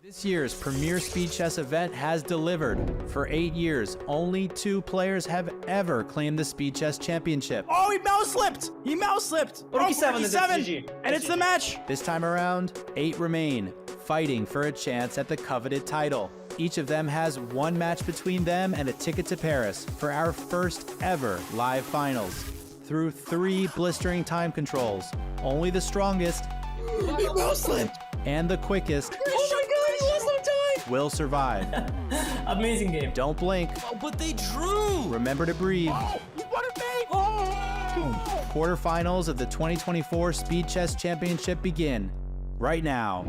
This year's premier speed chess event has delivered. For 8 years, only 2 players have ever claimed the speed chess championship. Oh, he mouse slipped! He mouse slipped! Rookie 7, and it's the match! This time around, 8 remain, fighting for a chance at the coveted title. Each of them has 1 match between them and a ticket to Paris for our first ever live finals. Through 3 blistering time controls, only the strongest He mouse slipped! and the quickest will survive. Amazing game. Don't blink. Oh, but they drew! Remember to breathe. Oh, what a bait! Oh! Quarterfinals of the 2024 Speed Chess Championship begin right now.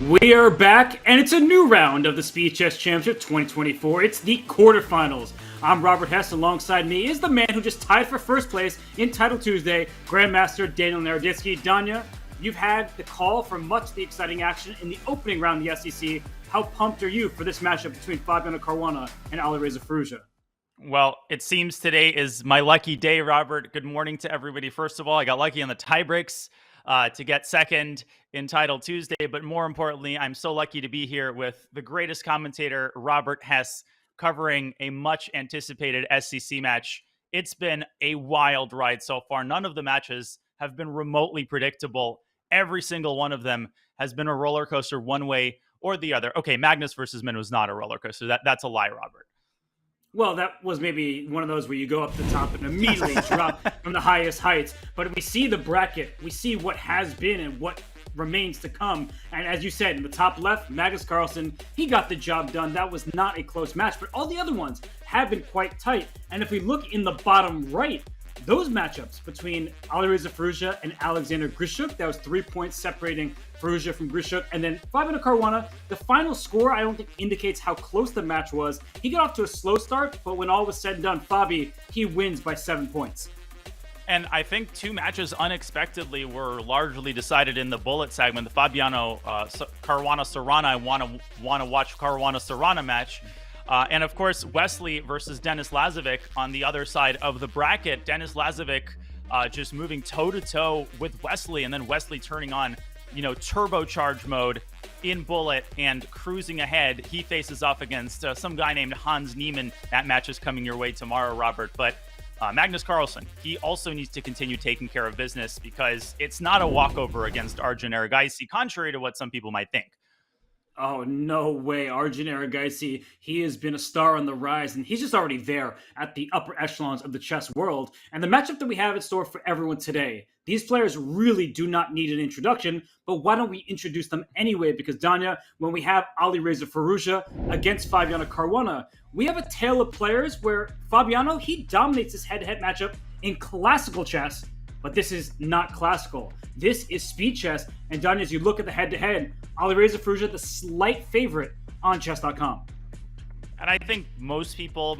We are back, and it's a new round of the Speed Chess Championship 2024. It's the quarterfinals. I'm Robert Hess. Alongside me is the man who just tied for first place in Title Tuesday, Grandmaster Daniel Naroditsky. Danya, you've had the call for much of the exciting action in the opening round of the SCC. How pumped are you for this matchup between Fabiano Caruana and Alireza Firouzja? Well, it seems today is my lucky day, Robert. Good morning to everybody. First of all, I got lucky on the tie breaks to get second in Title Tuesday, but more importantly, I'm so lucky to be here with the greatest commentator, Robert Hess, covering a much anticipated SCC match. It's been a wild ride so far. None of the matches have been remotely predictable. Every single one of them has been a roller coaster one way or the other. Okay, Magnus versus Min was not a roller coaster. That's a lie, Robert. Well, that was maybe one of those where you go up the top and immediately drop from the highest heights. But we see the bracket. We see what has been and what remains to come. And as you said, in the top left, Magnus Carlsen, he got the job done. That was not a close match, but all the other ones have been quite tight. And if we look in the bottom right, those matchups between Alireza Firouzja and Alexander Grishuk, that was 3 points separating Firouzja from Grishuk. And then Fabiano Caruana, the final score I don't think indicates how close the match was. He got off to a slow start, but when all was said and done, Fabi, he wins by 7 points. And I think 2 matches unexpectedly were largely decided in the bullet segment. The Fabiano Caruana-Serrana, I want to watch Caruana-Serrana match. And of course, Wesley versus Denis Lazovic on the other side of the bracket. Denis Lazovic just moving toe-to-toe with Wesley, and then Wesley turning on, turbocharge mode in bullet and cruising ahead. He faces off against some guy named Hans Niemann. That match is coming your way tomorrow, Robert. But Magnus Carlsen, he also needs to continue taking care of business because it's not a walkover against Arjun Erigaisi, contrary to what some people might think. Oh, no way. Arjun Erigaisi, he has been a star on the rise, and he's just already there at the upper echelons of the chess world. And the matchup that we have in store for everyone today, these players really do not need an introduction, but why don't we introduce them anyway? Because, Danya, when we have Alireza Firouzja against Fabiano Caruana, we have a tale of players where Fabiano, he dominates this head-to-head matchup in classical chess, but this is not classical. This is speed chess. And Danya, as you look at the head-to-head, Alireza Firouzja, the slight favorite on Chess.com. And I think most people,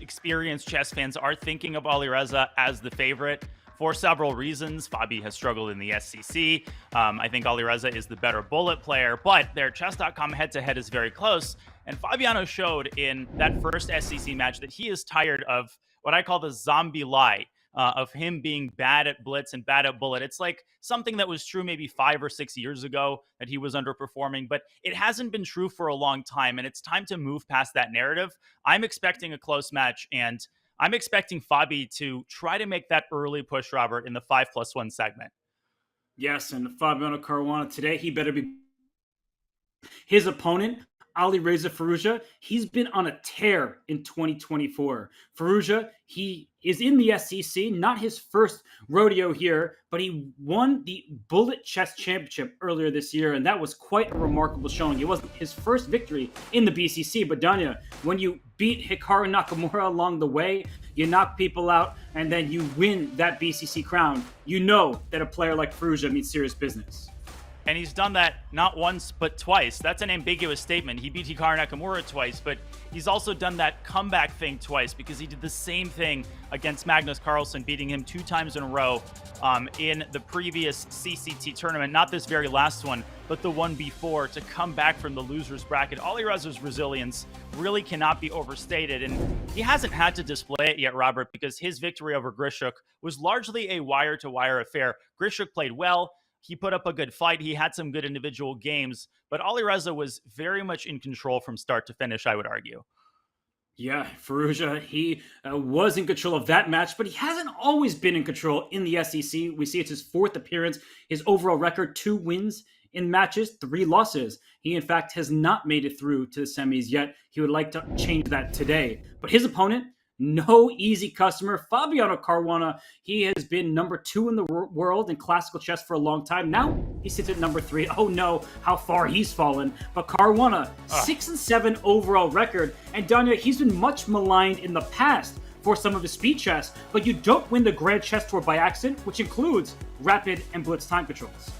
experienced chess fans are thinking of Alireza as the favorite for several reasons. Fabi has struggled in the SCC. I think Alireza is the better bullet player, but their Chess.com head-to-head is very close. And Fabiano showed in that first SCC match that he is tired of what I call the zombie lie. Of him being bad at blitz and bad at bullet. It's like something that was true maybe 5 or 6 years ago that he was underperforming, but it hasn't been true for a long time, and it's time to move past that narrative. I'm expecting a close match, and I'm expecting Fabi to try to make that early push, Robert, in the 5+1 segment. Yes, and Fabiano Caruana today, he better be... His opponent, Alireza Firouzja, he's been on a tear in 2024. Firouzja, he is in the SCC, not his first rodeo here, but he won the Bullet Chess Championship earlier this year, and that was quite a remarkable showing. It wasn't his first victory in the BCC, but Danya, when you beat Hikaru Nakamura along the way, you knock people out, and then you win that BCC crown, you know that a player like Firouzja means serious business. And he's done that not once, but twice. That's an ambiguous statement. He beat Hikaru Nakamura twice, but he's also done that comeback thing twice because he did the same thing against Magnus Carlsen, beating him 2 times in a row in the previous CCT tournament. Not this very last one, but the one before, to come back from the loser's bracket. Alireza's resilience really cannot be overstated, and he hasn't had to display it yet, Robert, because his victory over Grishuk was largely a wire-to-wire affair. Grishuk played well. He put up a good fight. He had some good individual games, but Alireza was very much in control from start to finish, I would argue. Yeah, Firouzja, he was in control of that match, but he hasn't always been in control in the SCC. We see it's his 4th appearance. His overall record, 2 wins in matches, 3 losses. He, in fact, has not made it through to the semis yet. He would like to change that today. But his opponent, no easy customer, Fabiano Caruana. He has been number 2 in the world in classical chess for a long time. Now he sits at number 3. Oh no, how far he's fallen. But Caruana, 6-7 overall record. And Danya, he's been much maligned in the past for some of his speed chess, but you don't win the Grand Chess Tour by accident, which includes rapid and blitz time controls.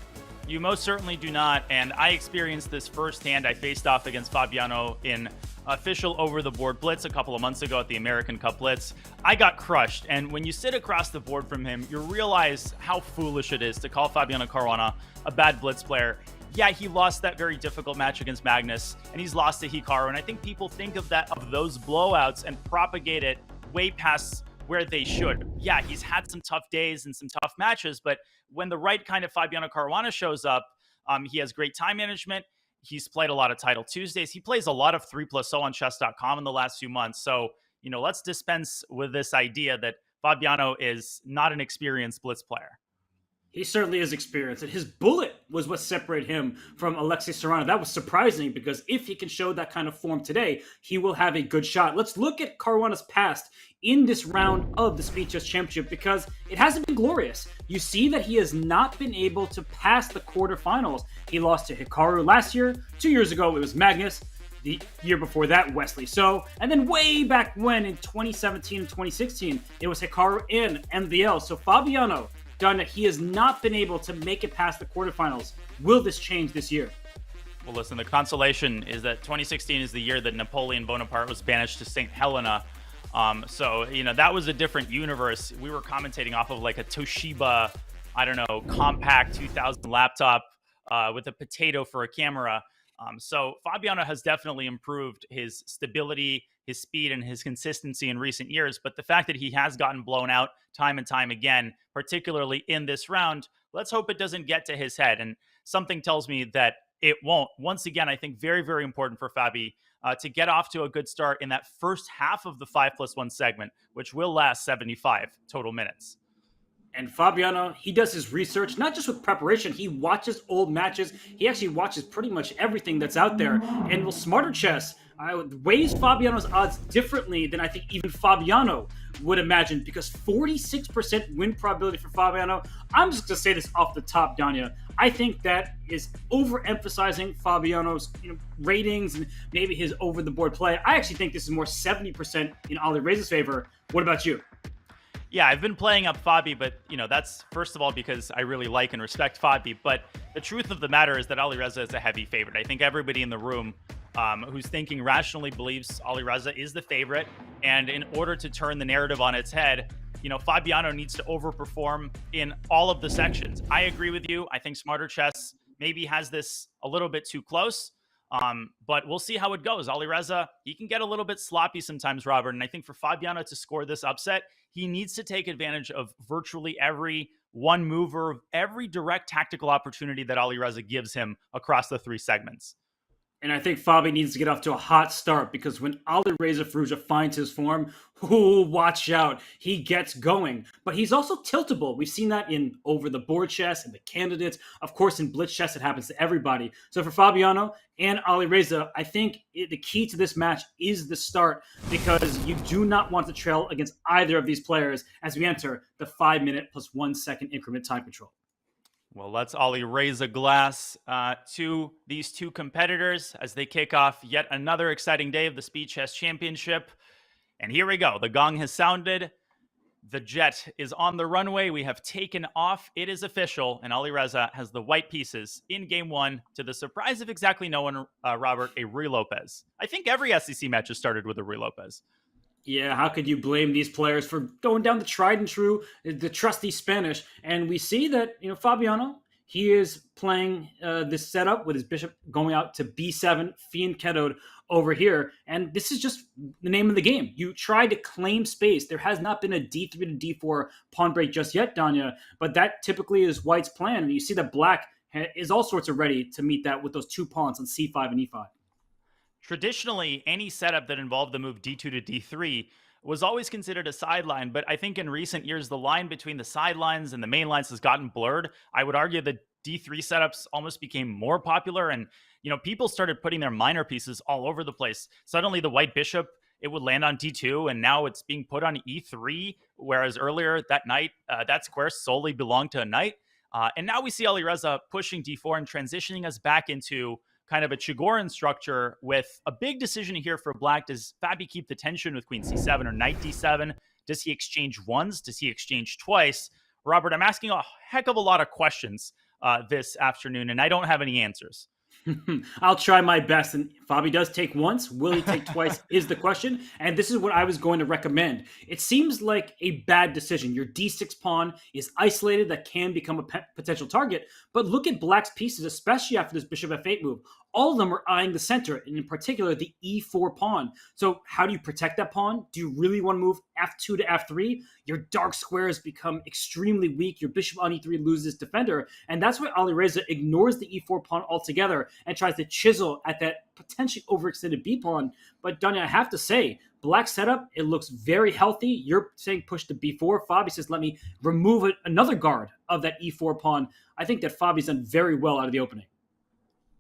You most certainly do not, and I experienced this firsthand. I faced off against Fabiano in official over-the-board blitz a couple of months ago at the American Cup Blitz. I got crushed, and when you sit across the board from him, you realize how foolish it is to call Fabiano Caruana a bad blitz player. Yeah, he lost that very difficult match against Magnus, and he's lost to Hikaru, and I think people think of those blowouts and propagate it way past where they should. Yeah, he's had some tough days and some tough matches, but when the right kind of Fabiano Caruana shows up, he has great time management. He's played a lot of Title Tuesdays. He plays a lot of 3+0 on Chess.com in the last few months. So, let's dispense with this idea that Fabiano is not an experienced blitz player. He certainly is experienced, and his bullet was what separated him from Alexei Serrano. That was surprising because if he can show that kind of form today, he will have a good shot. Let's look at Caruana's past in this round of the Speed Chess Championship because it hasn't been glorious. You see that he has not been able to pass the quarterfinals. He lost to Hikaru last year. 2 years ago, it was Magnus. The year before that, Wesley So. And then way back when in 2017 and 2016, it was Hikaru and MVL. So Fabiano, Donna, he has not been able to make it past the quarterfinals. Will this change this year? Well, listen, the consolation is that 2016 is the year that Napoleon Bonaparte was banished to St. Helena. So, that was a different universe. We were commentating off of like a Toshiba, compact 2000 laptop with a potato for a camera. So Fabiano has definitely improved his stability, his speed, and his consistency in recent years. But the fact that he has gotten blown out time and time again, particularly in this round, let's hope it doesn't get to his head. And something tells me that it won't. Once again, I think very, very important for Fabi to get off to a good start in that first half of the 5+1 segment, which will last 75 total minutes. And Fabiano, he does his research, not just with preparation. He watches old matches. He actually watches pretty much everything that's out there. And with Smarter Chess, weighs Fabiano's odds differently than I think even Fabiano would imagine, because 46% win probability for Fabiano. I'm just going to say this off the top, Danya. I think that is overemphasizing Fabiano's ratings and maybe his over-the-board play. I actually think this is more 70% in Alireza's favor. What about you? Yeah, I've been playing up Fabi, but, that's first of all because I really like and respect Fabi. But the truth of the matter is that Alireza is a heavy favorite. I think everybody in the room who's thinking rationally believes Alireza is the favorite. And in order to turn the narrative on its head, Fabiano needs to overperform in all of the sections. I agree with you. I think Smarter Chess maybe has this a little bit too close. But we'll see how it goes. Alireza, he can get a little bit sloppy sometimes, Robert. And I think for Fabiano to score this upset, he needs to take advantage of virtually every one mover, every direct tactical opportunity that Alireza gives him across the 3 segments. And I think Fabi needs to get off to a hot start, because when Alireza Firouzja finds his form, watch out. He gets going. But he's also tiltable. We've seen that in over-the-board chess and the candidates. Of course, in blitz chess, it happens to everybody. So for Fabiano and Alireza, I think the key to this match is the start, because you do not want to trail against either of these players as we enter the 5-minute plus 1 second increment time control. Well, let's raise a glass to these 2 competitors as they kick off yet another exciting day of the Speed Chess Championship. And here we go. The gong has sounded. The jet is on the runway. We have taken off. It is official, and Alireza has the white pieces in game one, to the surprise of exactly no one, Robert, a Ruy Lopez. I think every SCC match has started with a Ruy Lopez. Yeah, how could you blame these players for going down the tried and true, the trusty Spanish? And we see that, Fabiano, he is playing this setup with his bishop going out to b7, fiend kettled over here. And this is just the name of the game. You try to claim space. There has not been a d3 to d4 pawn break just yet, Danya, but that typically is white's plan. And you see that black is all sorts of ready to meet that with those 2 pawns on c5 and e5. Traditionally, any setup that involved the move d2 to d3 was always considered a sideline, but I think in recent years, the line between the sidelines and the main lines has gotten blurred. I would argue that d3 setups almost became more popular, and people started putting their minor pieces all over the place. Suddenly, the white bishop, it would land on d2, and now it's being put on e3, whereas earlier that night, that square solely belonged to a knight. And now we see Alireza pushing d4 and transitioning us back into kind of a Chigorin structure with a big decision here for black. Does Fabi keep the tension with queen c7 or knight d7? Does he exchange once? Does he exchange twice? Robert, I'm asking a heck of a lot of questions this afternoon, and I don't have any answers. I'll try my best. And Fabi does take once. Will he take twice is the question. And this is what I was going to recommend. It seems like a bad decision. Your d6 pawn is isolated. That can become a potential target. But look at black's pieces, especially after this bishop f8 move. All of them are eyeing the center, and in particular, the e4 pawn. So how do you protect that pawn? Do you really want to move f2 to f3? Your dark squares become extremely weak. Your bishop on e3 loses defender. And that's why Alireza ignores the e4 pawn altogether and tries to chisel at that potentially overextended b pawn. But Danya, I have to say, black setup, it looks very healthy. You're saying push to b4. Fabi says, let me remove another guard of that e4 pawn. I think that Fabi's done very well out of the opening.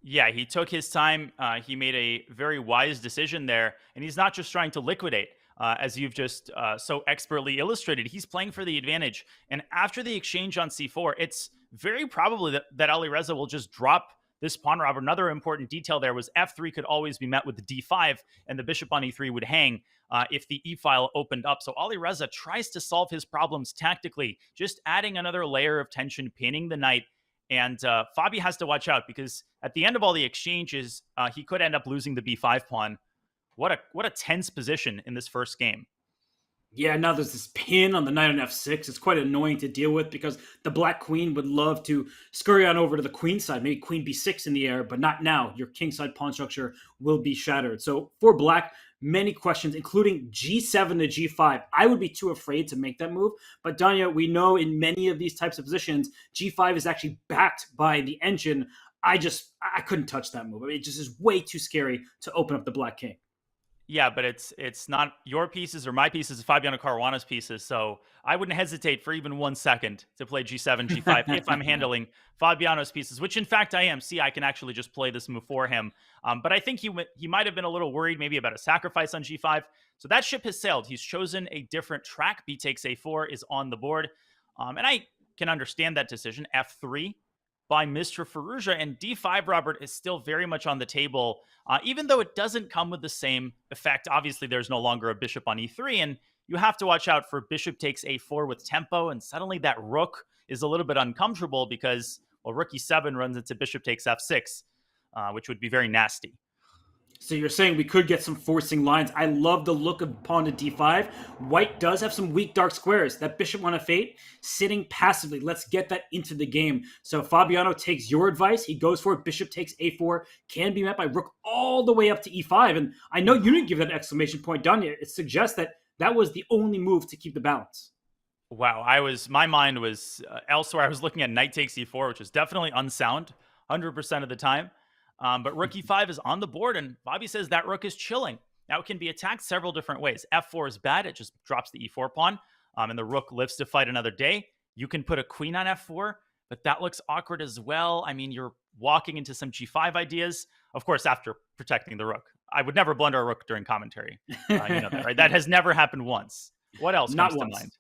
Yeah, he took his time. He made a very wise decision there. And he's not just trying to liquidate, as you've just so expertly illustrated. He's playing for the advantage. And after the exchange on c4, it's very probably that Alireza will just drop this pawn, Robert. Another important detail there was f3 could always be met with the d5, and the bishop on e3 would hang if the e-file opened up. So Alireza tries to solve his problems tactically, just adding another layer of tension, pinning the knight. And Fabi has to watch out, because at the end of all the exchanges, he could end up losing the b5 pawn. What a tense position in this first game. Yeah, now there's this pin on the knight on f6. It's quite annoying to deal with, because the black queen would love to scurry on over to the queen side, maybe queen b6 in the air, but not now. Your kingside pawn structure will be shattered. So for black, many questions, including g7 to g5. I would be too afraid to make that move. But Danya, we know in many of these types of positions, g5 is actually backed by the engine. I couldn't touch that move. I mean, it just is way too scary to open up the black king. Yeah, but it's not your pieces or my pieces, it's Fabiano Caruana's pieces. So I wouldn't hesitate for even 1 second to play g7, g5 if I'm handling Fabiano's pieces, which in fact I am. See, I can actually just play this move for him. But I think he might have been a little worried maybe about a sacrifice on g5. So that ship has sailed. He's chosen a different track. B takes a4 is on the board. And I can understand that decision. f3 by Mr. Firouzja, and d5, Robert, is still very much on the table, even though it doesn't come with the same effect. Obviously, there's no longer a bishop on e3, and you have to watch out for bishop takes a4 with tempo, and suddenly that rook is a little bit uncomfortable because, well, rook e7 runs into bishop takes f6, which would be very nasty. So you're saying we could get some forcing lines. I love the look of pawn to d5. White does have some weak dark squares. That bishop on f8, sitting passively. Let's get that into the game. So Fabiano takes your advice. He goes for it. Bishop takes a4. Can be met by rook all the way up to e5. And I know you didn't give that exclamation point, Danya. It suggests that that was the only move to keep the balance. Wow, my mind was elsewhere. I was looking at knight takes e4, which is definitely unsound 100% of the time. But rook e5 is on the board, and Fabi says that rook is chilling. Now, it can be attacked several different ways. f4 is bad. It just drops the e4 pawn, and the rook lives to fight another day. You can put a queen on f4, but that looks awkward as well. I mean, you're walking into some g5 ideas, of course, after protecting the rook. I would never blunder a rook during commentary. You know that, right? That has never happened once. What else comes to mind?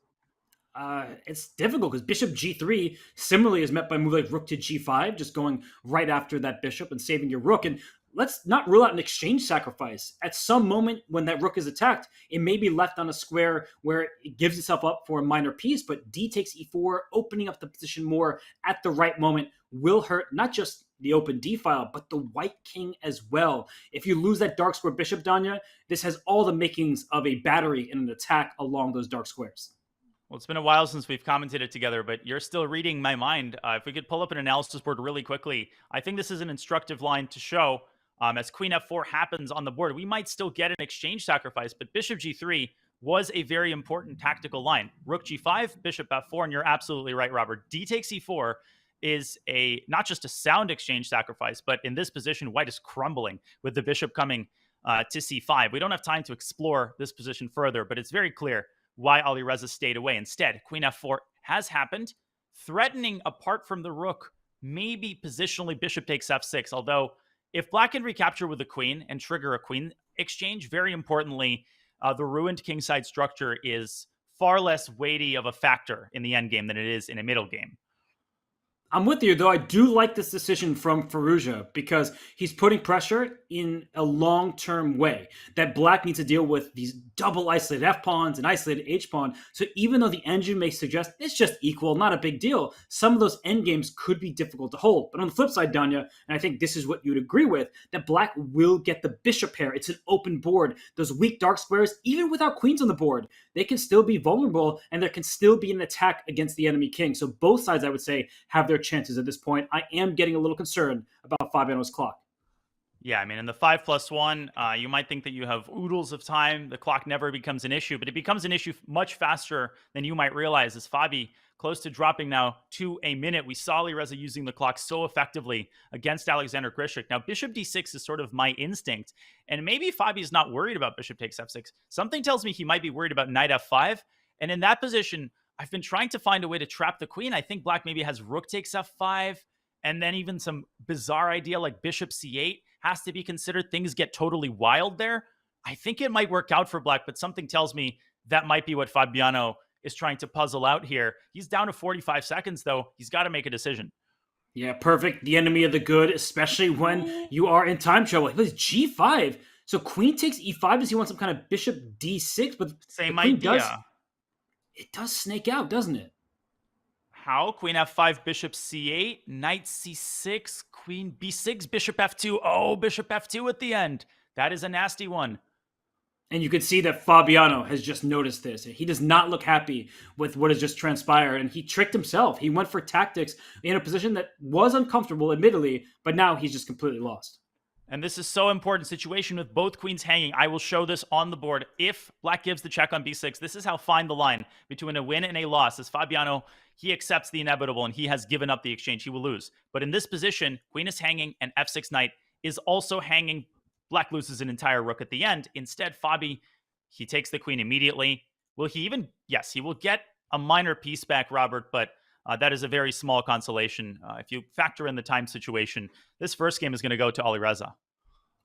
It's difficult because bishop g3 similarly is met by a move like rook to g5, just going right after that bishop and saving your rook. And let's not rule out an exchange sacrifice. At some moment when that rook is attacked, it may be left on a square where it gives itself up for a minor piece, but d takes e4, opening up the position more at the right moment will hurt not just the open d file, but the white king as well. If you lose that dark square bishop, Danya, this has all the makings of a battery in an attack along those dark squares. Well, it's been a while since we've commentated together, but you're still reading my mind. If we could pull up an analysis board really quickly, I think this is an instructive line to show. As queen f4 happens on the board, we might still get an exchange sacrifice, but bishop g3 was a very important tactical line. Rook g5, bishop f4, and you're absolutely right, Robert. D takes e4 is not just a sound exchange sacrifice, but in this position, white is crumbling with the bishop coming to c5. We don't have time to explore this position further, but it's very clear why Alireza stayed away. Instead, queen f4 has happened, threatening, apart from the rook, maybe positionally bishop takes f6, although if black can recapture with the queen and trigger a queen exchange, very importantly, the ruined kingside structure is far less weighty of a factor in the endgame than it is in a middle game. I'm with you, though. I do like this decision from Firouzja because he's putting pressure in a long-term way that black needs to deal with these double isolated f-pawns and isolated h-pawn. So even though the engine may suggest it's just equal, not a big deal, some of those endgames could be difficult to hold. But on the flip side, Danya, and I think this is what you'd agree with, that black will get the bishop pair. It's an open board. Those weak dark squares, even without queens on the board, they can still be vulnerable and there can still be an attack against the enemy king. So both sides, I would say, have their chances at this point. I am getting a little concerned about Fabiano's clock. Yeah, I mean, in the 5+1, you might think that you have oodles of time. The clock never becomes an issue, but it becomes an issue much faster than you might realize. As Fabi close to dropping now to a minute, we saw Alireza using the clock so effectively against Alexander Grischuk. Now, bishop d6 is sort of my instinct, and maybe Fabi's not worried about bishop takes f6. Something tells me he might be worried about knight f5, and in that position, I've been trying to find a way to trap the queen. I think black maybe has rook takes f5, and then even some bizarre idea like bishop c8 has to be considered. Things get totally wild there. I think it might work out for black, but something tells me that might be what Fabiano is trying to puzzle out here. He's down to 45 seconds, though. He's got to make a decision. Yeah, perfect. The enemy of the good, especially when you are in time trouble. It was g5. So queen takes e5. Does he want some kind of bishop d6? But same idea. It does snake out, doesn't it? How? Queen f5, bishop c8, knight c6, queen b6, bishop f2. Oh, bishop f2 at the end. That is a nasty one. And you can see that Fabiano has just noticed this. He does not look happy with what has just transpired, and he tricked himself. He went for tactics in a position that was uncomfortable, admittedly, but now he's just completely lost. And this is so important situation with both queens hanging. I will show this on the board. If black gives the check on b6, this is how fine the line between a win and a loss. As Fabiano, he accepts the inevitable and he has given up the exchange. He will lose. But in this position, queen is hanging and f6 knight is also hanging. Black loses an entire rook at the end. Instead, Fabi, he takes the queen immediately. Will he even? Yes, he will get a minor piece back, Robert, but that is a very small consolation. If you factor in the time situation, this first game is going to go to Alireza.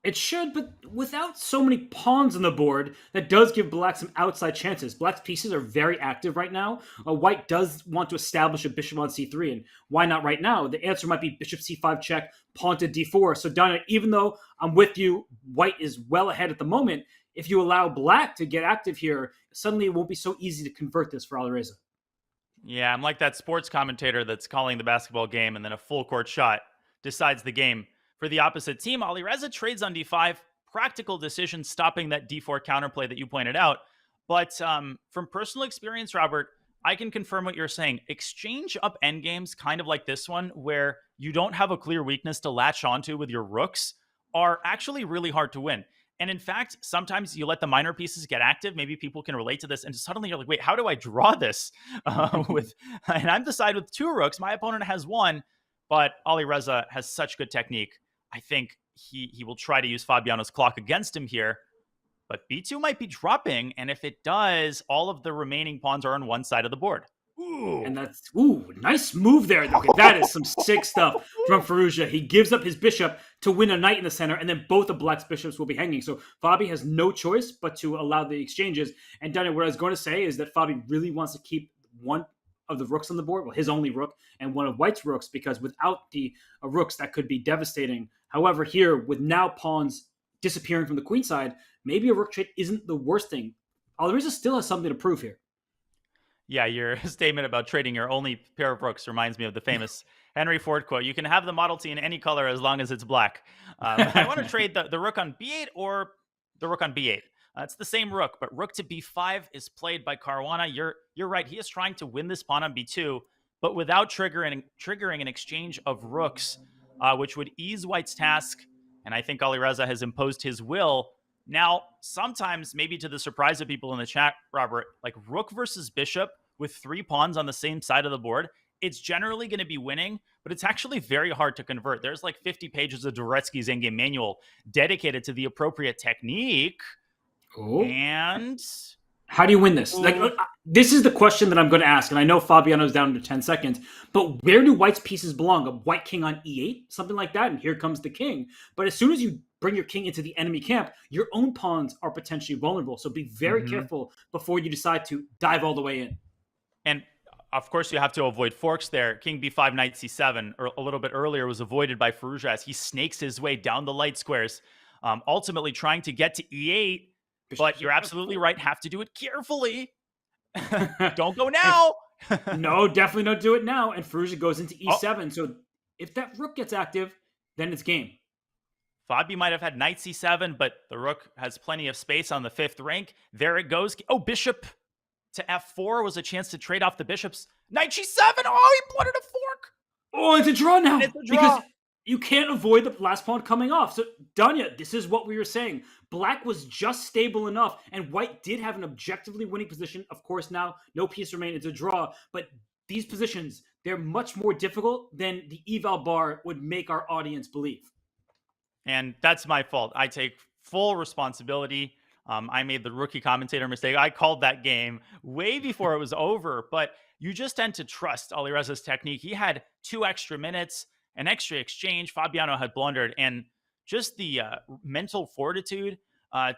It should, but without so many pawns on the board, that does give black some outside chances. Black's pieces are very active right now. White does want to establish a bishop on c3, and why not right now? The answer might be bishop c5 check, pawn to d4. So Donna, even though I'm with you, white is well ahead at the moment, if you allow black to get active here, suddenly it won't be so easy to convert this for Alireza. Yeah, I'm like that sports commentator that's calling the basketball game and then a full court shot decides the game. For the opposite team, Alireza trades on d5. Practical decision stopping that d4 counterplay that you pointed out. But from personal experience, Robert, I can confirm what you're saying. Exchange up endgames, kind of like this one, where you don't have a clear weakness to latch onto with your rooks, are actually really hard to win. And in fact, sometimes you let the minor pieces get active. Maybe people can relate to this. And suddenly you're like, wait, how do I draw this? And I'm the side with two rooks. My opponent has one, but Alireza has such good technique. I think he will try to use Fabiano's clock against him here. But b2 might be dropping. And if it does, all of the remaining pawns are on one side of the board. Ooh. And that's, nice move there. Okay, that is some sick stuff from Firouzja. He gives up his bishop to win a knight in the center, and then both of black's bishops will be hanging. So Fabi has no choice but to allow the exchanges. And Daniel, what I was going to say is that Fabi really wants to keep one of the rooks on the board, well, his only rook and one of White's rooks, because without the rooks, that could be devastating. However, here, with now pawns disappearing from the queen side, maybe a rook trade isn't the worst thing. Alireza still has something to prove here. Yeah, your statement about trading your only pair of rooks reminds me of the famous Henry Ford quote. You can have the Model T in any color as long as it's black. I want to trade the rook on b8 or the rook on b8. It's the same rook, but rook to b5 is played by Caruana. You're right. He is trying to win this pawn on b2, but without triggering an exchange of rooks, which would ease White's task. And I think Alireza has imposed his will. Now, sometimes, maybe to the surprise of people in the chat, Robert, like rook versus bishop with 3 pawns on the same side of the board, it's generally going to be winning, but it's actually very hard to convert. There's like 50 pages of Dvoretsky's in-game manual dedicated to the appropriate technique. Oh. And how do you win this? Like, this is the question that I'm going to ask, and I know Fabiano's down to 10 seconds, but where do White's pieces belong? A white king on e8? Something like that, and here comes the king. But as soon as you bring your king into the enemy camp, your own pawns are potentially vulnerable. So be very careful before you decide to dive all the way in. And of course, you have to avoid forks there. King b5, knight c7, or a little bit earlier, was avoided by Firouzja as he snakes his way down the light squares, ultimately trying to get to e8. But you're absolutely right. Have to do it carefully. Don't go now. No, definitely don't do it now. And Firouzja goes into e7. So if that rook gets active, then it's game. Fabi might have had knight c7, but the rook has plenty of space on the 5th rank. There it goes. Oh, bishop to f4 was a chance to trade off the bishops. Knight g7. Oh, he wanted a fork. Oh, it's a draw now. It's a draw. Because you can't avoid the last pawn coming off. So, Danya, this is what we were saying. Black was just stable enough, and White did have an objectively winning position. Of course, now no piece remains. It's a draw. But these positions, they're much more difficult than the eval bar would make our audience believe. And that's my fault. I take full responsibility. I made the rookie commentator mistake. I called that game way before it was over, but you just tend to trust Alireza's technique. He had 2 extra minutes, an extra exchange. Fabiano had blundered, and just the mental fortitude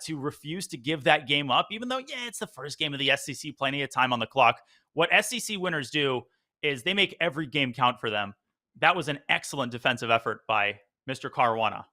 to refuse to give that game up, even though, it's the first game of the SCC, plenty of time on the clock. What SCC winners do is they make every game count for them. That was an excellent defensive effort by Mr. Caruana.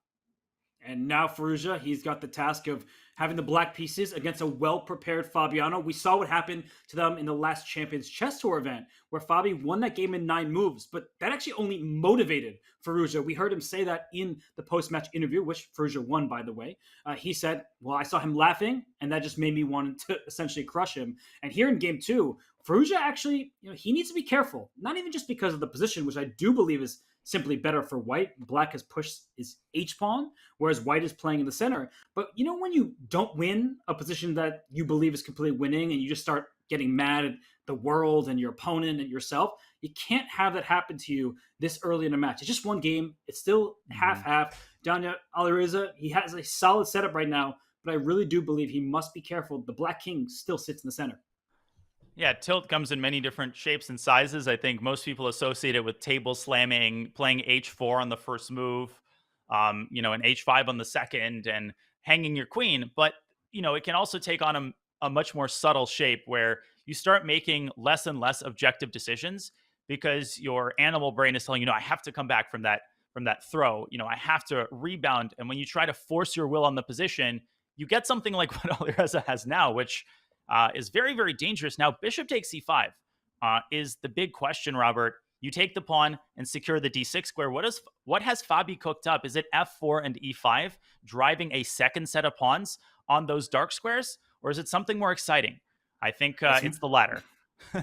And now Firouzja, he's got the task of having the black pieces against a well-prepared Fabiano. We saw what happened to them in the last Champions Chess Tour event, where Fabi won that game in 9 moves, but that actually only motivated Firouzja. We heard him say that in the post-match interview, which Firouzja won, by the way. He said, well, I saw him laughing, and that just made me want to essentially crush him. And here in game 2, Firouzja actually, he needs to be careful, not even just because of the position, which I do believe is simply better for White. Black has pushed his H-pawn, whereas White is playing in the center. But when you don't win a position that you believe is completely winning and you just start getting mad at the world and your opponent and yourself, you can't have that happen to you this early in a match. It's just one game. It's still half-half. Danya Alireza, he has a solid setup right now, but I really do believe he must be careful. The Black King still sits in the center. Yeah, tilt comes in many different shapes and sizes. I think most people associate it with table slamming, playing h4 on the first move, and h5 on the second, and hanging your queen. But, it can also take on a much more subtle shape where you start making less and less objective decisions because your animal brain is telling you, I have to come back from that throw. I have to rebound. And when you try to force your will on the position, you get something like what Alireza has now, which is very, very dangerous. Now, bishop takes c5 is the big question, Robert. You take the pawn and secure the d6 square. What has Fabi cooked up? Is it f4 and e5, driving a second set of pawns on those dark squares? Or is it something more exciting? I think it's the latter.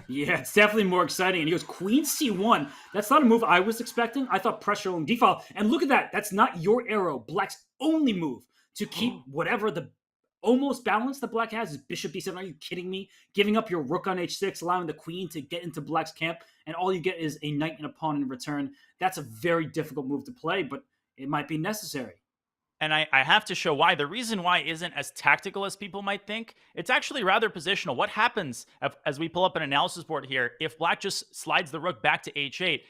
Yeah, it's definitely more exciting. And he goes queen c1. That's not a move I was expecting. I thought pressure on d-file. And look at that. That's not your arrow. Black's only move to keep whatever the almost balance that Black has is bishop d7. Are you kidding me? Giving up your rook on h6, allowing the queen to get into Black's camp, and all you get is a knight and a pawn in return. That's a very difficult move to play, but it might be necessary. And I have to show why. The reason why isn't as tactical as people might think. It's actually rather positional. What happens as we pull up an analysis board here, if Black just slides the rook back to h8,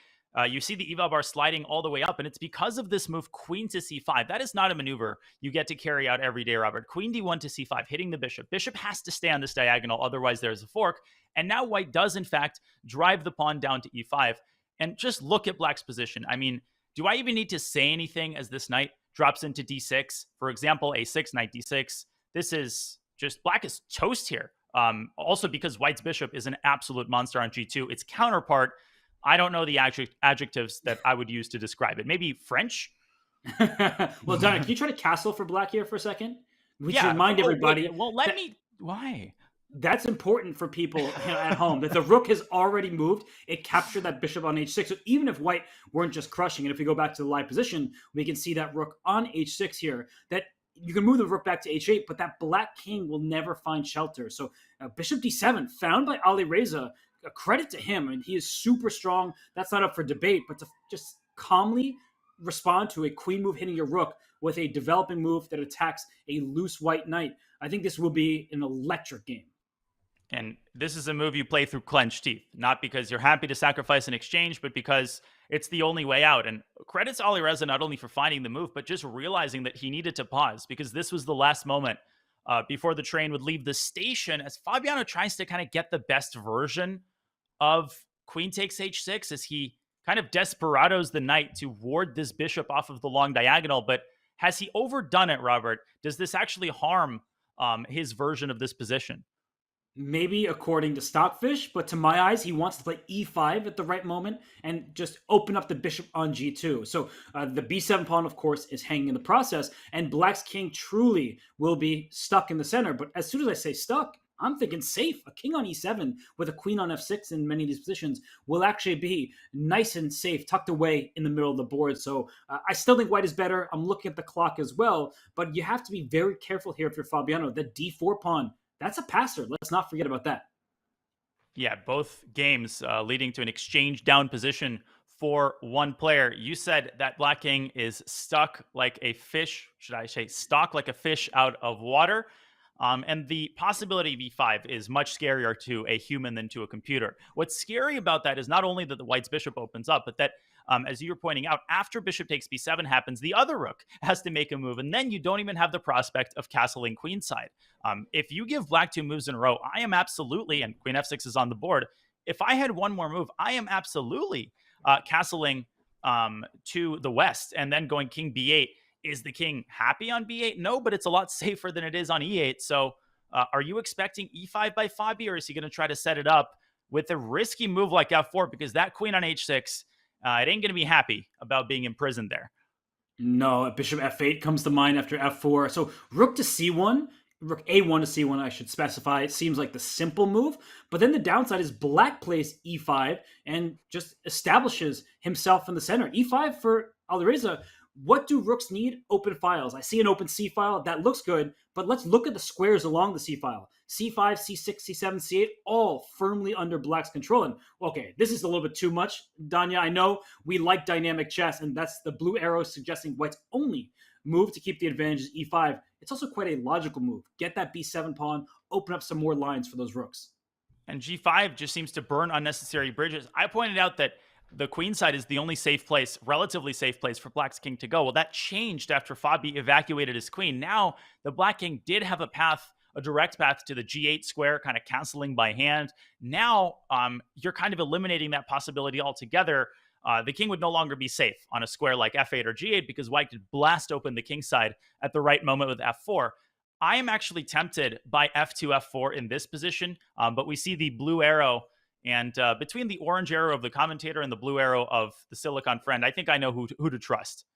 you see the eval bar sliding all the way up, and it's because of this move, queen to c5. That is not a maneuver you get to carry out every day, Robert. Queen d1 to c5, hitting the bishop. Bishop has to stay on this diagonal, otherwise there's a fork. And now white does, in fact, drive the pawn down to e5. And just look at black's position. I mean, do I even need to say anything as this knight drops into d6? For example, a6, knight d6. This is just, black is toast here. Also because white's bishop is an absolute monster on g2. Its counterpart, I don't know the adjectives that I would use to describe it. Maybe French? Well, Donna, can you try to castle for black here for a second? We should Yeah. remind everybody. Well, let me. Why? That's important for people at home, that the rook has already moved. It captured that bishop on h6. So even if white weren't just crushing, and if we go back to the live position, we can see that rook on h6 here, that you can move the rook back to h8, but that black king will never find shelter. So bishop d7 found by Alireza, a credit to him. And he is super strong. That's not up for debate, but to just calmly respond to a queen move hitting your rook with a developing move that attacks a loose white knight, I think this will be an electric game. And this is a move you play through clenched teeth, not because you're happy to sacrifice an exchange, but because it's the only way out. And credits Alireza not only for finding the move, but just realizing that he needed to pause, because this was the last moment before the train would leave the station, as Fabiano tries to kind of get the best version of queen takes h6, as he kind of desperados the knight to ward this bishop off of the long diagonal. But has he overdone it, Robert? Does this actually harm his version of this position? Maybe according to Stockfish, but to my eyes, he wants to play e5 at the right moment and just open up the bishop on g2. So the b7 pawn, of course, is hanging in the process, and black's king truly will be stuck in the center. But as soon as I say stuck, I'm thinking safe. A king on e7 with a queen on f6 in many of these positions will actually be nice and safe, tucked away in the middle of the board. So I still think white is better. I'm looking at the clock as well, but you have to be very careful here if you're Fabiano. The d4 pawn, that's a passer. Let's not forget about that. Yeah, both games leading to an exchange down position for one player. You said that black king is stuck like a fish, should I say stuck like a fish out of water. And the possibility of e5 is much scarier to a human than to a computer. What's scary about that is not only that the white's bishop opens up, but that, as you were pointing out, after bishop takes b7 happens, the other rook has to make a move, and then you don't even have the prospect of castling queenside. If you give black 2 moves in a row, I am absolutely, and queen f6 is on the board, if I had one more move, I am absolutely castling to the west and then going king b8. Is the king happy on b8? No, but it's a lot safer than it is on e8. So are you expecting e5 by Fabi, or is he going to try to set it up with a risky move like f4? Because that queen on h6, it ain't going to be happy about being imprisoned there. No, bishop f8 comes to mind after f4. So rook to c1, rook a1 to c1, I should specify. It seems like the simple move. But then the downside is black plays e5 and just establishes himself in the center. e5 for Alireza. What do rooks need? Open files. I see an open C file. That looks good, but let's look at the squares along the C file. C5, C6, C7, C8, all firmly under black's control. And okay, this is a little bit too much, Danya. I know we like dynamic chess, and that's the blue arrow suggesting white's only move to keep the advantage is E5. It's also quite a logical move. Get that B7 pawn, open up some more lines for those rooks. And G5 just seems to burn unnecessary bridges. I pointed out that the queen side is the only safe place, relatively safe place for black's king to go. Well, that changed after Fabi evacuated his queen. Now, the black king did have a path, a direct path to the G8 square, kind of canceling by hand. Now, you're kind of eliminating that possibility altogether. The king would no longer be safe on a square like F8 or G8 because white could blast open the king side at the right moment with F4. I am actually tempted by F2, F4 in this position, but we see the blue arrow. And between the orange arrow of the commentator and the blue arrow of the Silicon friend, I think I know who to trust.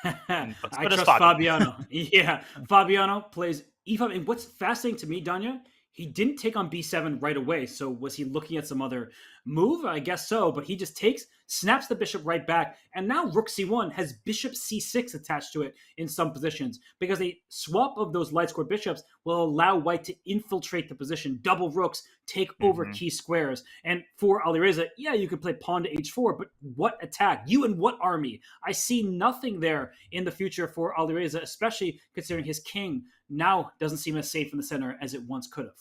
I trust Fabiano. Yeah, Fabiano plays E5. And what's fascinating to me, Danya, he didn't take on B7 right away. So was he looking at some other move? I guess so. But he just takes, snaps the bishop right back. And now rook C1 has bishop C6 attached to it in some positions. Because a swap of those light square bishops will allow white to infiltrate the position. Double rooks take over key squares. And for Alireza, yeah, you could play pawn to H4. But what attack? You and what army? I see nothing there in the future for Alireza, especially considering his king now doesn't seem as safe in the center as it once could have.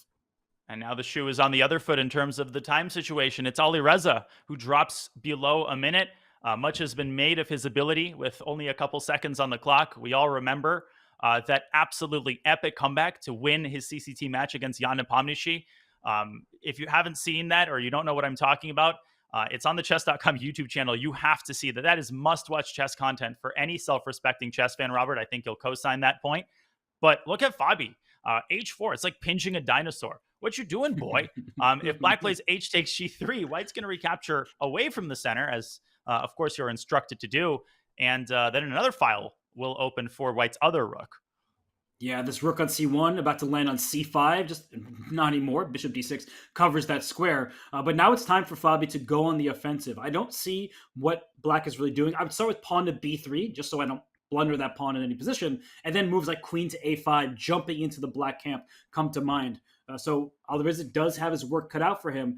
And now the shoe is on the other foot in terms of the time situation. It's Alireza who drops below a minute. Much has been made of his ability with only a couple seconds on the clock. We all remember that absolutely epic comeback to win his CCT match against Jan Nepomniachtchi. If you haven't seen that or you don't know what I'm talking about, it's on the Chess.com YouTube channel. You have to see that. That is must-watch chess content for any self-respecting chess fan, Robert. I think you'll co-sign that point. But look at Fabi. H4, it's like pinching a dinosaur. What you doing, boy? If black plays H takes G3, white's going to recapture away from the center, as of course you're instructed to do. And then another file will open for white's other rook. Yeah, this rook on c1 about to land on c5, just not anymore. Bishop d6 covers that square. But now it's time for Fabi to go on the offensive. I don't see what black is really doing. I would start with pawn to b3, just so I don't blunder that pawn in any position. And then moves like queen to a5, jumping into the black camp, come to mind. So Alireza does have his work cut out for him.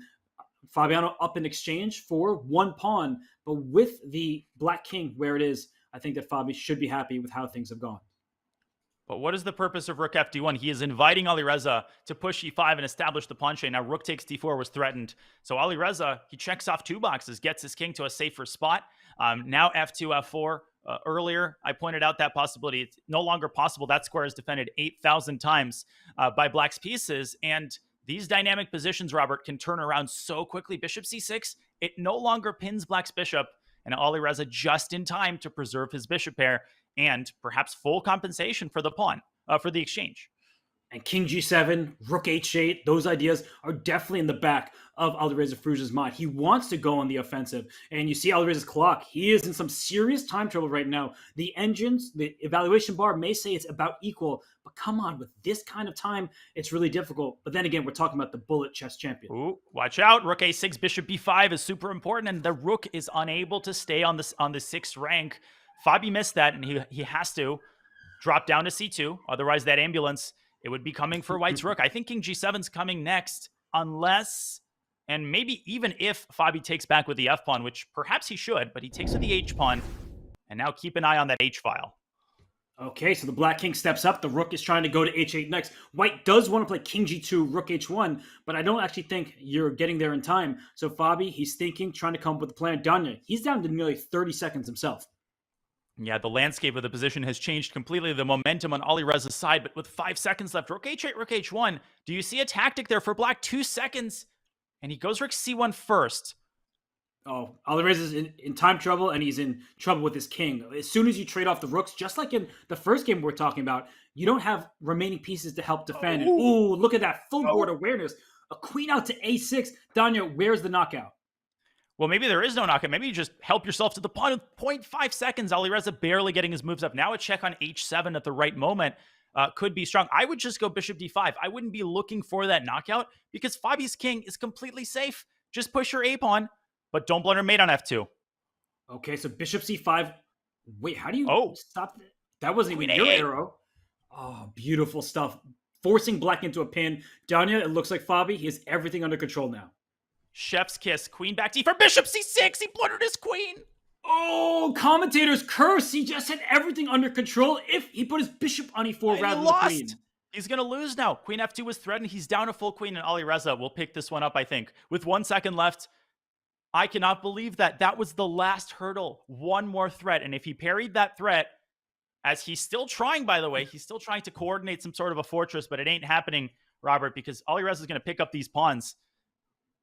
Fabiano up in exchange for one pawn. But with the black king where it is, I think that Fabi should be happy with how things have gone. But what is the purpose of rook fd1? He is inviting Alireza to push e5 and establish the pawn chain. Now rook takes d4 was threatened. So Alireza, he checks off 2 boxes, gets his king to a safer spot. Now f2, f4. Earlier, I pointed out that possibility. It's no longer possible. That square is defended 8,000 times by black's pieces. And these dynamic positions, Robert, can turn around so quickly. Bishop c6, it no longer pins black's bishop. And Alireza just in time to preserve his bishop pair and perhaps full compensation for the pawn, for the exchange. And king g7, rook h8, those ideas are definitely in the back of Alireza Firouzja's mind. He wants to go on the offensive. And you see Alireza's clock. He is in some serious time trouble right now. The engines, the evaluation bar may say it's about equal, but come on, with this kind of time, it's really difficult. But then again, we're talking about the bullet chess champion. Ooh, watch out. Rook a6, bishop b5 is super important, and the rook is unable to stay on the 6th rank. Fabi missed that, and he has to drop down to c2. Otherwise, that ambulance, it would be coming for white's rook. I think king g7's coming next, unless, and maybe even if Fabi takes back with the f pawn, which perhaps he should, but he takes with the h pawn. And now keep an eye on that h file. Okay, so the black king steps up. The rook is trying to go to h8 next. White does want to play king g2, rook h1, but I don't actually think you're getting there in time. So Fabi, he's thinking, trying to come up with a plan. Danya, he's down to nearly 30 seconds himself. Yeah, the landscape of the position has changed completely. The momentum on Alireza's side, but with 5 seconds left, rook h8, rook h1. Do you see a tactic there for black? 2 seconds, and he goes rook c1 first. Oh, Alireza's in time trouble, and he's in trouble with his king. As soon as you trade off the rooks, just like in the first game we're talking about, you don't have remaining pieces to help defend. Ooh, look at that full board awareness. A queen out to a6. Danya, where's the knockout? Well, maybe there is no knockout. Maybe you just help yourself to the pawn with 0.5 seconds. Alireza barely getting his moves up. Now a check on h7 at the right moment could be strong. I would just go bishop d5. I wouldn't be looking for that knockout because Fabi's king is completely safe. Just push your a pawn, but don't blunder mate on f2. Okay, so bishop c5. Wait, how do you stop that? That wasn't even your arrow. Oh, beautiful stuff. Forcing black into a pin. Danya, it looks like Fabi, he has everything under control now. Chef's kiss. Queen back d for bishop c6. He blundered his queen. Oh, commentator's curse. He just had everything under control if he put his bishop on e4 rather than the queen. He's going to lose now. Queen f2 was threatened. He's down a full queen, and Alireza will pick this one up, I think. With 1 second left, I cannot believe that. That was the last hurdle. One more threat, and if he parried that threat, as he's still trying, by the way, he's still trying to coordinate some sort of a fortress, but it ain't happening, Robert, because Alireza is going to pick up these pawns.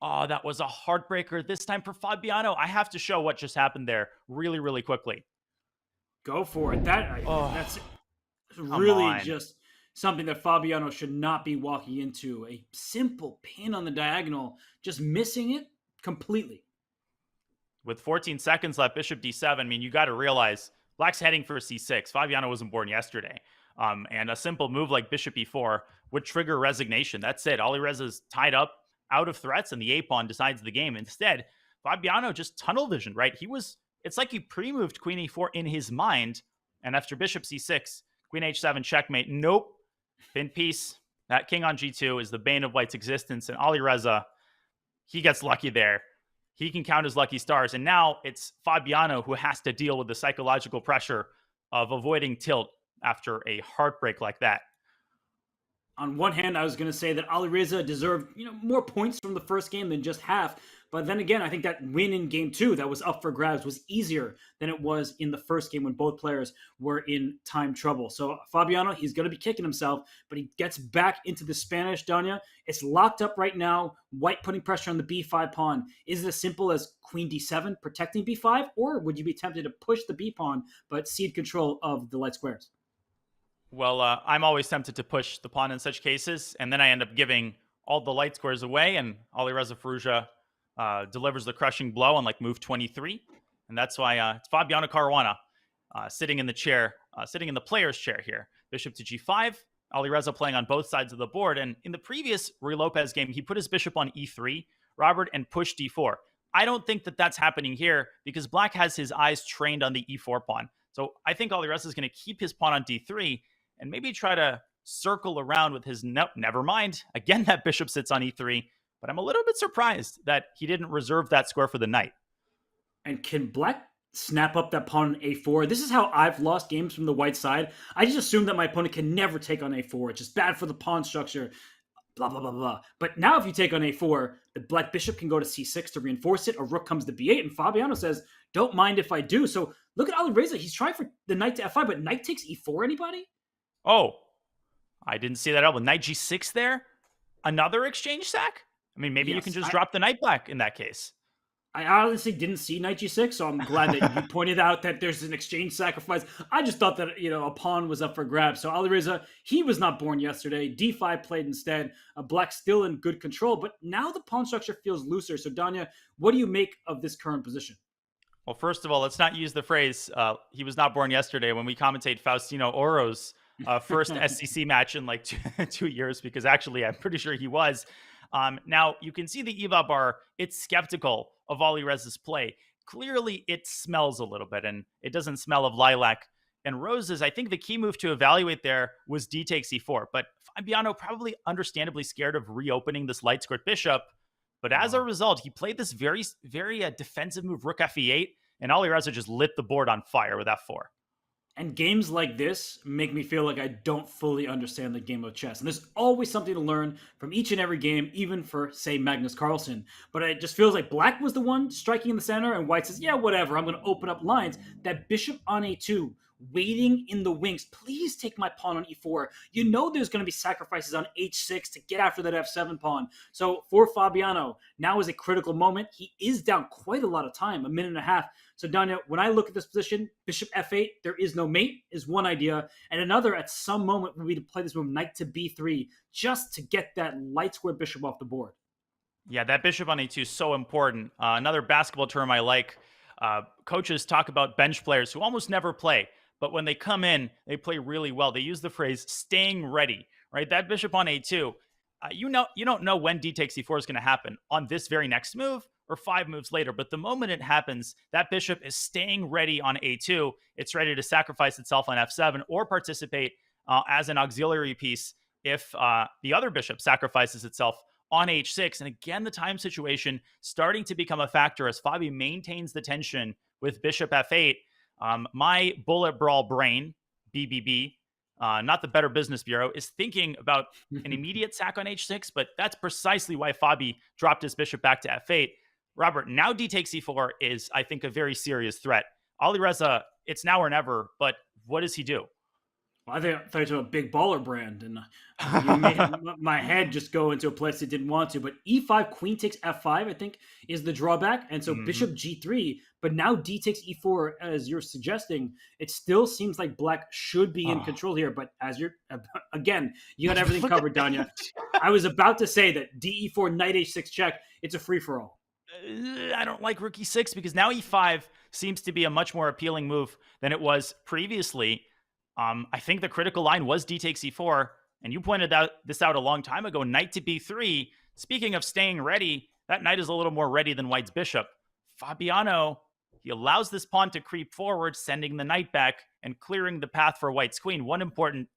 Oh, that was a heartbreaker this time for Fabiano. I have to show what just happened there really, really quickly. Go for it. That's really just something that Fabiano should not be walking into. A simple pin on the diagonal, just missing it completely. With 14 seconds left, bishop d7, I mean, you got to realize black's heading for c6. Fabiano wasn't born yesterday. And a simple move like bishop e4 would trigger resignation. That's it. Alireza's tied up, out of threats, and the a-pawn decides the game. Instead, Fabiano just tunnel visioned, right? It's like he pre-moved queen e4 in his mind, and after bishop c6, queen h7, checkmate. Nope. Pin piece. That king on g2 is the bane of white's existence, and Alireza, he gets lucky there. He can count his lucky stars, and now it's Fabiano who has to deal with the psychological pressure of avoiding tilt after a heartbreak like that. On one hand, I was going to say that Alireza deserved, more points from the first game than just half. But then again, I think that win in game 2 that was up for grabs was easier than it was in the first game when both players were in time trouble. So Fabiano, he's going to be kicking himself, but he gets back into the Spanish, Danya. It's locked up right now. White putting pressure on the b5 pawn. Is it as simple as queen d7 protecting b5, or would you be tempted to push the b pawn but cede control of the light squares? Well, I'm always tempted to push the pawn in such cases, and then I end up giving all the light squares away, and Alireza Firouzja delivers the crushing blow on like move 23, and that's why it's Fabiano Caruana sitting in the chair, sitting in the player's chair here. Bishop to g5, Alireza playing on both sides of the board, and in the previous Ruy Lopez game, he put his bishop on e3, Robert, and pushed d4. I don't think that that's happening here because Black has his eyes trained on the e4 pawn. So I think Alireza is going to keep his pawn on d3 and maybe try to circle around with his, nope, never mind. Again, that bishop sits on e3, but I'm a little bit surprised that he didn't reserve that square for the knight. And can Black snap up that pawn on a4? This is how I've lost games from the white side. I just assume that my opponent can never take on a4. It's just bad for the pawn structure, blah, blah, blah, blah. But now if you take on a4, the Black bishop can go to c6 to reinforce it, or rook comes to b8, and Fabiano says, don't mind if I do. So look at Alireza. He's trying for the knight to f5, but knight takes e4, anybody? Oh, I didn't see that out with knight g6 there. Another exchange sack? I mean, maybe you can just drop the knight back in that case. I honestly didn't see knight g6, so I'm glad that you pointed out that there's an exchange sacrifice. I just thought that, a pawn was up for grabs. So Alireza, he was not born yesterday. d5 played instead. Black still in good control, but now the pawn structure feels looser. So Danya, what do you make of this current position? Well, first of all, let's not use the phrase, he was not born yesterday when we commentate Faustino Oro's first SCC match in like 2 years, because actually I'm pretty sure he was. Now, you can see the EVA bar, it's skeptical of Alireza's play. Clearly, it smells a little bit, and it doesn't smell of lilac and roses. I think the key move to evaluate there was d takes e4, but Fabiano probably understandably scared of reopening this light squared bishop. But as a result, he played this very, very defensive move, rook f8, and Alireza just lit the board on fire with f4. And games like this make me feel like I don't fully understand the game of chess. And there's always something to learn from each and every game, even for, say, Magnus Carlsen. But it just feels like Black was the one striking in the center, and White says, yeah, whatever, I'm going to open up lines. That bishop on a2, waiting in the wings. Please take my pawn on e4. You know there's going to be sacrifices on h6 to get after that f7 pawn. So for Fabiano, now is a critical moment. He is down quite a lot of time, a minute and a half. So Danya, when I look at this position, bishop f8, there is no mate, is one idea. And another, at some moment, would be to play this move knight to b3, just to get that light square bishop off the board. Yeah, that bishop on a2 is so important. Another basketball term I like, coaches talk about bench players who almost never play, but when they come in, they play really well. They use the phrase staying ready, right? That bishop on a2, you don't know when d takes e4 is going to happen on this very next move or 5 moves later. But the moment it happens, that bishop is staying ready on a2. It's ready to sacrifice itself on f7 or participate as an auxiliary piece if the other bishop sacrifices itself on h6. And again, the time situation starting to become a factor as Fabi maintains the tension with bishop f8. My bullet brawl brain, BBB, not the Better Business Bureau, is thinking about an immediate sack on h6, but that's precisely why Fabi dropped his bishop back to f8. Robert, now d takes e4 is, I think, a very serious threat. Alireza, it's now or never, but what does he do? Well, I thought you were a big baller brand, and you made my head just go into a place it didn't want to. But e5, queen takes f5, I think, is the drawback. And so bishop g3, but now d takes e4, as you're suggesting. It still seems like Black should be in control here. But as you're, again, you got everything covered, Danya. I was about to say that d e4, knight h6 check, it's a free-for-all. I don't like rook e6 because now e5 seems to be a much more appealing move than it was previously. I think the critical line was d takes e4, and you pointed this out a long time ago, knight to b3. Speaking of staying ready, that knight is a little more ready than White's bishop. Fabiano, he allows this pawn to creep forward, sending the knight back and clearing the path for White's queen. One important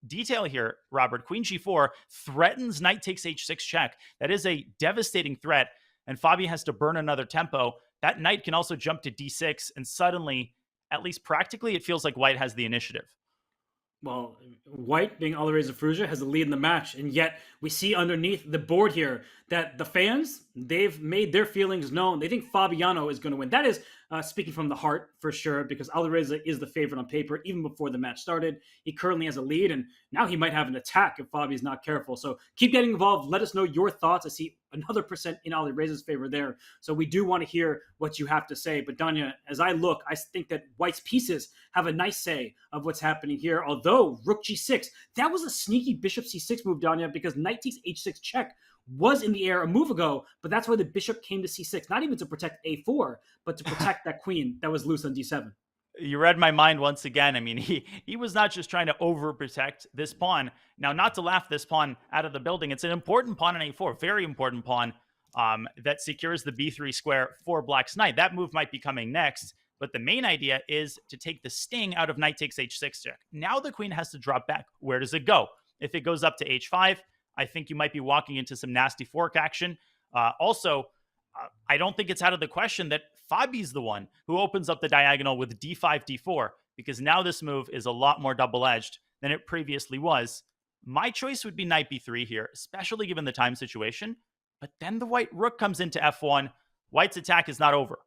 detail here, Robert, queen g4 threatens knight takes h6 check. That is a devastating threat, and Fabi has to burn another tempo. That knight can also jump to d6, and suddenly, at least practically, it feels like White has the initiative. Well, White, being Alireza Firouzja, has the lead in the match, and yet we see underneath the board here that the fans, they've made their feelings known. They think Fabiano is going to win. That is speaking from the heart for sure, because Alireza is the favorite on paper even before the match started. He currently has a lead, and now he might have an attack if Fabi's not careful. So keep getting involved. Let us know your thoughts. I see another percent in Alireza's favor there. So we do want to hear what you have to say. But Danya, as I look, I think that White's pieces have a nice say of what's happening here. Although rook g6, that was a sneaky bishop c6 move, Danya, because knight takes h6 check was in the air a move ago, but that's why the bishop came to c6, not even to protect a4, but to protect that queen that was loose on d7. You read my mind once again. I mean, he was not just trying to overprotect this pawn. Now, not to laugh this pawn out of the building, it's an important pawn on a4, very important pawn that secures the b3 square for Black's knight. That move might be coming next, but the main idea is to take the sting out of knight takes h6 check. Now the queen has to drop back. Where does it go? If it goes up to h5, I think you might be walking into some nasty fork action. Also, I don't think it's out of the question that Fabi's the one who opens up the diagonal with d5, d4, because now this move is a lot more double-edged than it previously was. My choice would be knight b3 here, especially given the time situation. But then the white rook comes into f1. White's attack is not over.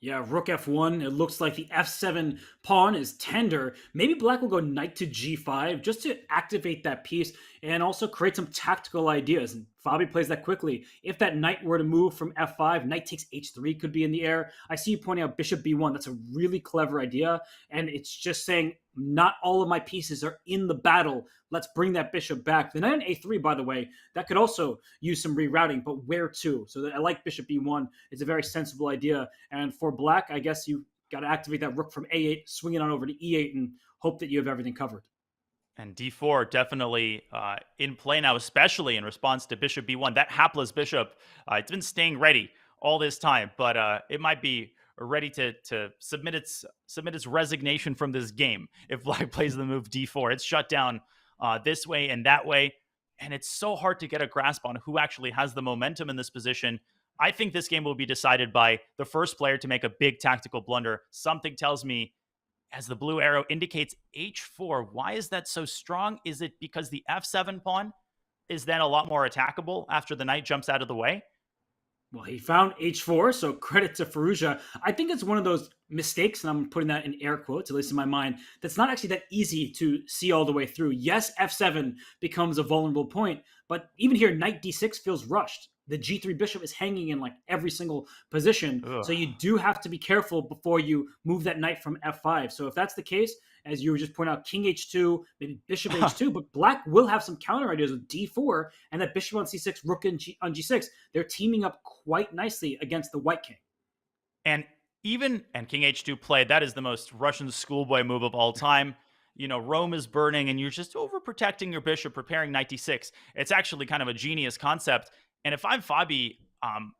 Yeah, rook f1. It looks like the f7 pawn is tender. Maybe Black will go knight to g5 just to activate that piece and also create some tactical ideas. And Fabi plays that quickly. If that knight were to move from f5, knight takes h3 could be in the air. I see you pointing out bishop b1. That's a really clever idea. And it's just saying not all of my pieces are in the battle. Let's bring that bishop back. The knight on a3, by the way, that could also use some rerouting, but where to? So I like bishop b1. It's a very sensible idea. And for Black, I guess you got to activate that rook from a8, swing it on over to e8, and hope that you have everything covered. And d4 definitely in play now, especially in response to bishop b1. That hapless bishop, it's been staying ready all this time, but it might be ready to submit its resignation from this game if Black plays the move d4. It's shut down this way and that way, and it's so hard to get a grasp on who actually has the momentum in this position. I think this game will be decided by the first player to make a big tactical blunder. Something tells me, as the blue arrow indicates, h4. Why is that so strong? Is it because the f7 pawn is then a lot more attackable after the knight jumps out of the way? Well, he found h4, so credit to Firouzja. I think it's one of those mistakes, and I'm putting that in air quotes, at least in my mind, that's not actually that easy to see all the way through. Yes, f7 becomes a vulnerable point, but even here, knight d6 feels rushed. The g3 bishop is hanging in like every single position. Ugh. So you do have to be careful before you move that knight from f5. So if that's the case, as you were just pointing out, king h2, maybe bishop h2, but Black will have some counter ideas with d4 and that bishop on c6, rook on g6. They're teaming up quite nicely against the white king. And king h2 played, that is the most Russian schoolboy move of all time. You know, Rome is burning and you're just overprotecting your bishop, preparing knight d6. It's actually kind of a genius concept. And if I'm Fabi,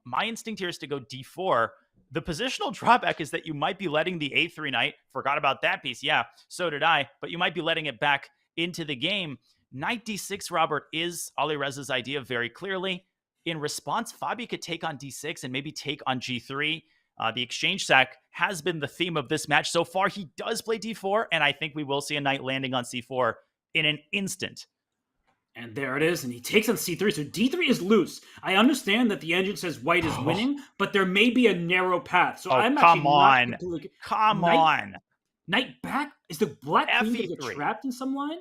my instinct here is to go d4. The positional drawback is that you might be letting the a3 knight, forgot about that piece, yeah, so did I, but you might be letting it back into the game. Knight d6, Robert, is Alireza's idea very clearly. In response, Fabi could take on d6 and maybe take on g3. The exchange sack has been the theme of this match so far. He does play d4, and I think we will see a knight landing on c4 in an instant. And there it is, and he takes on c3, so d3 is loose. I understand that the engine says white is winning, but there may be a narrow path. So I'm actually not completely... Come on. Knight back? Is the Black queen going to get trapped in some line?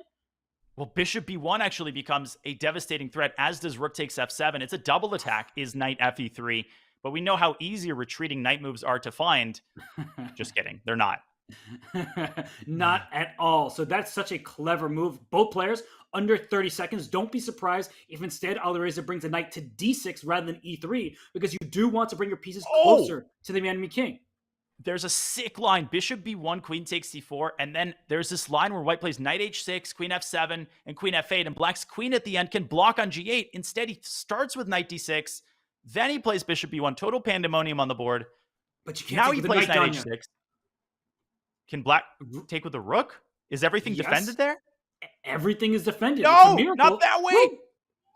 Well, bishop b1 actually becomes a devastating threat, as does rook takes f7. It's a double attack, is knight fe3. But we know how easy retreating knight moves are to find. Just kidding, they're not. Not at all. So that's such a clever move. Both players under 30 seconds. Don't be surprised if instead Alireza brings a knight to d6 rather than e3, because you do want to bring your pieces closer to the enemy king. There's a sick line. Bishop b1, queen takes c4, and then there's this line where white plays knight h6, queen f7, and queen f8, and Black's queen at the end can block on g8. Instead, he starts with knight d6, then he plays bishop b1. Total pandemonium on the board. But you can't now he plays knight h6. Can Black take with the rook? Is everything defended there? Everything is defended. No, not that way. Woo!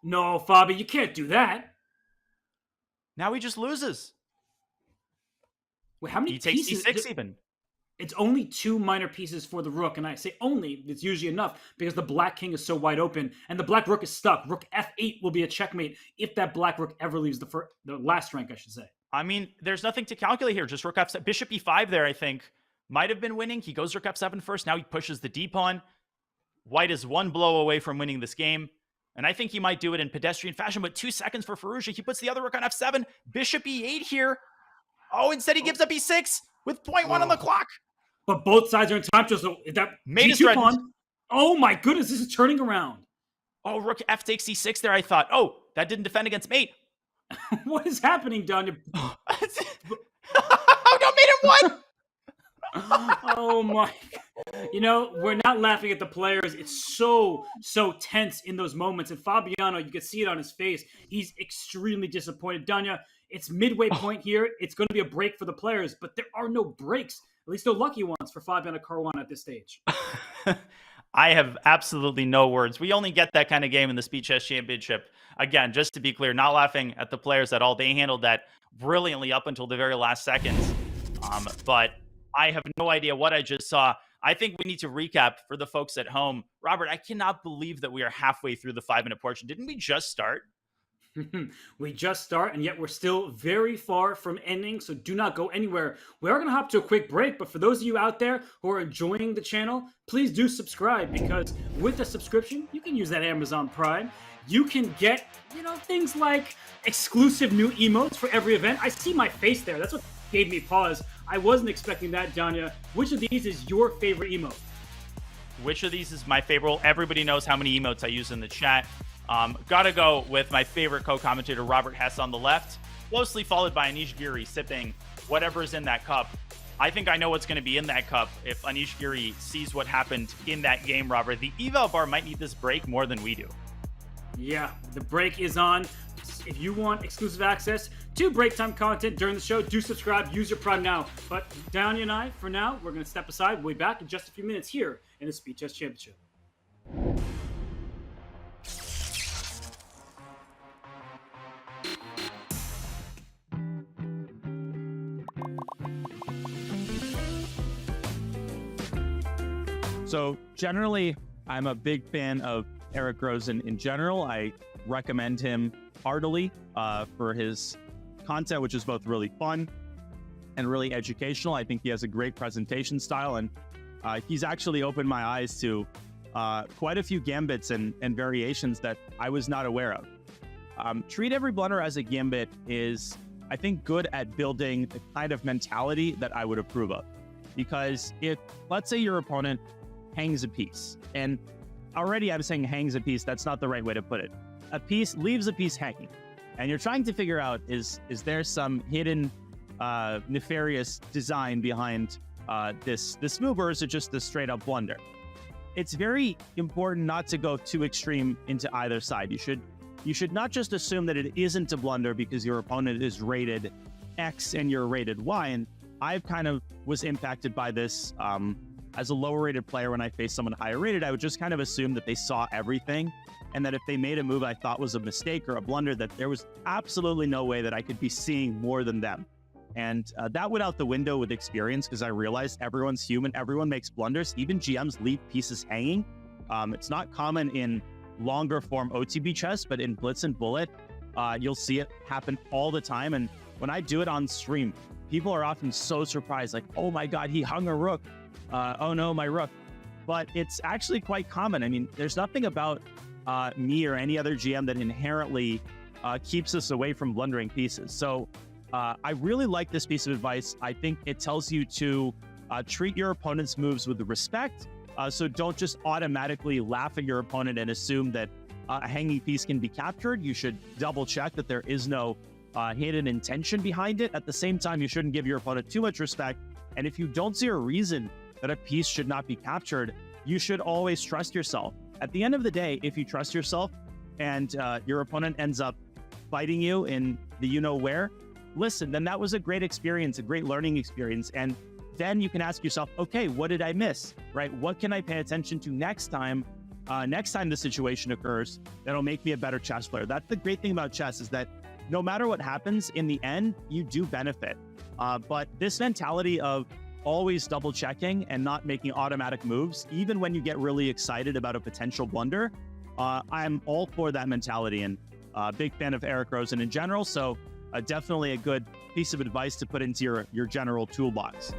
No, Fabi, you can't do that. Now he just loses. Wait, how many he takes pieces? c6 even. It's only 2 minor pieces for the rook, and I say only, it's usually enough because the black king is so wide open, and the black rook is stuck. Rook f8 will be a checkmate if that black rook ever leaves the last rank, I should say. I mean, there's nothing to calculate here. Just rook f7. Bishop e5 there, I think, might have been winning. He goes rook f7 first. Now he pushes the d-pawn. White is 1 blow away from winning this game. And I think he might do it in pedestrian fashion, but 2 seconds for Firouzja. He puts the other rook on f7. Bishop e8 here. Oh, instead he gives up e6 with 0.1 on the clock. But both sides are in time, so that Mate is g2 threatened. pawn. Oh my goodness, this is turning around. Oh, rook f takes e6 there, I thought. Oh, that didn't defend against mate. What is happening, Danya? Oh, no, mate it won! Oh my. You know, we're not laughing at the players. It's so tense in those moments. And Fabiano, you can see it on his face. He's extremely disappointed. Danya, it's midway point here. It's going to be a break for the players, but there are no breaks. At least no lucky ones for Fabiano Caruana at this stage. I have absolutely no words. We only get that kind of game in the Speed Chess Championship. Again, just to be clear, not laughing at the players at all. They handled that brilliantly up until the very last seconds. But I have no idea what I just saw. I think we need to recap for the folks at home. Robert, I cannot believe that we are halfway through the 5-minute portion. Didn't we just start? We just start, and yet we're still very far from ending, so do not go anywhere. We are going to hop to a quick break, but for those of you out there who are enjoying the channel, please do subscribe, because with a subscription, you can use that Amazon Prime. You can get, things like exclusive new emotes for every event. I see my face there. That's what gave me pause. I wasn't expecting that, Danya. Which of these is your favorite emote? Which of these is my favorite? Everybody knows how many emotes I use in the chat. Gotta go with my favorite co-commentator, Robert Hess, on the left, closely followed by Anish Giri sipping whatever's in that cup. I think I know what's going to be in that cup if Anish Giri sees what happened in that game, Robert. The eval bar might need this break more than we do. Yeah, the break is on. If you want exclusive access to break time content during the show, do subscribe, use your Prime now. But Danya and I, for now, we're going to step aside. We'll be back in just a few minutes here in the Speed Chess Championship. So generally, I'm a big fan of Eric Rosen in general. I recommend him heartily for his content, which is both really fun and really educational. I think he has a great presentation style, and he's actually opened my eyes to quite a few gambits and variations that I was not aware of. Treat Every Blunder as a gambit is, I think, good at building the kind of mentality that I would approve of. Because if, let's say your opponent hangs a piece, and already I'm saying hangs a piece, that's not the right way to put it. A piece leaves a piece hanging, and you're trying to figure out, is there some hidden nefarious design behind this move, or is it just a straight up blunder? It's very important not to go too extreme into either side. You should not just assume that it isn't a blunder because your opponent is rated X and you're rated Y. And I've kind of was impacted by this as a lower rated player. When I faced someone higher rated, I would just kind of assume that they saw everything, and that if they made a move I thought was a mistake or a blunder, that there was absolutely no way that I could be seeing more than them. And that went out the window with experience, because I realized everyone's human, everyone makes blunders. Even GMs leave pieces hanging. It's not common in longer form OTB chess, but in Blitz and Bullet, you'll see it happen all the time. And when I do it on stream, people are often so surprised, like, oh my God, he hung a rook. Oh no, my rook. But it's actually quite common. I mean, there's nothing about me or any other GM that inherently keeps us away from blundering pieces. So I really like this piece of advice. I think it tells you to treat your opponent's moves with respect. So don't just automatically laugh at your opponent and assume that a hanging piece can be captured. You should double check that there is no hidden intention behind it. At the same time, you shouldn't give your opponent too much respect. And if you don't see a reason that a piece should not be captured, you should always trust yourself. At the end of the day, if you trust yourself and your opponent ends up fighting you in the you-know-where, listen, then that was a great experience, a great learning experience. And then you can ask yourself, okay, what did I miss, right? What can I pay attention to next time the situation occurs that'll make me a better chess player? That's the great thing about chess, is that no matter what happens, in the end, you do benefit. But this mentality of always double checking and not making automatic moves, even when you get really excited about a potential blunder. I'm all for that mentality, and a big fan of Eric Rosen in general. So definitely a good piece of advice to put into your general toolbox.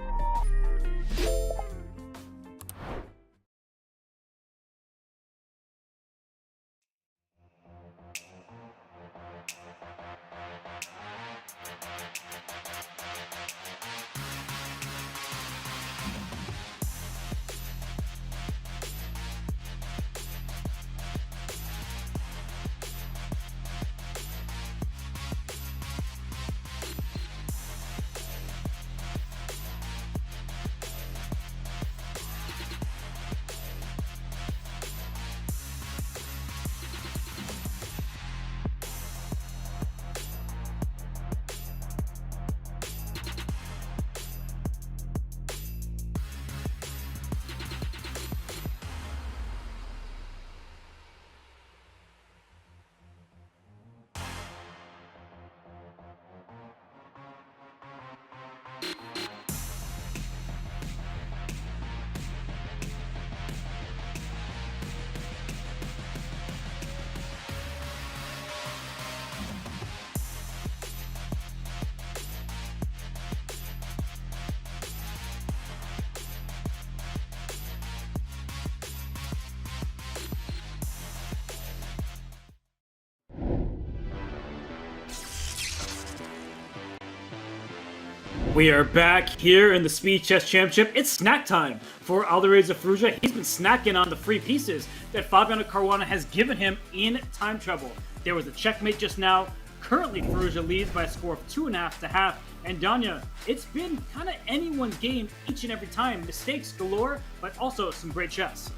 We are back here in the Speed Chess Championship. It's snack time for Alireza Firouzja. He's been snacking on the free pieces that Fabiano Caruana has given him in time trouble. There was a checkmate just now. Currently, Firouzja leads by a score of 2.5 to half. And Danya, it's been kind of anyone's game each and every time. Mistakes galore, but also some great chess.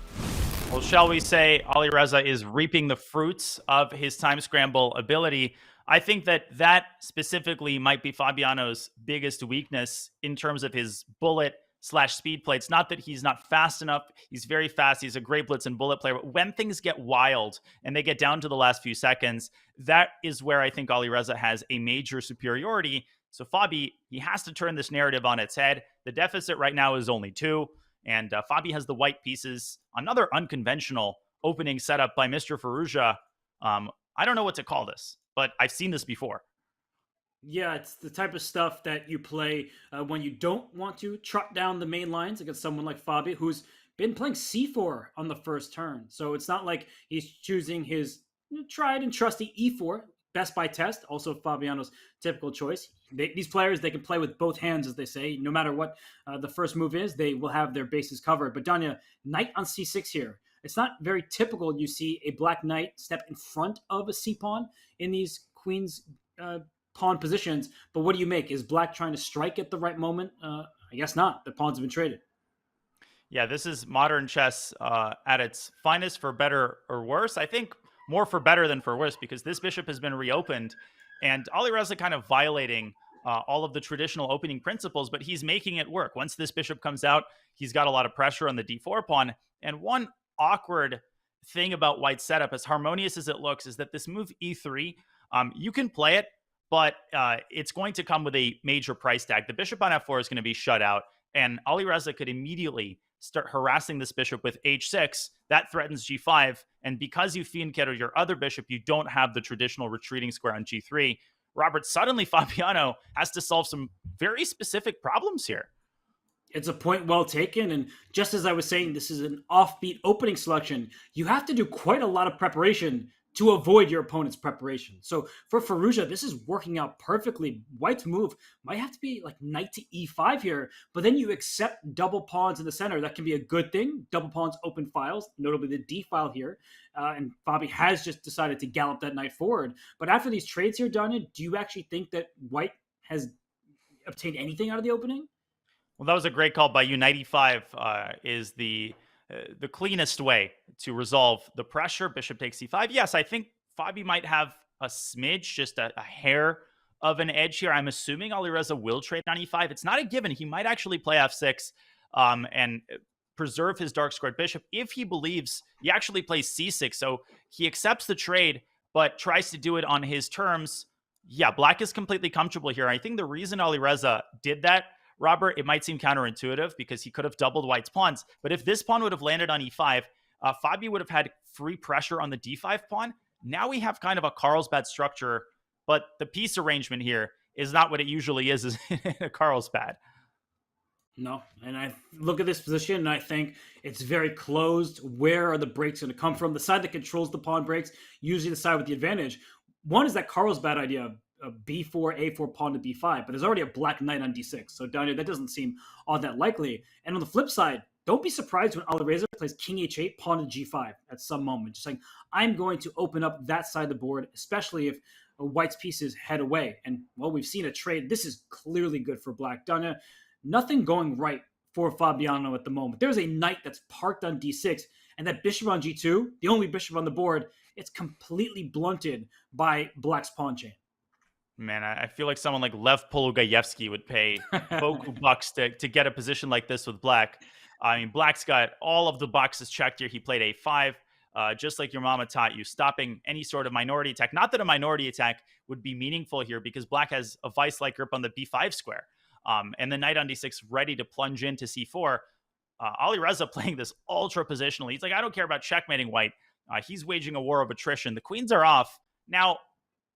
Well, shall we say Alireza is reaping the fruits of his time scramble ability. I think that specifically might be Fabiano's biggest weakness in terms of his bullet/speed play. It's not that he's not fast enough. He's very fast. He's a great blitz and bullet player. But when things get wild and they get down to the last few seconds, that is where I think Alireza has a major superiority. So Fabi, he has to turn this narrative on its head. The deficit right now is only 2. And Fabi has the white pieces. Another unconventional opening setup by Mr. Firouzja. I don't know what to call this, but I've seen this before. Yeah, it's the type of stuff that you play when you don't want to trot down the main lines against someone like Fabi, who's been playing c4 on the first turn. So it's not like he's choosing his tried and trusty e4, best by test, also Fabiano's typical choice. These players, they can play with both hands, as they say. No matter what the first move is, they will have their bases covered. But Danya, knight on c6 here. It's not very typical you see a black knight step in front of a c-pawn in these queen's pawn positions. But what do you make? Is black trying to strike at the right moment? I guess not. The pawns have been traded. Yeah, this is modern chess at its finest, for better or worse. I think more for better than for worse, because this bishop has been reopened and Alireza kind of violating all of the traditional opening principles, but he's making it work. Once this bishop comes out, he's got a lot of pressure on the d4 pawn. And one awkward thing about White's setup, as harmonious as it looks, is that this move e3, you can play it, but it's going to come with a major price tag. The bishop on f4 is going to be shut out, and Alireza could immediately start harassing this bishop with h6. That threatens g5, and because you fianchetto your other bishop, you don't have the traditional retreating square on g3. Robert, suddenly Fabiano has to solve some very specific problems here. It's a point well taken, and just as I was saying, this is an offbeat opening selection. You have to do quite a lot of preparation to avoid your opponent's preparation. So for Firouzja, this is working out perfectly. White's move might have to be like knight to e5 here, but then you accept double pawns in the center. That can be a good thing. Double pawns open files, notably the d file here. And Fabi has just decided to gallop that knight forward. But after these trades here, Danya, do you actually think that White has obtained anything out of the opening? Well, that was a great call by you. Knight e5 is the cleanest way to resolve the pressure. Bishop takes c5. Yes, I think Fabi might have a smidge, just a hair of an edge here. I'm assuming Alireza will trade on e5. It's not a given. He might actually play f6 and preserve his dark squared bishop if he believes he actually plays c6. So he accepts the trade, but tries to do it on his terms. Yeah, black is completely comfortable here. I think the reason Alireza did that, Robert, it might seem counterintuitive because he could have doubled white's pawns. But if this pawn would have landed on e5, Fabi would have had free pressure on the d5 pawn. Now we have kind of a Carlsbad structure, but the piece arrangement here is not what it usually is in a Carlsbad. No, and I look at this position and I think it's very closed. Where are the breaks going to come from? The side that controls the pawn breaks, usually the side with the advantage. One is that Carlsbad idea of b4, a4, pawn to b5, but there's already a black knight on d6. So down here, that doesn't seem all that likely. And on the flip side, don't be surprised when Alireza plays king h8, pawn to g5 at some moment. Just saying, I'm going to open up that side of the board, especially if white's pieces head away. And, well, we've seen a trade. This is clearly good for black. Danya, nothing going right for Fabiano at the moment. There's a knight that's parked on d6, and that bishop on g2, the only bishop on the board, it's completely blunted by black's pawn chain. Man, I feel like someone like Lev Polugayevsky would pay Boku bucks to get a position like this with black. I mean, black's got all of the boxes checked here. He played a5, just like your mama taught you, stopping any sort of minority attack. Not that a minority attack would be meaningful here because black has a vice-like grip on the b5 square. And the knight on d6 ready to plunge into c4. Alireza playing this ultra positionally. He's like, I don't care about checkmating white. He's waging a war of attrition. The queens are off. Now,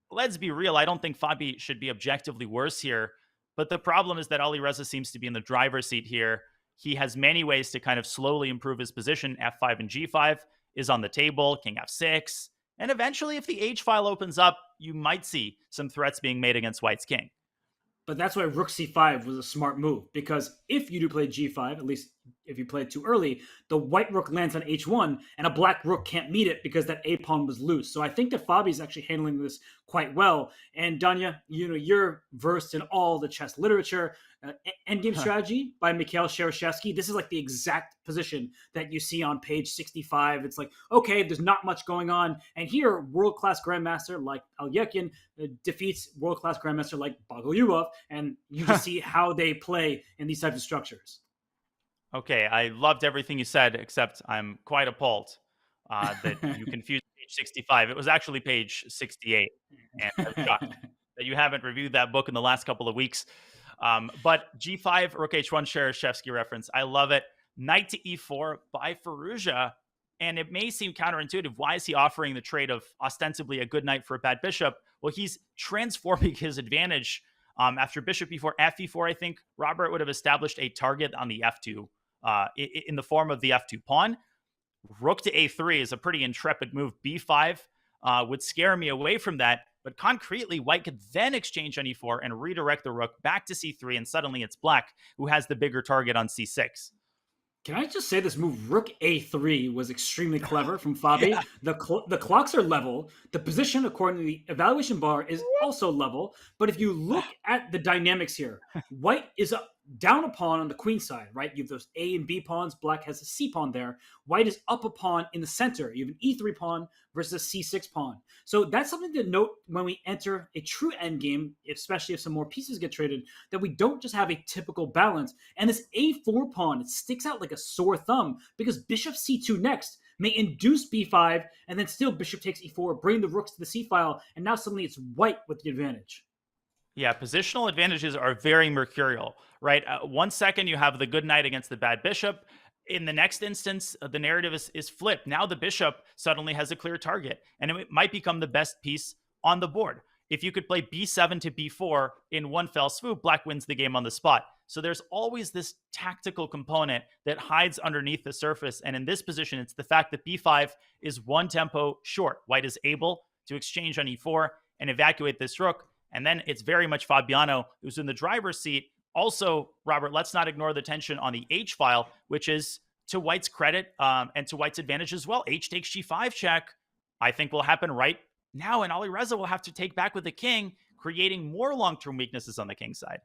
let's be real. I don't think Fabi should be objectively worse here. But the problem is that Alireza seems to be in the driver's seat here. He has many ways to kind of slowly improve his position. f5 and g5 is on the table. King f6. And eventually, if the h file opens up, you might see some threats being made against white's king. But that's why rook c5 was a smart move, because if you do play g5, at least if you play it too early, the white rook lands on h1, and a black rook can't meet it because that a pawn was loose. So I think that Fabi's actually handling this quite well. And Danya, you're versed in all the chess literature. Endgame Strategy by Mikhail Shereshevsky. This is like the exact position that you see on page 65. It's like, okay, there's not much going on. And here, world-class grandmaster like Alyekin defeats world-class grandmaster like Bogolyubov, and you just see how they play in these types of structures. Okay, I loved everything you said, except I'm quite appalled that you confused page 65. It was actually page 68. And I'm shocked that you haven't reviewed that book in the last couple of weeks. But G5, Rook H1, Shereshevsky reference. I love it. Knight to E4 by Firouzja. And it may seem counterintuitive. Why is he offering the trade of ostensibly a good knight for a bad bishop? Well, he's transforming his advantage. After bishop e4, fe4, I think Robert would have established a target on the f2 in the form of the f2 pawn. Rook to a3 is a pretty intrepid move. b5 would scare me away from that. But concretely, white could then exchange on e4 and redirect the rook back to c3, and suddenly it's black who has the bigger target on c6. Can I just say this move, rook a3, was extremely clever from Fabi. Yeah. The clocks are level. The position, according to the evaluation bar, is also level. But if you look at the dynamics here, white is down a pawn on the queen side, right? You have those A and B pawns. Black has a C pawn there. White is up a pawn in the center. You have an E3 pawn versus a C6 pawn. So that's something to note when we enter a true endgame, especially if some more pieces get traded, that we don't just have a typical balance. And this A4 pawn, it sticks out like a sore thumb because bishop C2 next may induce B5, and then still bishop takes E4, bring the rooks to the C file, and now suddenly it's white with the advantage. Yeah, positional advantages are very mercurial, right? 1 second you have the good knight against the bad bishop. In the next instance, the narrative is flipped. Now the bishop suddenly has a clear target, and it might become the best piece on the board. If you could play b7 to b4 in one fell swoop, black wins the game on the spot. So there's always this tactical component that hides underneath the surface. And in this position, it's the fact that b5 is one tempo short. White is able to exchange on e4 and evacuate this rook. And then it's very much Fabiano who's in the driver's seat. Also, Robert, let's not ignore the tension on the H file, which is to white's credit and to white's advantage as well. H takes G5 check, I think will happen right now. And Alireza will have to take back with the king, creating more long-term weaknesses on the king side.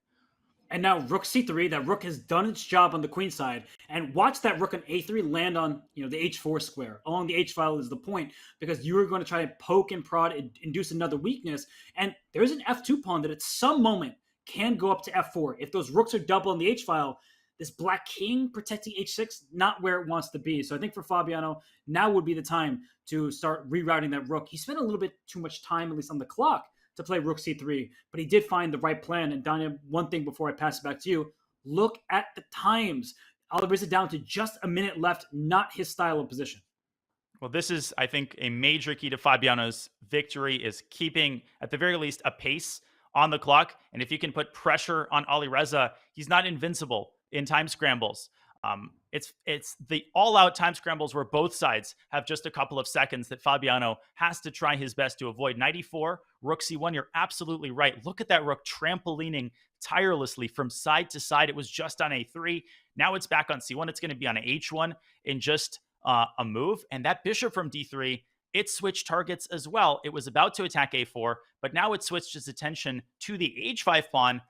And now rook c3, that rook has done its job on the queen side. And watch that rook on a3 land on the h4 square. Along the h file is the point, because you are going to try to poke and prod and induce another weakness. And there's an f2 pawn that at some moment can go up to f4. If those rooks are double on the h file, this black king protecting h6, not where it wants to be. So I think for Fabiano, now would be the time to start rerouting that rook. He spent a little bit too much time, at least on the clock, to play rook c3, but he did find the right plan. And Danya, one thing before I pass it back to you, Look at the times. Alireza down to just a minute left, not his style of position. Well, this is, I think, a major key to Fabiano's victory is keeping, at the very least, a pace on the clock. And if you can put pressure on Alireza, he's not invincible in time scrambles. It's the all-out time scrambles where both sides have just a couple of seconds that Fabiano has to try his best to avoid. 94, rook c1, you're absolutely right. Look at that rook trampolining tirelessly from side to side. It was just on a3. Now it's back on c1. It's going to be on h1 in just a move. And that bishop from d3, it switched targets as well. It was about to attack a4, but now it switched its attention to the h5 pawn.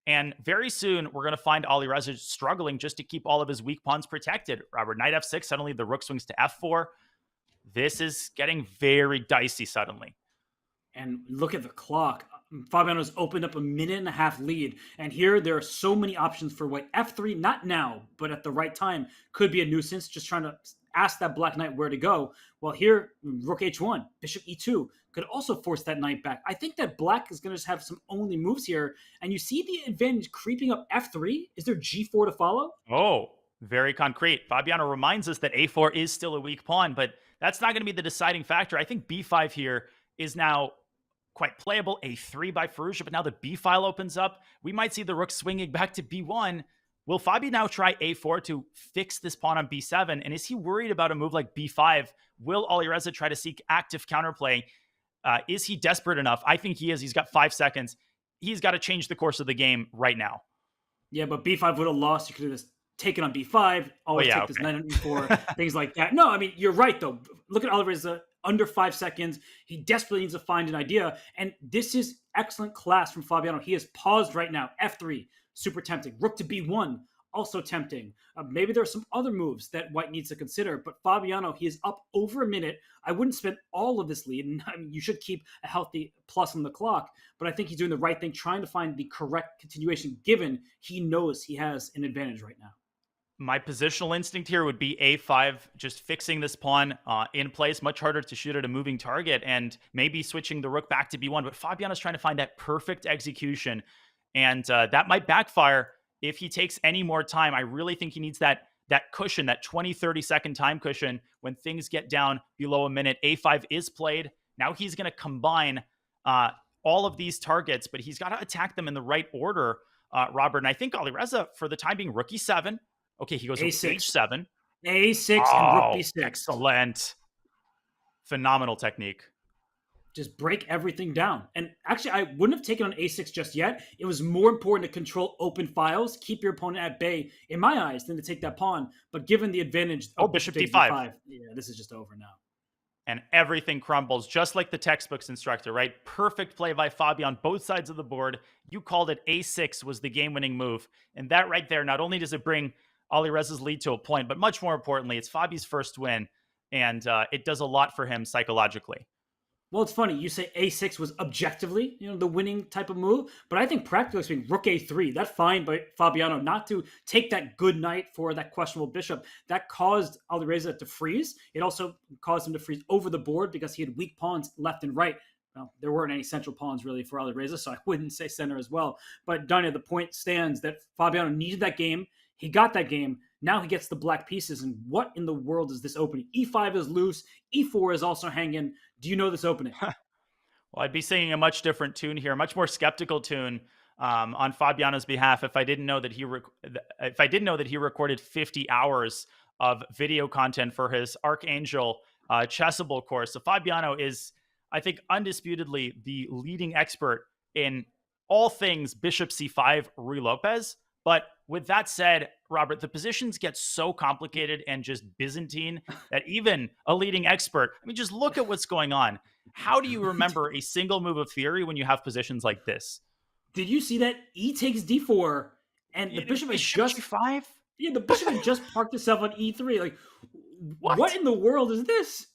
And very soon, we're going to find Alireza struggling just to keep all of his weak pawns protected. Robert, knight f6, suddenly the rook swings to f4. This is getting very dicey suddenly. And look at the clock. Fabiano's opened up a 1.5-minute lead. And here, there are so many options for white. f3, not now, but at the right time, could be a nuisance, just trying to ask that black knight where to go. Well, here, rook h1, bishop e2 could also force that knight back. I think that black is going to just have some only moves here. And you see the advantage creeping up f3. Is there g4 to follow? Oh, very concrete. Fabiano reminds us that a4 is still a weak pawn, but that's not going to be the deciding factor. I think b5 here is now quite playable. a3 by Firouzja, but now the b file opens up. We might see the rook swinging back to b1. Will Fabi now try a4 to fix this pawn on b7? And is he worried about a move like b5? Will Alireza try to seek active counterplay? Is he desperate enough? I think he is. He's got 5 seconds. He's got to change the course of the game right now. Yeah, but b5 would have lost. You could have just taken on b5, always take this knight on e4, things like that. No, I mean, you're right, though. Look at Alireza, under 5 seconds. He desperately needs to find an idea. And this is excellent class from Fabiano. He is paused right now. f3, super tempting. Rook to b1, also tempting. Maybe there are some other moves that white needs to consider, but Fabiano, he is up over a minute. I wouldn't spend all of this lead, and I mean, you should keep a healthy plus on the clock, but I think he's doing the right thing, trying to find the correct continuation, given he knows he has an advantage right now. My positional instinct here would be a5, just fixing this pawn in place. Much harder to shoot at a moving target, and maybe switching the rook back to b1, but Fabiano's trying to find that perfect execution, and that might backfire if he takes any more time. I really think he needs that cushion, that 20, 30-second time cushion when things get down below a minute. a5 is played. Now he's going to combine all of these targets, but he's got to attack them in the right order, Robert. And I think Alireza, for the time being, rook e7. Okay, he goes with h7. a6 and rook b6. Excellent. Phenomenal technique. Just break everything down. And actually, I wouldn't have taken on a6 just yet. It was more important to control open files, keep your opponent at bay, in my eyes, than to take that pawn. But given the advantage of bishop d5. Yeah, this is just over now. And everything crumbles, just like the textbook's instructor, right? Perfect play by Fabi on both sides of the board. You called it a6 was the game-winning move. And that right there, not only does it bring Alireza's lead to a point, but much more importantly, it's Fabi's first win. And it does a lot for him psychologically. Well, it's funny. You say a6 was objectively, the winning type of move, but I think practically speaking, rook a3, that's fine by Fabiano not to take that good knight for that questionable bishop. That caused Alireza to freeze. It also caused him to freeze over the board because he had weak pawns left and right. Well, there weren't any central pawns really for Alireza, so I wouldn't say center as well. But Danya, the point stands that Fabiano needed that game. He got that game. Now he gets the black pieces. And what in the world is this opening? E5 is loose. E4 is also hanging. Do you know this opening? Well, I'd be singing a much different tune here, a much more skeptical tune on Fabiano's behalf if I didn't know that he recorded 50 hours of video content for his Archangel Chessable course. So Fabiano is, I think, undisputedly the leading expert in all things Bishop C5 Ruy Lopez. But with that said, Robert, the positions get so complicated and just Byzantine that even a leading expert, I mean, just look at what's going on. How do you remember a single move of theory when you have positions like this? Did you see that? E takes d4, and the bishop is just g5? Yeah, the bishop had just parked itself on e3. Like, what in the world is this?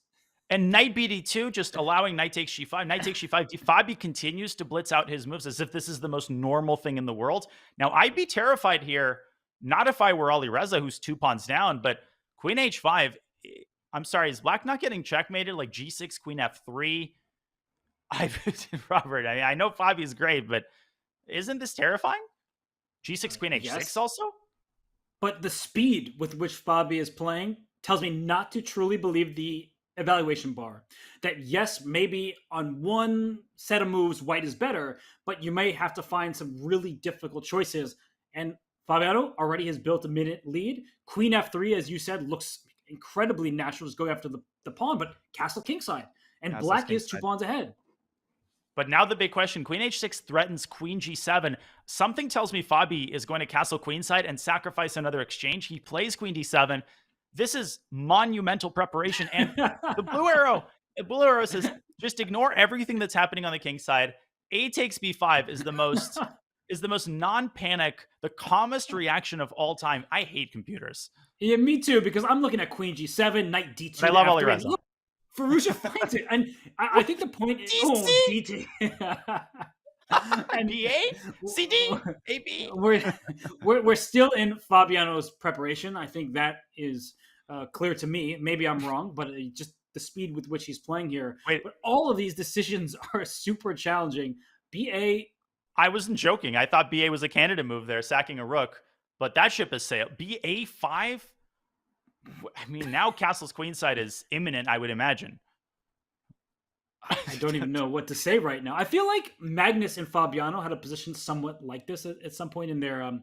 And knight bd2, just allowing knight takes g5. Knight takes g5. Fabi continues to blitz out his moves as if this is the most normal thing in the world. Now, I'd be terrified here, not if I were Alireza, who's 2 pawns down, but queen h5. I'm sorry, is black not getting checkmated? Like g6, queen f3? Robert, I know Fabi's great, but isn't this terrifying? G6 Queen H6 Yes. also? But the speed with which Fabi is playing tells me not to truly believe the evaluation bar. That yes, maybe on one set of moves, white is better, but you may have to find some really difficult choices. And Fabiano already has built a minute lead. Queen F3, as you said, looks incredibly natural, just going after the pawn, but castle kingside. And Castle's black is 2 kingside. pawns ahead. But now the big question, Queen H6 threatens Queen G7. Something tells me Fabi is going to castle queenside and sacrifice another exchange. He plays Queen D7. This is monumental preparation. And the blue arrow says, just ignore everything that's happening on the king side. A takes B5 is the most non-panic, the calmest reaction of all time. I hate computers. Yeah, me too, because I'm looking at Queen G7, Knight D2. But I love F3. Alireza. Look, Firouzja finds it. And I think the point is... Oh, D2. And BA? CD? AB? We're still in Fabiano's preparation. I think that is clear to me. Maybe I'm wrong, but just the speed with which he's playing here. Wait. But all of these decisions are super challenging. BA... I wasn't joking. I thought BA was a candidate move there, sacking a rook. But that ship has sailed. BA5? I mean, now castle's queenside is imminent, I would imagine. I don't even know what to say right now. I feel like Magnus and Fabiano had a position somewhat like this at some point in their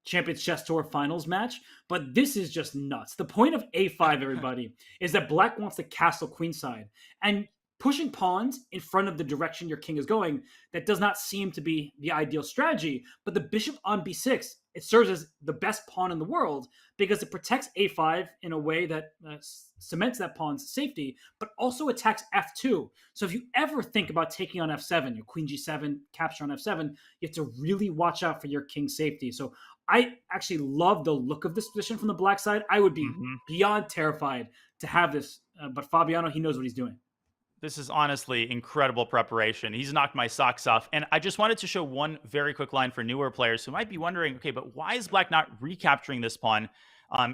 Champions Chess Tour finals match, but this is just nuts. The point of A5, everybody, is that black wants to castle queenside, and pushing pawns in front of the direction your king is going, that does not seem to be the ideal strategy. But the bishop on B6, it serves as the best pawn in the world because it protects A5 in a way that cements that pawn's safety, but also attacks F2. So if you ever think about taking on F7, your Queen G7, capture on F7, you have to really watch out for your king's safety. So I actually love the look of this position from the black side. I would be beyond terrified to have this, but Fabiano, he knows what he's doing. This is honestly incredible preparation. He's knocked my socks off. And I just wanted to show one very quick line for newer players who might be wondering, okay, but why is black not recapturing this pawn?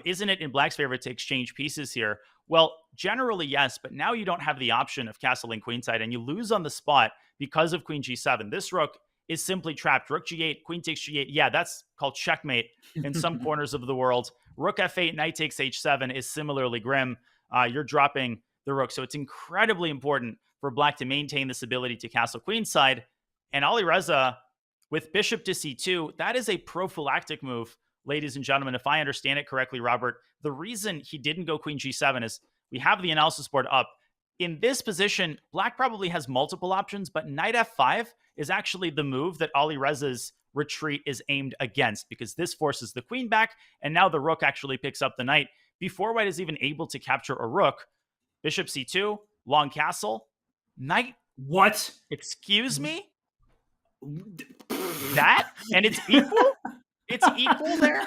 Isn't it in black's favor to exchange pieces here? Well, generally, yes, but now you don't have the option of castling queenside, and you lose on the spot because of Queen G7. This rook is simply trapped. Rook G8, Queen takes G8. Yeah, that's called checkmate in some corners of the world. Rook F8, Knight takes H7 is similarly grim. You're dropping the rook. So it's incredibly important for black to maintain this ability to castle queenside. And Alireza with bishop to C2, that is a prophylactic move, ladies and gentlemen. If I understand it correctly, Robert, the reason he didn't go Queen G7 is we have the analysis board up. In this position, black probably has multiple options, but Knight F5 is actually the move that Alireza's retreat is aimed against, because this forces the queen back, and now the rook actually picks up the knight. Before white is even able to capture a rook, bishop C2, long castle, knight. What? Excuse me? That? And it's equal? It's equal there?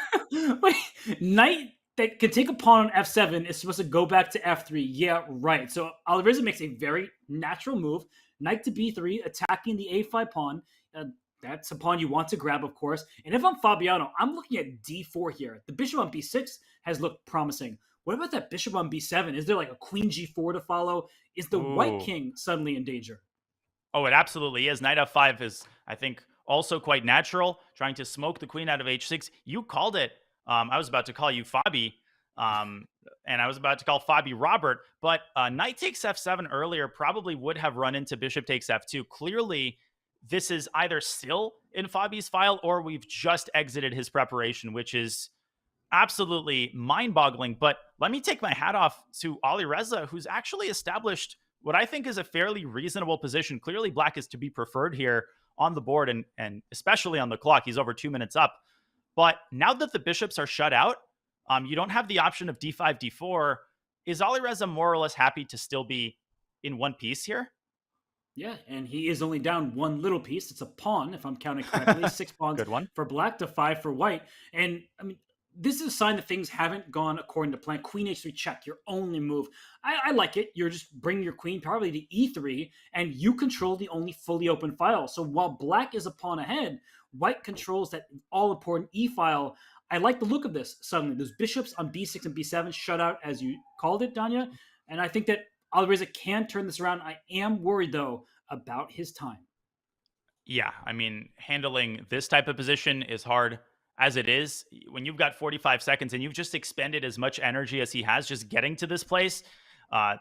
Wait, knight that can take a pawn on F7 is supposed to go back to F3. Yeah, right. So Alireza makes a very natural move. Knight to B3, attacking the A5 pawn. That's a pawn you want to grab, of course. And if I'm Fabiano, I'm looking at D4 here. The bishop on B6 has looked promising. What about that bishop on B7? Is there like a queen G4 to follow? Is the white king suddenly in danger? Oh, it absolutely is. Knight F5 is, I think, also quite natural, trying to smoke the queen out of H6. You called it. I was about to call you Fabi, and I was about to call Fabi Robert, but knight takes F7 earlier probably would have run into bishop takes F2. Clearly, this is either still in Fabi's file or we've just exited his preparation, which is absolutely mind-boggling. But let me take my hat off to Alireza, who's actually established what I think is a fairly reasonable position. Clearly, black is to be preferred here on the board, and especially on the clock. He's over 2 minutes up. But now that the bishops are shut out, you don't have the option of D5, D4. Is Alireza more or less happy to still be in one piece here? Yeah, and he is only down one little piece. It's a pawn, if I'm counting correctly. 6 pawns Good one. for black to 5 for white. And, I mean, this is a sign that things haven't gone according to plan. Queen H3 check, your only move. I like it. You're just bringing your queen probably to E3, and you control the only fully open file. So while black is a pawn ahead, white controls that all-important E file. I like the look of this suddenly. Those bishops on B6 and B7 shut out, as you called it, Danya. And I think that Alireza can turn this around. I am worried, though, about his time. Yeah, I mean, handling this type of position is hard. as it is. When you've got 45 seconds and you've just expended as much energy as he has just getting to this place,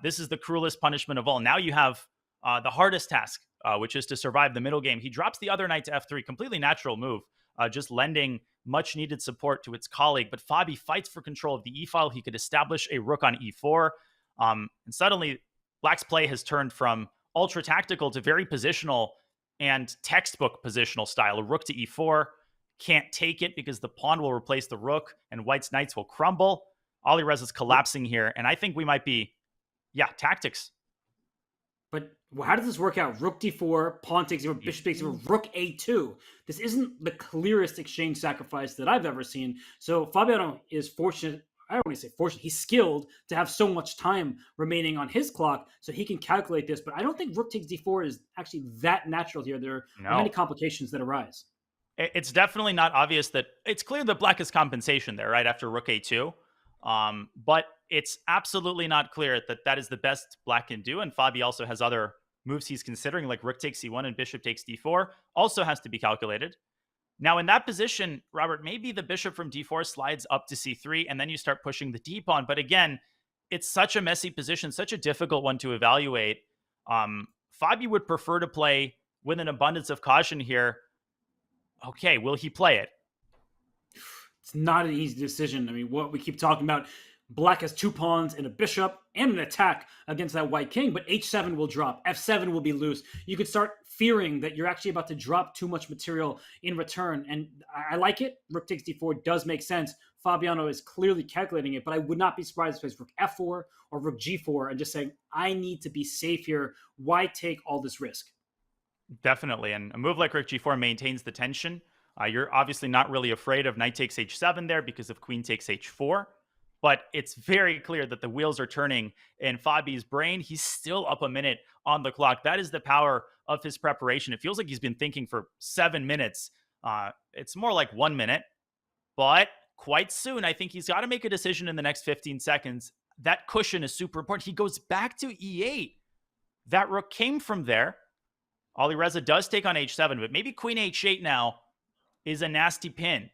this is the cruelest punishment of all. Now you have the hardest task, which is to survive the middle game. He drops the other knight to f3, completely natural move, just lending much needed support to its colleague. But Fabi fights for control of the e-file. He could establish a rook on e4. And suddenly, Black's play has turned from ultra tactical to very positional and textbook positional style. A rook to e4, can't take it because the pawn will replace the rook and White's knights will crumble. Alireza's collapsing here, and I think we might be, tactics. But how does this work out? Rook d4, pawn takes over, bishop takes over, rook a2. This isn't the clearest exchange sacrifice that I've ever seen. So Fabiano is fortunate. I don't want to say fortunate. He's skilled to have so much time remaining on his clock so he can calculate this. But I don't think rook takes d4 is actually that natural here. There are many complications that arise. It's definitely not obvious that it's clear that Black has compensation there, right? After rook a2. But it's absolutely not clear that that is the best Black can do. And Fabi also has other moves he's considering, like rook takes c1 and bishop takes d4, also has to be calculated. Now, in that position, Robert, maybe the bishop from d4 slides up to c3, and then you start pushing the d-pawn. But again, it's such a messy position, such a difficult one to evaluate. Fabi would prefer to play with an abundance of caution here. Okay, will he play it? It's not an easy decision. I mean, what we keep talking about, Black has 2 pawns and a bishop and an attack against that white king, but h7 will drop. f7 will be loose. You could start fearing that you're actually about to drop too much material in return. And I like it. Rook takes d4 does make sense. Fabiano is clearly calculating it, but I would not be surprised if it's rook f4 or rook g4 and just saying, I need to be safe here. Why take all this risk? Definitely. And a move like rook g4 maintains the tension. You're obviously not really afraid of knight takes h7 there because of queen takes h4. But it's very clear that the wheels are turning in Fabi's brain. He's still up a minute on the clock. That is the power of his preparation. It feels like he's been thinking for 7 minutes. It's more like 1 minute. But quite soon, I think he's got to make a decision in the next 15 seconds. That cushion is super important. He goes back to e8. That rook came from there. Alireza does take on h7, but maybe queen h8 now is a nasty pin.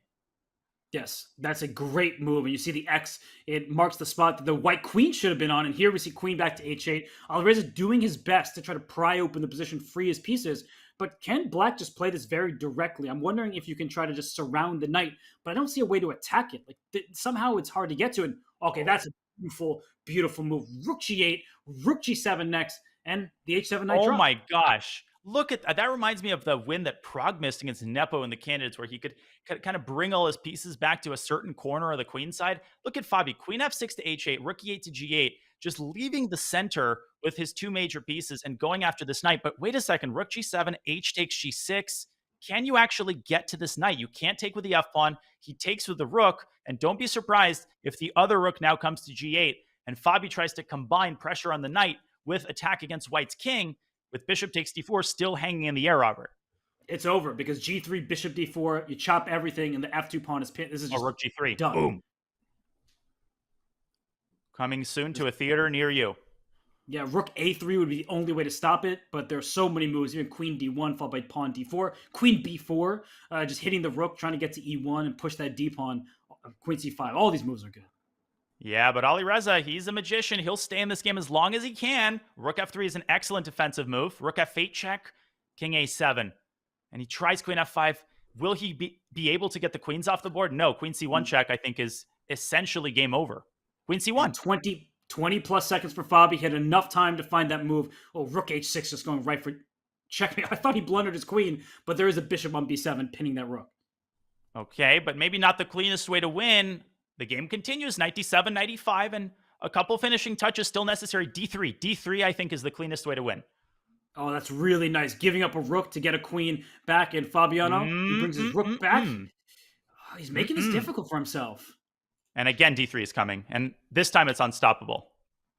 Yes, that's a great move. And you see the X, it marks the spot that the white queen should have been on. And here we see queen back to h8. Alireza doing his best to try to pry open the position, free his pieces. But can Black just play this very directly? I'm wondering if you can try to just surround the knight, but I don't see a way to attack it. Like somehow it's hard to get to it. Okay, that's a beautiful, beautiful move. Rook g8, rook g7 next, and the h7 knight drop. Oh my gosh. Look at that. That reminds me of the win that Prague missed against Nepo in the candidates, where he could kind of bring all his pieces back to a certain corner of the queen side. Look at Fabi, queen f6 to h8, rook e8 to g8, just leaving the center with his 2 major pieces and going after this knight. But wait a second, rook g7, h takes g6. Can you actually get to this knight? You can't take with the f pawn. He takes with the rook, and don't be surprised if the other rook now comes to g8 and Fabi tries to combine pressure on the knight with attack against White's king, with bishop takes d4 still hanging in the air, Robert. It's over because g3, bishop d4, you chop everything, and the f2 pawn is pinned. This is just rook g3. Done. Boom. Coming soon to a theater near you. Yeah, rook a3 would be the only way to stop it, but there's so many moves. Even queen d1 followed by pawn d4. Queen b4, just hitting the rook, trying to get to e1 and push that d pawn. Queen c5. All these moves are good. Yeah, but Alireza, he's a magician. He'll stay in this game as long as he can. Rook f3 is an excellent defensive move. Rook f8 check, king a7. And he tries queen f5. Will he be able to get the queens off the board? No, queen c1 check, I think, is essentially game over. Queen c1. 20 plus seconds for Fabi. He had enough time to find that move. Oh, rook h6 just going right for checkmate. I thought he blundered his queen, but there is a bishop on b7 pinning that rook. Okay, but maybe not the cleanest way to win. The game continues, knight d7, knight e5, and a couple finishing touches still necessary. d3. d3, I think, is the cleanest way to win. Oh, that's really nice. Giving up a rook to get a queen back, and Fabiano, he brings his rook back. Oh, he's making this difficult for himself. And again, d3 is coming, and this time it's unstoppable.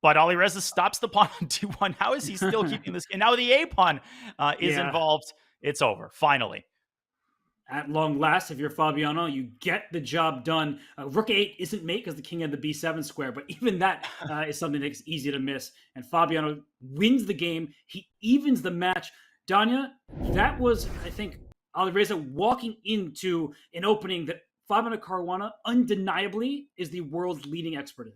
But Alireza stops the pawn on d1. How is he still keeping this game? Now the a pawn is involved. It's over, finally. At long last, if you're Fabiano, you get the job done. Rook 8 isn't mate because the king had the b7 square, but even that is something that's easy to miss. And Fabiano wins the game. He evens the match. Danya, that was, I think, Alireza walking into an opening that Fabiano Caruana undeniably is the world's leading expert in.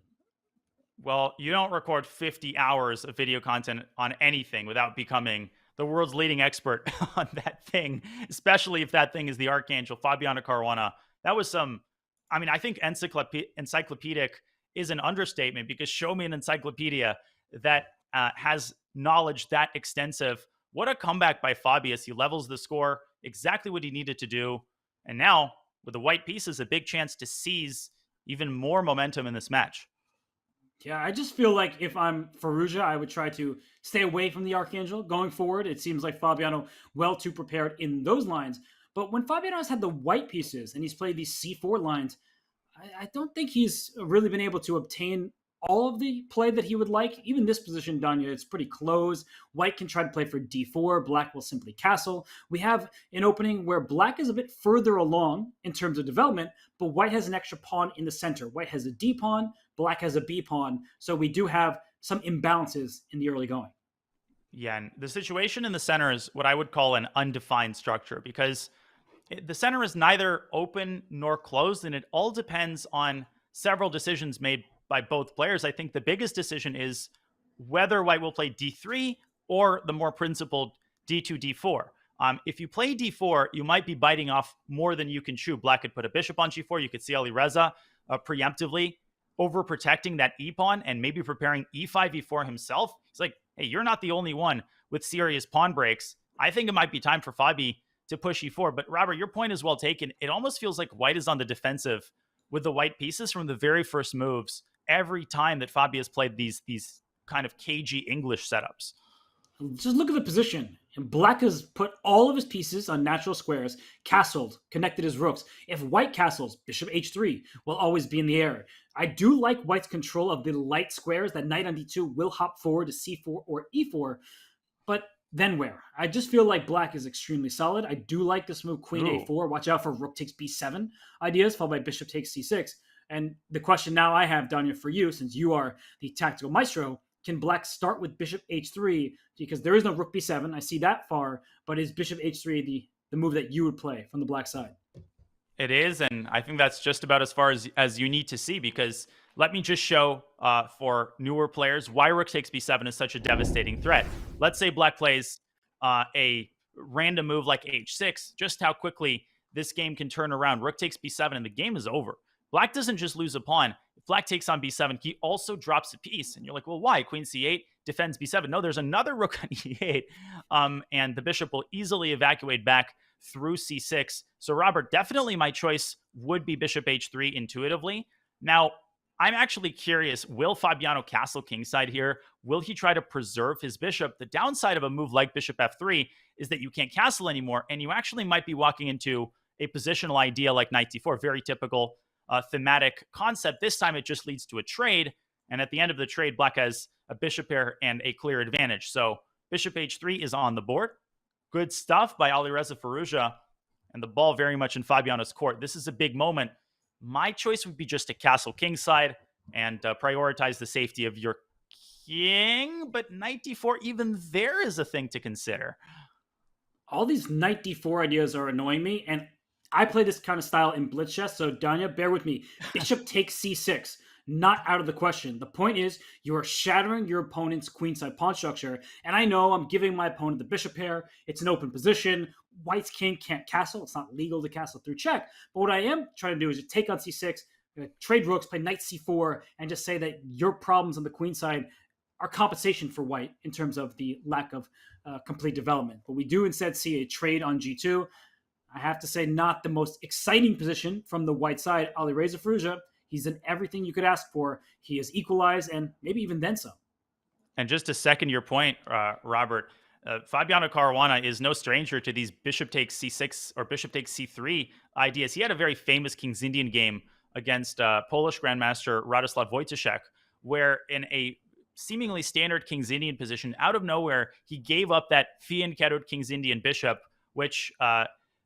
Well, you don't record 50 hours of video content on anything without becoming the world's leading expert on that thing, especially if that thing is the Archangel, Fabiano Caruana. That was I think encyclopedic is an understatement, because show me an encyclopedia that has knowledge that extensive. What a comeback by Fabi as he levels the score, exactly what he needed to do. And now, with the white pieces, a big chance to seize even more momentum in this match. Yeah, I just feel like if I'm Firouzja, I would try to stay away from the Archangel going forward. It seems like Fabiano well too prepared in those lines. But when Fabiano has had the white pieces and he's played these C4 lines, I don't think he's really been able to obtain all of the play that he would like. Even this position, Danya, it's pretty close. White can try to play for D4. Black will simply castle. We have an opening where Black is a bit further along in terms of development, but White has an extra pawn in the center. White has a D pawn. Black has a B pawn. So we do have some imbalances in the early going. Yeah, and the situation in the center is what I would call an undefined structure, because the center is neither open nor closed, and it all depends on several decisions made by both players. I think the biggest decision is whether White will play D3 or the more principled D2, D4. If you play D4, you might be biting off more than you can chew. Black could put a bishop on G4. You could see Alireza preemptively overprotecting that E pawn and maybe preparing E5, E4 himself. He's like, hey, you're not the only one with serious pawn breaks. I think it might be time for Fabi to push E4. But Robert, your point is well taken. It almost feels like White is on the defensive with the white pieces from the very first moves every time that Fabi has played these kind of cagey English setups. Just look at the position. And Black has put all of his pieces on natural squares, castled, connected his rooks. If White castles, bishop h3 will always be in the air. I do like White's control of the light squares. That knight on d2 will hop forward to c4 or e4. But then where? I just feel like Black is extremely solid. I do like this move, queen a4. Watch out for rook takes b7 ideas, followed by bishop takes c6. And the question now I have, Danya, for you, since you are the tactical maestro, can Black start with bishop h3? Because there is no rook b7. I see that far, but is bishop h3 the move that you would play from the Black side? It is, and I think that's just about as far as you need to see, because let me just show for newer players why rook takes b7 is such a devastating threat. Let's say Black plays a random move like h6, just how quickly this game can turn around. Rook takes b7 and the game is over. Black doesn't just lose a pawn. If Black takes on b7, he also drops a piece. And you're like, well, why? Queen c8 defends b7. No, there's another rook on e8, and the bishop will easily evacuate back through c6. So, Robert, definitely my choice would be bishop h3 intuitively. Now, I'm actually curious, will Fabiano castle kingside here? Will he try to preserve his bishop? The downside of a move like bishop f3 is that you can't castle anymore, and you actually might be walking into a positional idea like knight d4, very typical thematic concept. This time it just leads to a trade, and at the end of the trade, Black has a bishop pair and a clear advantage. So bishop h3 is on the board. Good stuff by Alireza Firouzja, and the ball very much in Fabiano's court. This is a big moment. My choice would be just to castle kingside and prioritize the safety of your king, but knight d4, even there is a thing to consider. All these knight d4 ideas are annoying me, and I play this kind of style in Blitz chess, so Danya, bear with me. Bishop takes c6, not out of the question. The point is, you are shattering your opponent's queenside pawn structure, and I know I'm giving my opponent the bishop pair. It's an open position. White's king can't castle. It's not legal to castle through check. But what I am trying to do is just take on c6, trade rooks, play knight c4, and just say that your problems on the queen side are compensation for White in terms of the lack of complete development. But we do instead see a trade on g2. I have to say, not the most exciting position from the White side. Alireza Firouzja, he's done everything you could ask for. He has equalized and maybe even then some. And just to second your point, Robert, Fabiano Caruana is no stranger to these bishop takes c6 or bishop takes c3 ideas. He had a very famous King's Indian game against Polish Grandmaster Radoslav Wojciech, where in a seemingly standard King's Indian position, out of nowhere, he gave up that fianchettoed King's Indian bishop, which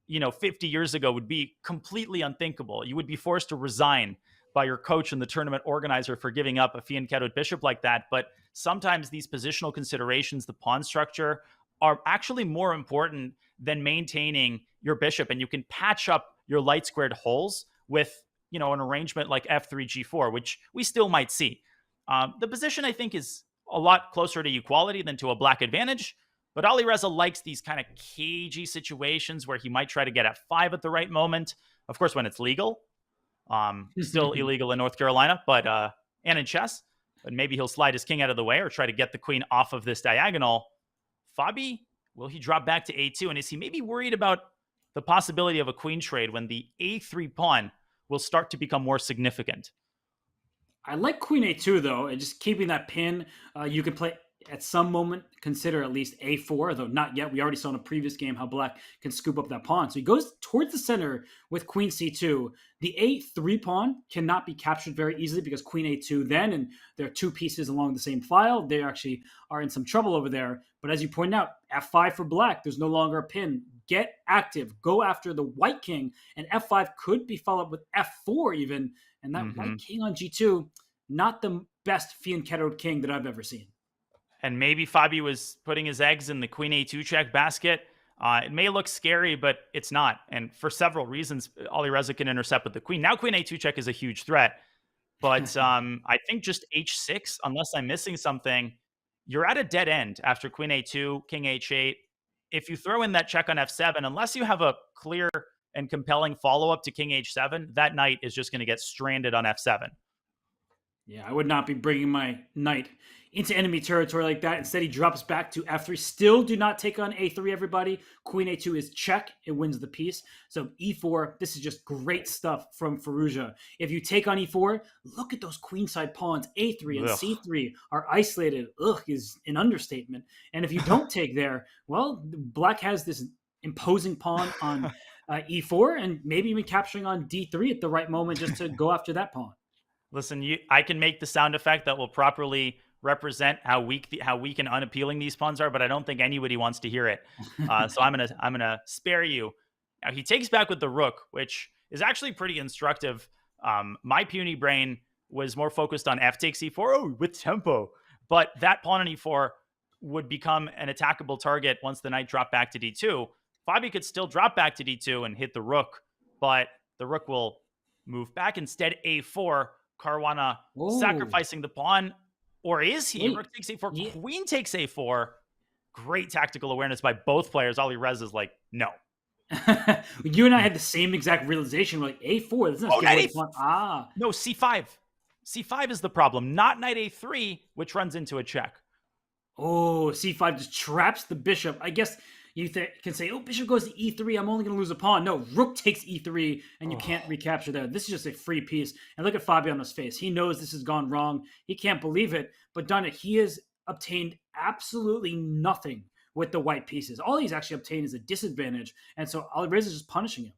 50 years ago would be completely unthinkable. You would be forced to resign by your coach and the tournament organizer for giving up a fianchettoed bishop like that. But sometimes these positional considerations, the pawn structure, are actually more important than maintaining your bishop. And you can patch up your light squared holes with, an arrangement like f3, g4, which we still might see. The position, I think, is a lot closer to equality than to a black advantage. But Alireza likes these kind of cagey situations where he might try to get f5 at the right moment. Of course, when it's legal. Still illegal in North Carolina, but and in chess. But maybe he'll slide his king out of the way or try to get the queen off of this diagonal. Fabi, will he drop back to a2? And is he maybe worried about the possibility of a queen trade when the a3 pawn will start to become more significant? I like queen a2, though, and just keeping that pin. You could play at some moment, consider at least a4, though not yet. We already saw in a previous game how black can scoop up that pawn. So he goes towards the center with queen c2. The a3 pawn cannot be captured very easily because queen a2 then, and there are two pieces along the same file. They actually are in some trouble over there. But as you point out, f5 for black, there's no longer a pin. Get active. Go after the white king. And f5 could be followed with f4 even. And that white king on g2, not the best fianchettoed king that I've ever seen. And maybe Fabi was putting his eggs in the queen a2 check basket. It may look scary, but it's not. And for several reasons, Alireza can intercept with the queen. Now queen a2 check is a huge threat. But I think just h6, unless I'm missing something, you're at a dead end after queen a2, king h8. If you throw in that check on f7, unless you have a clear and compelling follow-up to king h7, that knight is just going to get stranded on f7. Yeah, I would not be bringing my knight into enemy territory like that. Instead, he drops back to f3. Still do not take on a3, everybody. Queen a2 is check. It wins the piece. So e4, this is just great stuff from Firouzja. If you take on e4, look at those queenside pawns. a3 and c3 are isolated. Is an understatement. And if you don't take there, well, black has this imposing pawn on e4 and maybe even capturing on d3 at the right moment just to go after that pawn. Listen, I can make the sound effect that will properly represent how weak and unappealing these pawns are, but I don't think anybody wants to hear it. So I'm gonna spare you. Now he takes back with the rook, which is actually pretty instructive. My puny brain was more focused on f takes e4, with tempo, but that pawn on e4 would become an attackable target once the knight dropped back to d2. Fabi could still drop back to d2 and hit the rook, but the rook will move back. Instead, a4. Caruana sacrificing the pawn, or is he? Rook takes a4, queen takes a4. Great tactical awareness by both players. Alireza's like, no. You and I had the same exact realization. We're like, a4. This is No, c5. C5 is the problem, not knight a3, which runs into a check. Oh, c5 just traps the bishop. I guess you can say, bishop goes to e3. I'm only going to lose a pawn. No, rook takes e3, and you can't recapture that. This is just a free piece. And look at Fabiano's face. He knows this has gone wrong. He can't believe it. But Donna, he has obtained absolutely nothing with the white pieces. All he's actually obtained is a disadvantage. And so Alireza is just punishing him.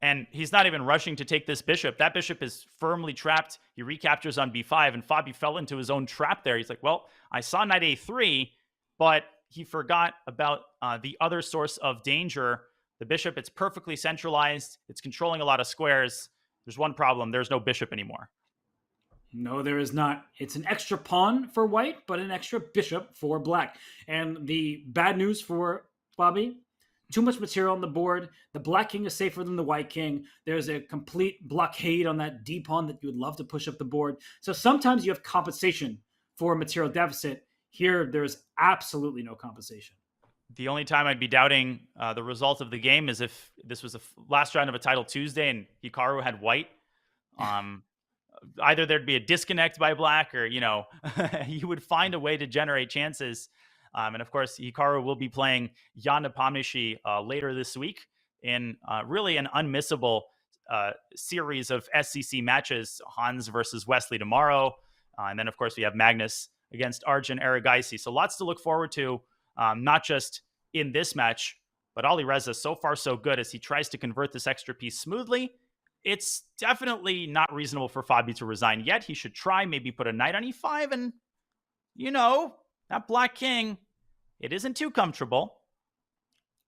And he's not even rushing to take this bishop. That bishop is firmly trapped. He recaptures on b5, and Fabi fell into his own trap there. He's like, well, I saw knight a3, but he forgot about the other source of danger. The bishop, it's perfectly centralized. It's controlling a lot of squares. There's one problem. There's no bishop anymore. No, there is not. It's an extra pawn for white, but an extra bishop for black. And the bad news for Fabi, too much material on the board. The black king is safer than the white king. There's a complete blockade on that d pawn that you would love to push up the board. So sometimes you have compensation for a material deficit. Here, there's absolutely no compensation. The only time I'd be doubting the result of the game is if this was the last round of a Title Tuesday and Hikaru had white. Either there'd be a disconnect by black or, you would find a way to generate chances. And of course, Hikaru will be playing Jan Nepomniachtchi later this week in really an unmissable series of SCC matches. Hans versus Wesley tomorrow. And then, of course, we have Magnus against Arjun Erigaisi. So lots to look forward to, not just in this match, but Alireza, so far so good as he tries to convert this extra piece smoothly. It's definitely not reasonable for Fabi to resign yet. He should try, maybe put a knight on e5, and, that black king, it isn't too comfortable.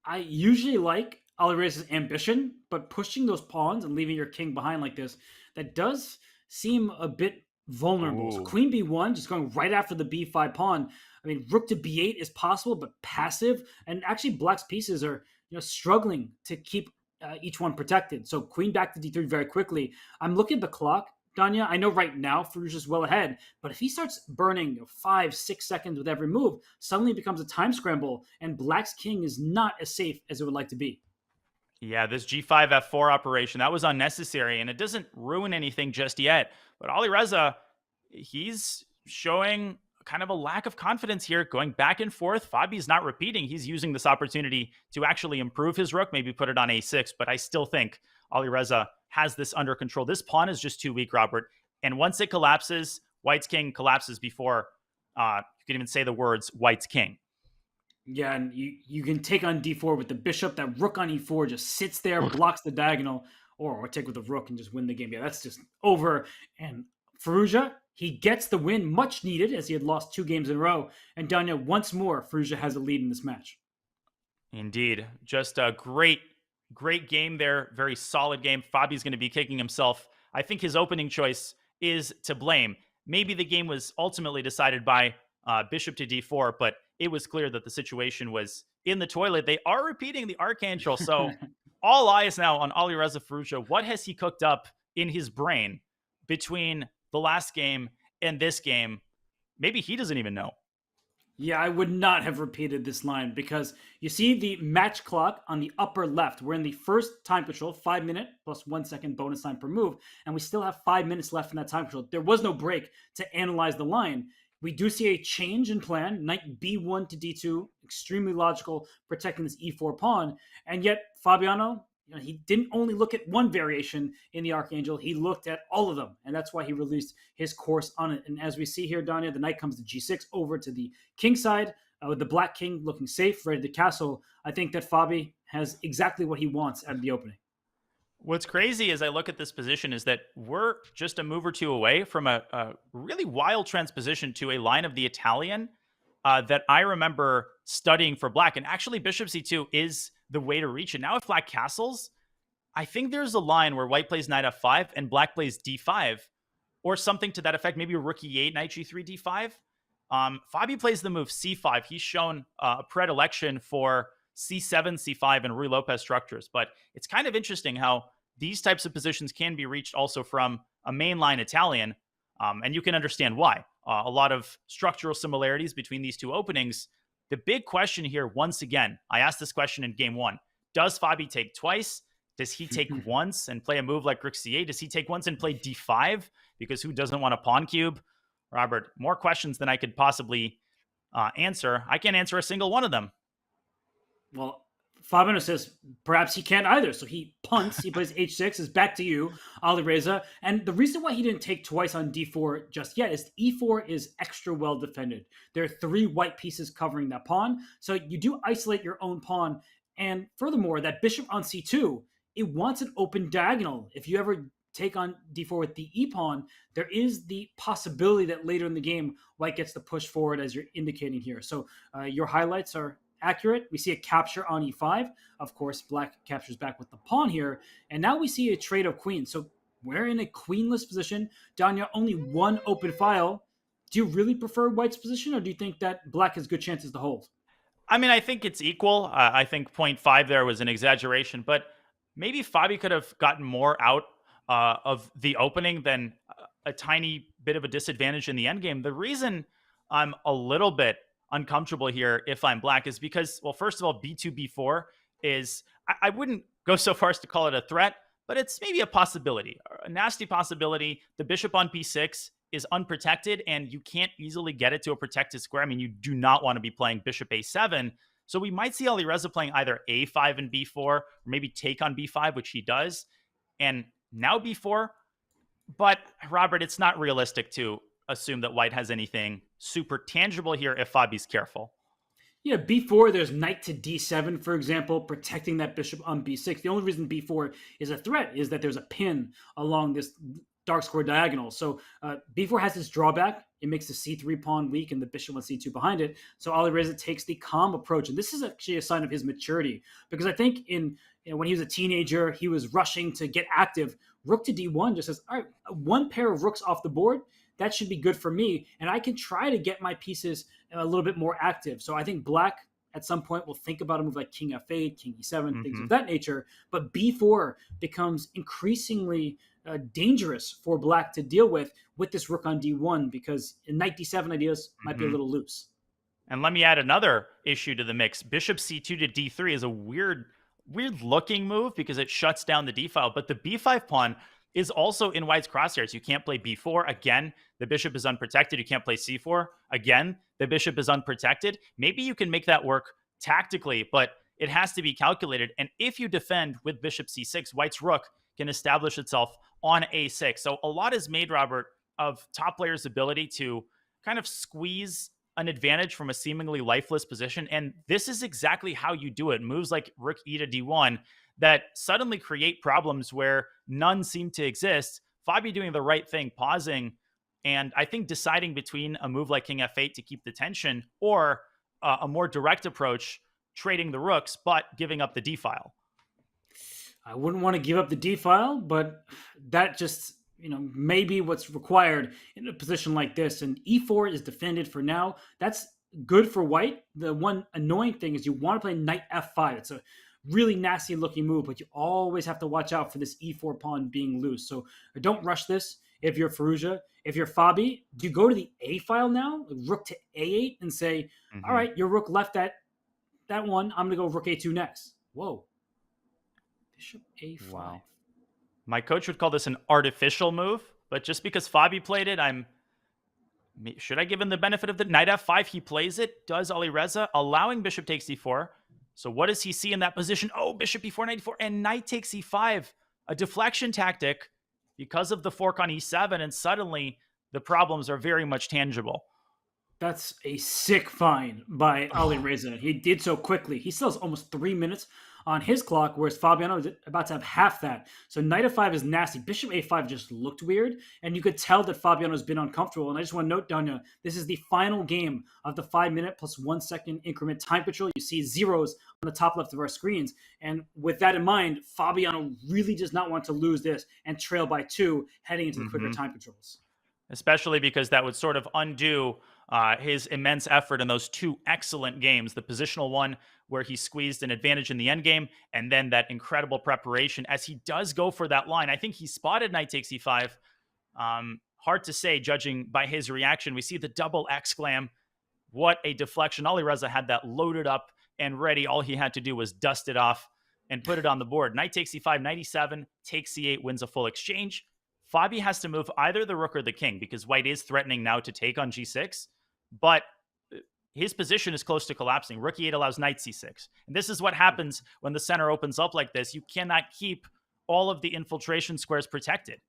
I usually like Alireza's ambition, but pushing those pawns and leaving your king behind like this, that does seem a bit vulnerable. So queen b1, just going right after the b5 pawn. I mean, rook to b8 is possible, but passive. And actually, black's pieces are struggling to keep each one protected. So queen back to d3 very quickly. I'm looking at the clock, Danya. I know right now Firouzja's well ahead, but if he starts burning 5-6 seconds with every move, suddenly it becomes a time scramble, and Black's king is not as safe as it would like to be. Yeah, this G5 F4 operation, that was unnecessary, and it doesn't ruin anything just yet. But Alireza, he's showing kind of a lack of confidence here, going back and forth. Fabi's not repeating. He's using this opportunity to actually improve his rook, maybe put it on a6, but I still think Alireza has this under control. This pawn is just too weak, Robert. And once it collapses, White's king collapses before you can even say the words White's king. Yeah, and you can take on d4 with the bishop. That rook on e4 just sits there, blocks the diagonal, or take with the rook and just win the game. Yeah, that's just over. And Firouzja, he gets the win, much needed, as he had lost 2 games in a row. And Danya, once more, Firouzja has a lead in this match. Indeed. Just a great game there. Very solid game. Fabi's going to be kicking himself. I think his opening choice is to blame. Maybe the game was ultimately decided by bishop to d4, but it was clear that the situation was in the toilet. They are repeating the Archangel, so all eyes now on Alireza Firouzja. What has he cooked up in his brain between the last game and this game? Maybe he doesn't even know. Yeah, I would not have repeated this line, because you see the match clock on the upper left. We're in the first time control, 5 minute plus 1 second bonus time per move, and we still have 5 minutes left in that time control. There was no break to analyze the line. We do see a change in plan, knight b1 to d2, extremely logical, protecting this e4 pawn, and yet Fabiano, he didn't only look at one variation in the Archangel, he looked at all of them, and that's why he released his course on it. And as we see here, Danya, the knight comes to g6 over to the king side, with the black king looking safe, ready to castle. I think that Fabi has exactly what he wants out of the opening. What's crazy as I look at this position is that we're just a move or two away from a really wild transposition to a line of the Italian that I remember studying for black. And actually, bishop c2 is the way to reach it. Now, if black castles, I think there's a line where white plays knight f5 and black plays d5, or something to that effect. Maybe rook e8, knight g3, d5. Fabi plays the move c5. He's shown a predilection for c7, c5, and Ruy Lopez structures. But it's kind of interesting how these types of positions can be reached also from a mainline Italian, and you can understand why. A lot of structural similarities between these two openings. The big question here, once again, I asked this question in game 1. Does Fabi take twice? Does he take once and play a move like rook c8? Does he take once and play d5? Because who doesn't want a pawn cube? Robert, more questions than I could possibly answer. I can't answer a single one of them. Well, Fabiano says perhaps he can't either. So he punts, he plays h6, is back to you, Alireza. And the reason why he didn't take twice on d4 just yet is e4 is extra well defended. There are 3 white pieces covering that pawn. So you do isolate your own pawn. And furthermore, that bishop on c2, it wants an open diagonal. If you ever take on d4 with the e-pawn, there is the possibility that later in the game, white gets the push forward, as you're indicating here. So your highlights are accurate. We see a capture on e5. Of course, black captures back with the pawn here. And now we see a trade of queens. So we're in a queenless position. Danya, only 1 open file. Do you really prefer white's position, or do you think that black has good chances to hold? I mean, I think it's equal. I think 0.5 there was an exaggeration, but maybe Fabi could have gotten more out of the opening than a tiny bit of a disadvantage in the endgame. The reason I'm a little bit uncomfortable here if I'm black is because, well, first of all, b2, b4 is, I wouldn't go so far as to call it a threat, but it's maybe a possibility, a nasty possibility. The bishop on b6 is unprotected, and you can't easily get it to a protected square. I mean, you do not want to be playing bishop a7. So we might see Alireza playing either a5 and b4, or maybe take on b5, which he does, and now b4. But Robert, it's not realistic to assume that white has anything super tangible here if Fabi's careful. Yeah, b4, there's knight to d7, for example, protecting that bishop on b6. The only reason b4 is a threat is that there's a pin along this dark square diagonal. So b4 has this drawback. It makes the c3 pawn weak and the bishop on c2 behind it. So Alireza takes the calm approach. And this is actually a sign of his maturity, because I think when he was a teenager, he was rushing to get active. Rook to d1 just says, all right, 1 pair of rooks off the board, that should be good for me. And I can try to get my pieces a little bit more active. So I think black at some point will think about a move like king f8, king e7, things of that nature. But b4 becomes increasingly dangerous for black to deal with this rook on d1, because knight d7 ideas might be a little loose. And let me add another issue to the mix. Bishop c2 to d3 is a weird looking move because it shuts down the d file, but the b5 pawn is also in white's crosshairs. You can't play b4. Again, the bishop is unprotected. You can't play c4. Again, the bishop is unprotected. Maybe you can make that work tactically, but it has to be calculated. And if you defend with bishop c6, white's rook can establish itself on a6. So a lot is made, Robert, of top players' ability to kind of squeeze an advantage from a seemingly lifeless position. And this is exactly how you do it. Moves like rook e to d1 that suddenly create problems where none seem to exist. Fabi doing the right thing, pausing, and I think deciding between a move like king f8 to keep the tension or a more direct approach, trading the rooks, but giving up the d file. I wouldn't want to give up the d file, but that just, maybe what's required in a position like this. And e4 is defended for now. That's good for white. The one annoying thing is you want to play knight f5. It's a really nasty looking move, but you always have to watch out for this e4 pawn being loose. So don't rush this. If you're Firouzja, if you're Fabi, do you go to the a file now, rook to a8, and say, all right, your rook left that one. I'm going to go rook a2 next. Whoa. Bishop a5. Wow. My coach would call this an artificial move, but just because Fabi played it, should I give him the benefit of the knight f5? He plays it, does Alireza, allowing bishop takes e4. So what does he see in that position? Oh, bishop e4, knight e4, and knight takes e5. A deflection tactic because of the fork on e7, and suddenly the problems are very much tangible. That's a sick find by Alireza. He did so quickly. He still has almost 3 minutes on his clock, whereas Fabiano is about to have half that. So knight f5 is nasty. Bishop a5 just looked weird, and you could tell that Fabiano's been uncomfortable. And I just want to note, Danya, this is the final game of the 5 minute plus 1 second increment time control. You see zeros on the top left of our screens. And with that in mind, Fabiano really does not want to lose this and trail by 2 heading into the quicker time controls. Especially because that would sort of undo his immense effort in those 2 excellent games. The positional one where he squeezed an advantage in the endgame, and then that incredible preparation as he does go for that line. I think he spotted knight takes e5. Hard to say, judging by his reaction. We see the double exclam. What a deflection. Alireza had that loaded up and ready. All he had to do was dust it off and put it on the board. Knight takes e5, knight e7, takes c8, wins a full exchange. Fabi has to move either the rook or the king because white is threatening now to take on g6, but his position is close to collapsing. Rook e8 allows knight c6. And this is what happens when the center opens up like this. You cannot keep all of the infiltration squares protected.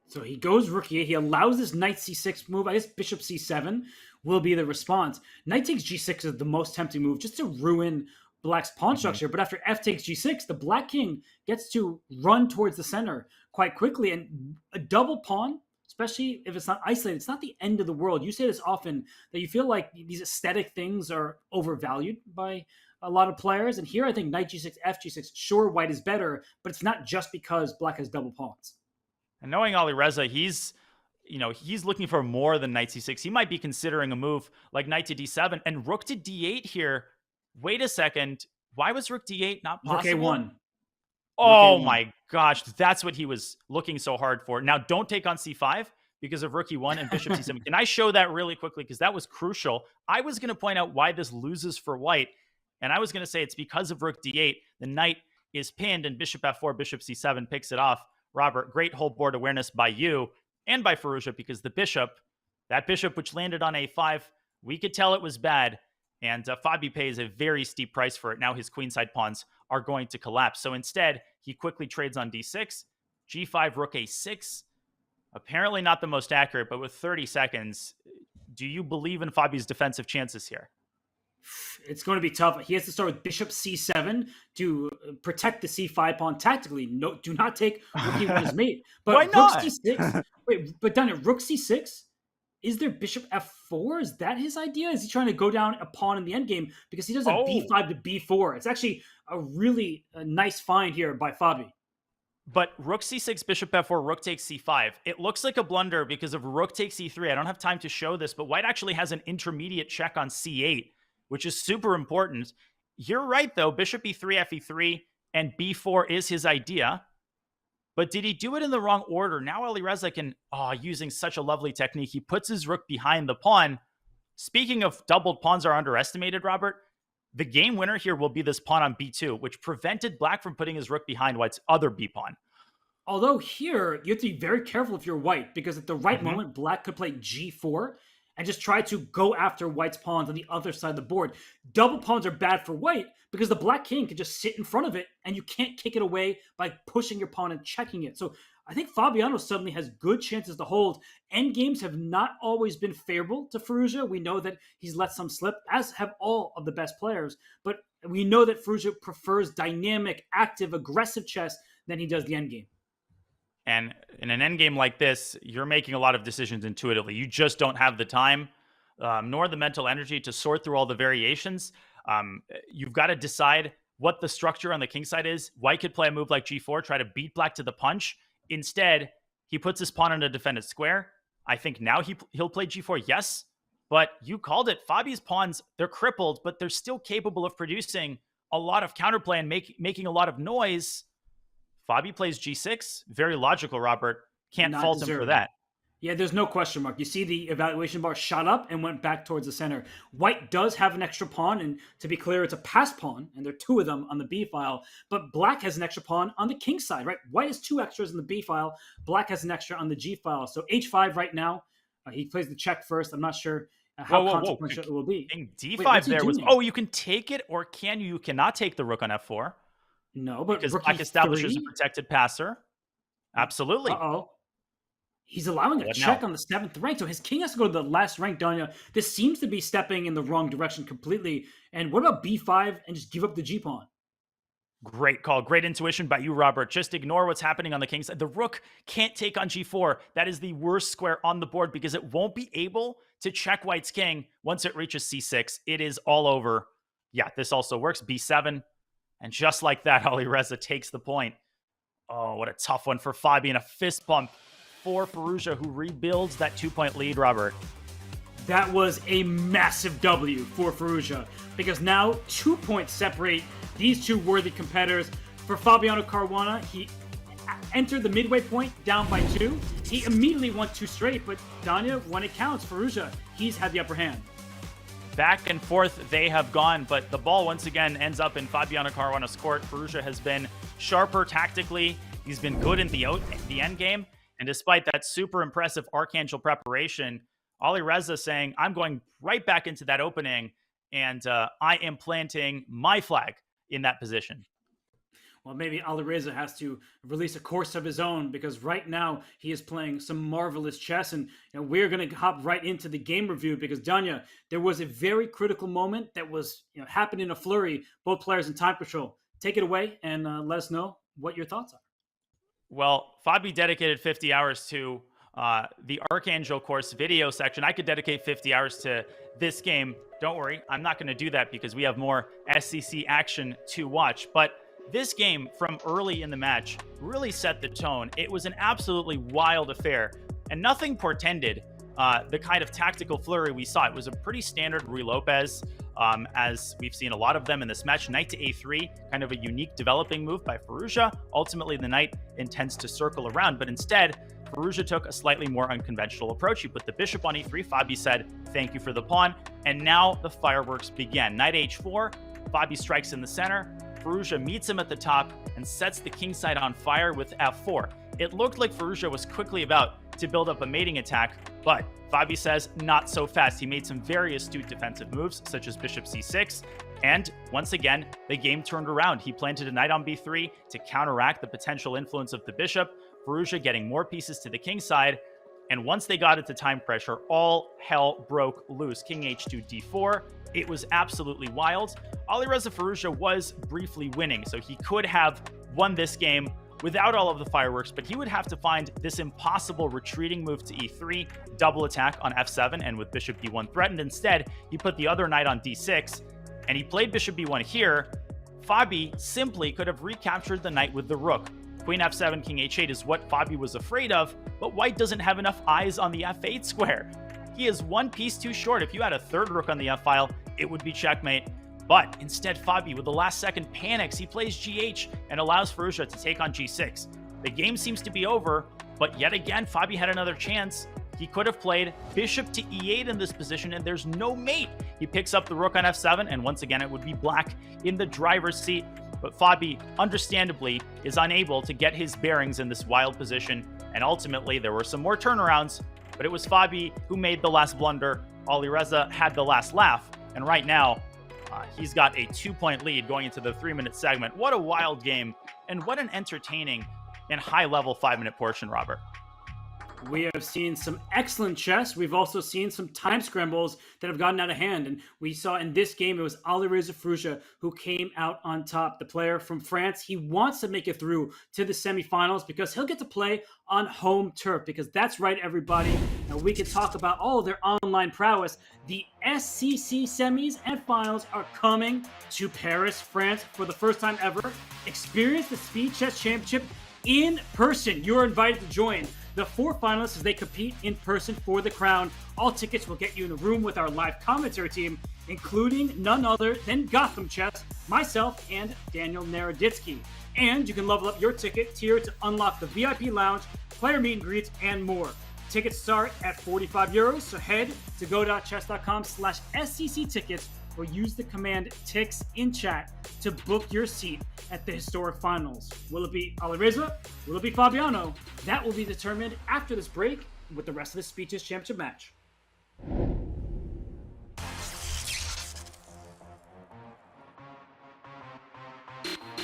So he goes rook e8. He allows this knight c6 move. I guess bishop c7 will be the response. Knight takes g6 is the most tempting move just to ruin black's pawn structure. But after f takes g6, the black king gets to run towards the center quite quickly. And a double pawn, especially if it's not isolated, it's not the end of the world. You say this often, that you feel like these aesthetic things are overvalued by a lot of players. And here I think knight g6, f g6, sure, white is better, but it's not just because black has double pawns. And knowing Alireza, he's looking for more than knight c6. He might be considering a move like knight to d7 and rook to d8 here. Wait a second. Why was rook d8 not possible? Rook a1. Oh my gosh, that's what he was looking so hard for. Now, don't take on c5 because of rook e1 and bishop c7. Can I show that really quickly? Because that was crucial. I was going to point out why this loses for white, and I was going to say it's because of rook d8. The knight is pinned, and bishop f4, bishop c7 picks it off. Robert, great whole board awareness by you and by Firouzja, because the bishop, that bishop which landed on a5, we could tell it was bad. And Fabi pays a very steep price for it. Now his queenside pawns are going to collapse. So instead, he quickly trades on d6, g5, rook a6. Apparently not the most accurate, but with 30 seconds, do you believe in Fabi's defensive chances here? It's going to be tough. He has to start with bishop c7 to protect the c5 pawn tactically. No, do not take rook e1 as mate. But why not? Rook c6. Wait, but Daniel, rook c6. Is there bishop f4? Is that his idea? Is he trying to go down a pawn in the endgame? Because he does a b5 to b4. It's actually a really nice find here by Fabi. But rook c6, bishop f4, rook takes c5. It looks like a blunder because of rook takes e3. I don't have time to show this, but white actually has an intermediate check on c8, which is super important. You're right, though. Bishop e3, fe3, and b4 is his idea. But did he do it in the wrong order? Now Alireza can, using such a lovely technique, he puts his rook behind the pawn. Speaking of doubled pawns are underestimated, Robert, the game winner here will be this pawn on b2, which prevented black from putting his rook behind white's other b pawn. Although here, you have to be very careful if you're white, because at the right moment, black could play g4 and just try to go after white's pawns on the other side of the board. Double pawns are bad for white because the black king can just sit in front of it and you can't kick it away by pushing your pawn and checking it. So I think Fabiano suddenly has good chances to hold. Endgames have not always been favorable to Firouzja. We know that he's let some slip, as have all of the best players. But we know that Firouzja prefers dynamic, active, aggressive chess than he does the endgame. And in an endgame like this, you're making a lot of decisions intuitively. You just don't have the time, nor the mental energy to sort through all the variations. You've got to decide what the structure on the king side is. White could play a move like g4, try to beat black to the punch. Instead, he puts his pawn in a defended square. I think now he'll play g4, yes. But you called it. Fabi's pawns, they're crippled, but they're still capable of producing a lot of counterplay and making a lot of noise. Fabi plays g6. Very logical, Robert. Can't fault him for that. Yeah, there's no question mark. You see the evaluation bar shot up and went back towards the center. White does have an extra pawn, and to be clear, it's a passed pawn, and there are two of them on the B file. But black has an extra pawn on the king side, right? White has two extras in the B file. Black has an extra on the G file. So h5 right now. He plays the check first. I'm not sure how consequential it will be. D5 there was. Oh, you can take it, or can you? You cannot take the rook on f4. No, but because black establishes a protected passer. Absolutely. He's allowing a check on the 7th rank, so his king has to go to the last rank, Danya. This seems to be stepping in the wrong direction completely. And what about b5 and just give up the g-pawn? Great call. Great intuition by you, Robert. Just ignore what's happening on the king side. The rook can't take on g4. That is the worst square on the board because it won't be able to check white's king once it reaches c6. It is all over. Yeah, this also works. b7. And just like that, Alireza takes the point. Oh, what a tough one for Fabi, and a fist bump for Firouzja, who rebuilds that 2-point lead, Robert. That was a massive W for Firouzja, because now 2 points separate these two worthy competitors. For Fabiano Caruana, he entered the midway point down by 2. He immediately won 2 straight, but Danya, when it counts, Firouzja, he's had the upper hand. Back and forth they have gone, but the ball once again ends up in Fabiano Caruana's court. Firouzja has been sharper tactically. He's been good in the end game. And despite that super impressive Archangel preparation, Alireza saying, I'm going right back into that opening, and I am planting my flag in that position. Well, maybe Alireza has to release a course of his own, because right now he is playing some marvelous chess. And we're going to hop right into the game review, because Danya, there was a very critical moment that was happened in a flurry, both players in time control. Take it away and let us know what your thoughts are. Well, Fabi dedicated 50 hours to the Archangel course video section. I could dedicate 50 hours to this game. Don't worry, I'm not going to do that because we have more SCC action to watch. But this game from early in the match really set the tone. It was an absolutely wild affair, and nothing portended the kind of tactical flurry we saw. It was a pretty standard Ruy Lopez, as we've seen a lot of them in this match. Knight to a3, kind of a unique developing move by Firouzja. Ultimately, the knight intends to circle around, but instead, Firouzja took a slightly more unconventional approach. He put the bishop on e3. Fabi said, thank you for the pawn. And now the fireworks began. Knight h4, Fabi strikes in the center. Firouzja meets him at the top and sets the king side on fire with f4. It looked like Firouzja was quickly about to build up a mating attack, but Fabi says not so fast. He made some very astute defensive moves, such as bishop c6, and once again, the game turned around. He planted a knight on b3 to counteract the potential influence of the bishop, Firouzja getting more pieces to the king side, and once they got into time pressure, all hell broke loose. King h2, d4. It was absolutely wild. Alireza Firouzja was briefly winning, so he could have won this game without all of the fireworks, but he would have to find this impossible retreating move to e3, double attack on f7, and with bishop b1 threatened. Instead, he put the other knight on d6, and he played bishop b1 here. Fabi simply could have recaptured the knight with the rook. Queen f7, king h8 is what Fabi was afraid of, but white doesn't have enough eyes on the f8 square. He is one piece too short. If you had a third rook on the f-file, it would be checkmate. But instead, Fabi, with the last second panics, he plays GH and allows Firouzja to take on G6. The game seems to be over, but yet again, Fabi had another chance. He could have played bishop to E8 in this position, and there's no mate. He picks up the rook on F7, and once again, it would be black in the driver's seat. But Fabi, understandably, is unable to get his bearings in this wild position, and ultimately, there were some more turnarounds, but it was Fabi who made the last blunder. Alireza had the last laugh, and right now, he's got a 2-point lead going into the 3-minute segment. What a wild game, and what an entertaining and high-level 5-minute portion, Robert. We have seen some excellent chess. We've also seen some time scrambles that have gotten out of hand. And we saw in this game, it was Alireza Firouzja who came out on top. The player from France, he wants to make it through to the semifinals because he'll get to play on home turf. Because that's right, everybody. Now we can talk about all of their online prowess. The SCC semis and finals are coming to Paris, France for the first time ever. Experience the Speed Chess Championship in person. You're invited to join the 4 finalists as they compete in person for the crown. All tickets will get you in a room with our live commentary team, including none other than Gotham Chess, myself, and Daniel Naroditsky. And you can level up your ticket tier to unlock the VIP lounge, player meet and greets, and more. Tickets start at €45, so head to go.chess.com/SCC tickets or use the command TICKS in chat to book your seat at the historic finals. Will it be Alireza? Will it be Fabiano? That will be determined after this break with the rest of the Speed Chess Championship match.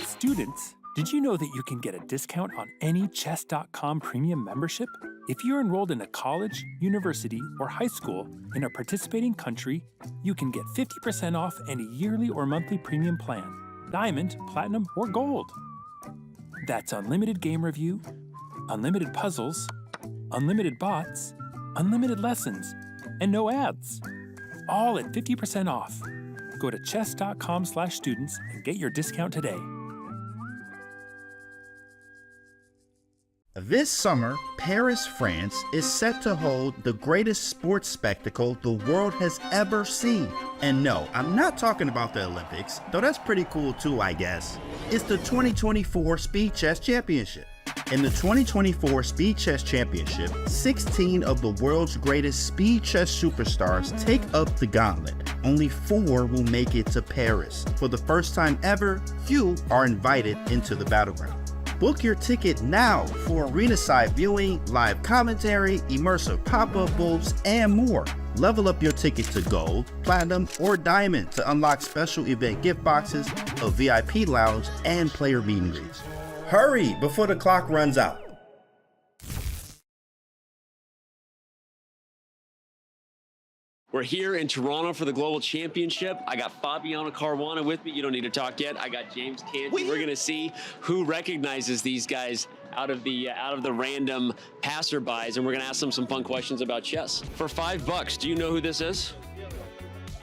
Students, did you know that you can get a discount on any Chess.com premium membership? If you're enrolled in a college, university, or high school in a participating country, you can get 50% off any yearly or monthly premium plan, diamond, platinum, or gold. That's unlimited game review, unlimited puzzles, unlimited bots, unlimited lessons, and no ads. All at 50% off. Go to chess.com/students and get your discount today. This summer, Paris, France is set to hold the greatest sports spectacle the world has ever seen. And no, I'm not talking about the Olympics, though that's pretty cool too, I guess. It's the 2024 Speed Chess Championship. In the 2024 Speed Chess Championship, 16 of the world's greatest speed chess superstars take up the gauntlet. Only 4 will make it to Paris. For the first time ever, few are invited into the battleground. Book your ticket now for arena-side viewing, live commentary, immersive pop-up booths, and more. Level up your ticket to gold, platinum, or diamond to unlock special event gift boxes, a VIP lounge, and player meet and greets. Hurry before the clock runs out. We're here in Toronto for the Global Championship. I got Fabiano Caruana with me. You don't need to talk yet. I got James Canty. We're going to see who recognizes these guys out of the random passerbys, and we're going to ask them some fun questions about chess. For $5, do you know who this is?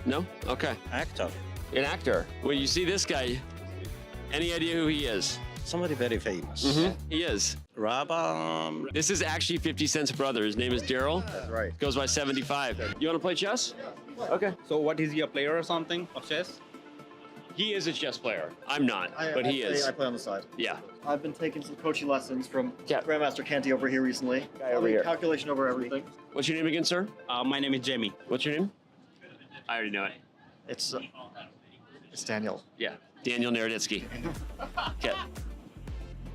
No? Okay. Actor. An actor. Well, you see this guy. Any idea who he is? Somebody very famous. He is. Rabba. This is actually 50 Cent's brother. His name is Daryl. That's right. Goes by 75. You want to play chess? Okay. So what, is he a player or something of chess? He is a chess player. I'm not, but he is. I play on the side. Yeah. I've been taking some coaching lessons from Grandmaster Canty over here recently. Guy over here. Calculation over everything. What's your name again, sir? My name is Jamie. What's your name? I already know it. It's Daniel. Yeah. Daniel Naroditsky. Okay.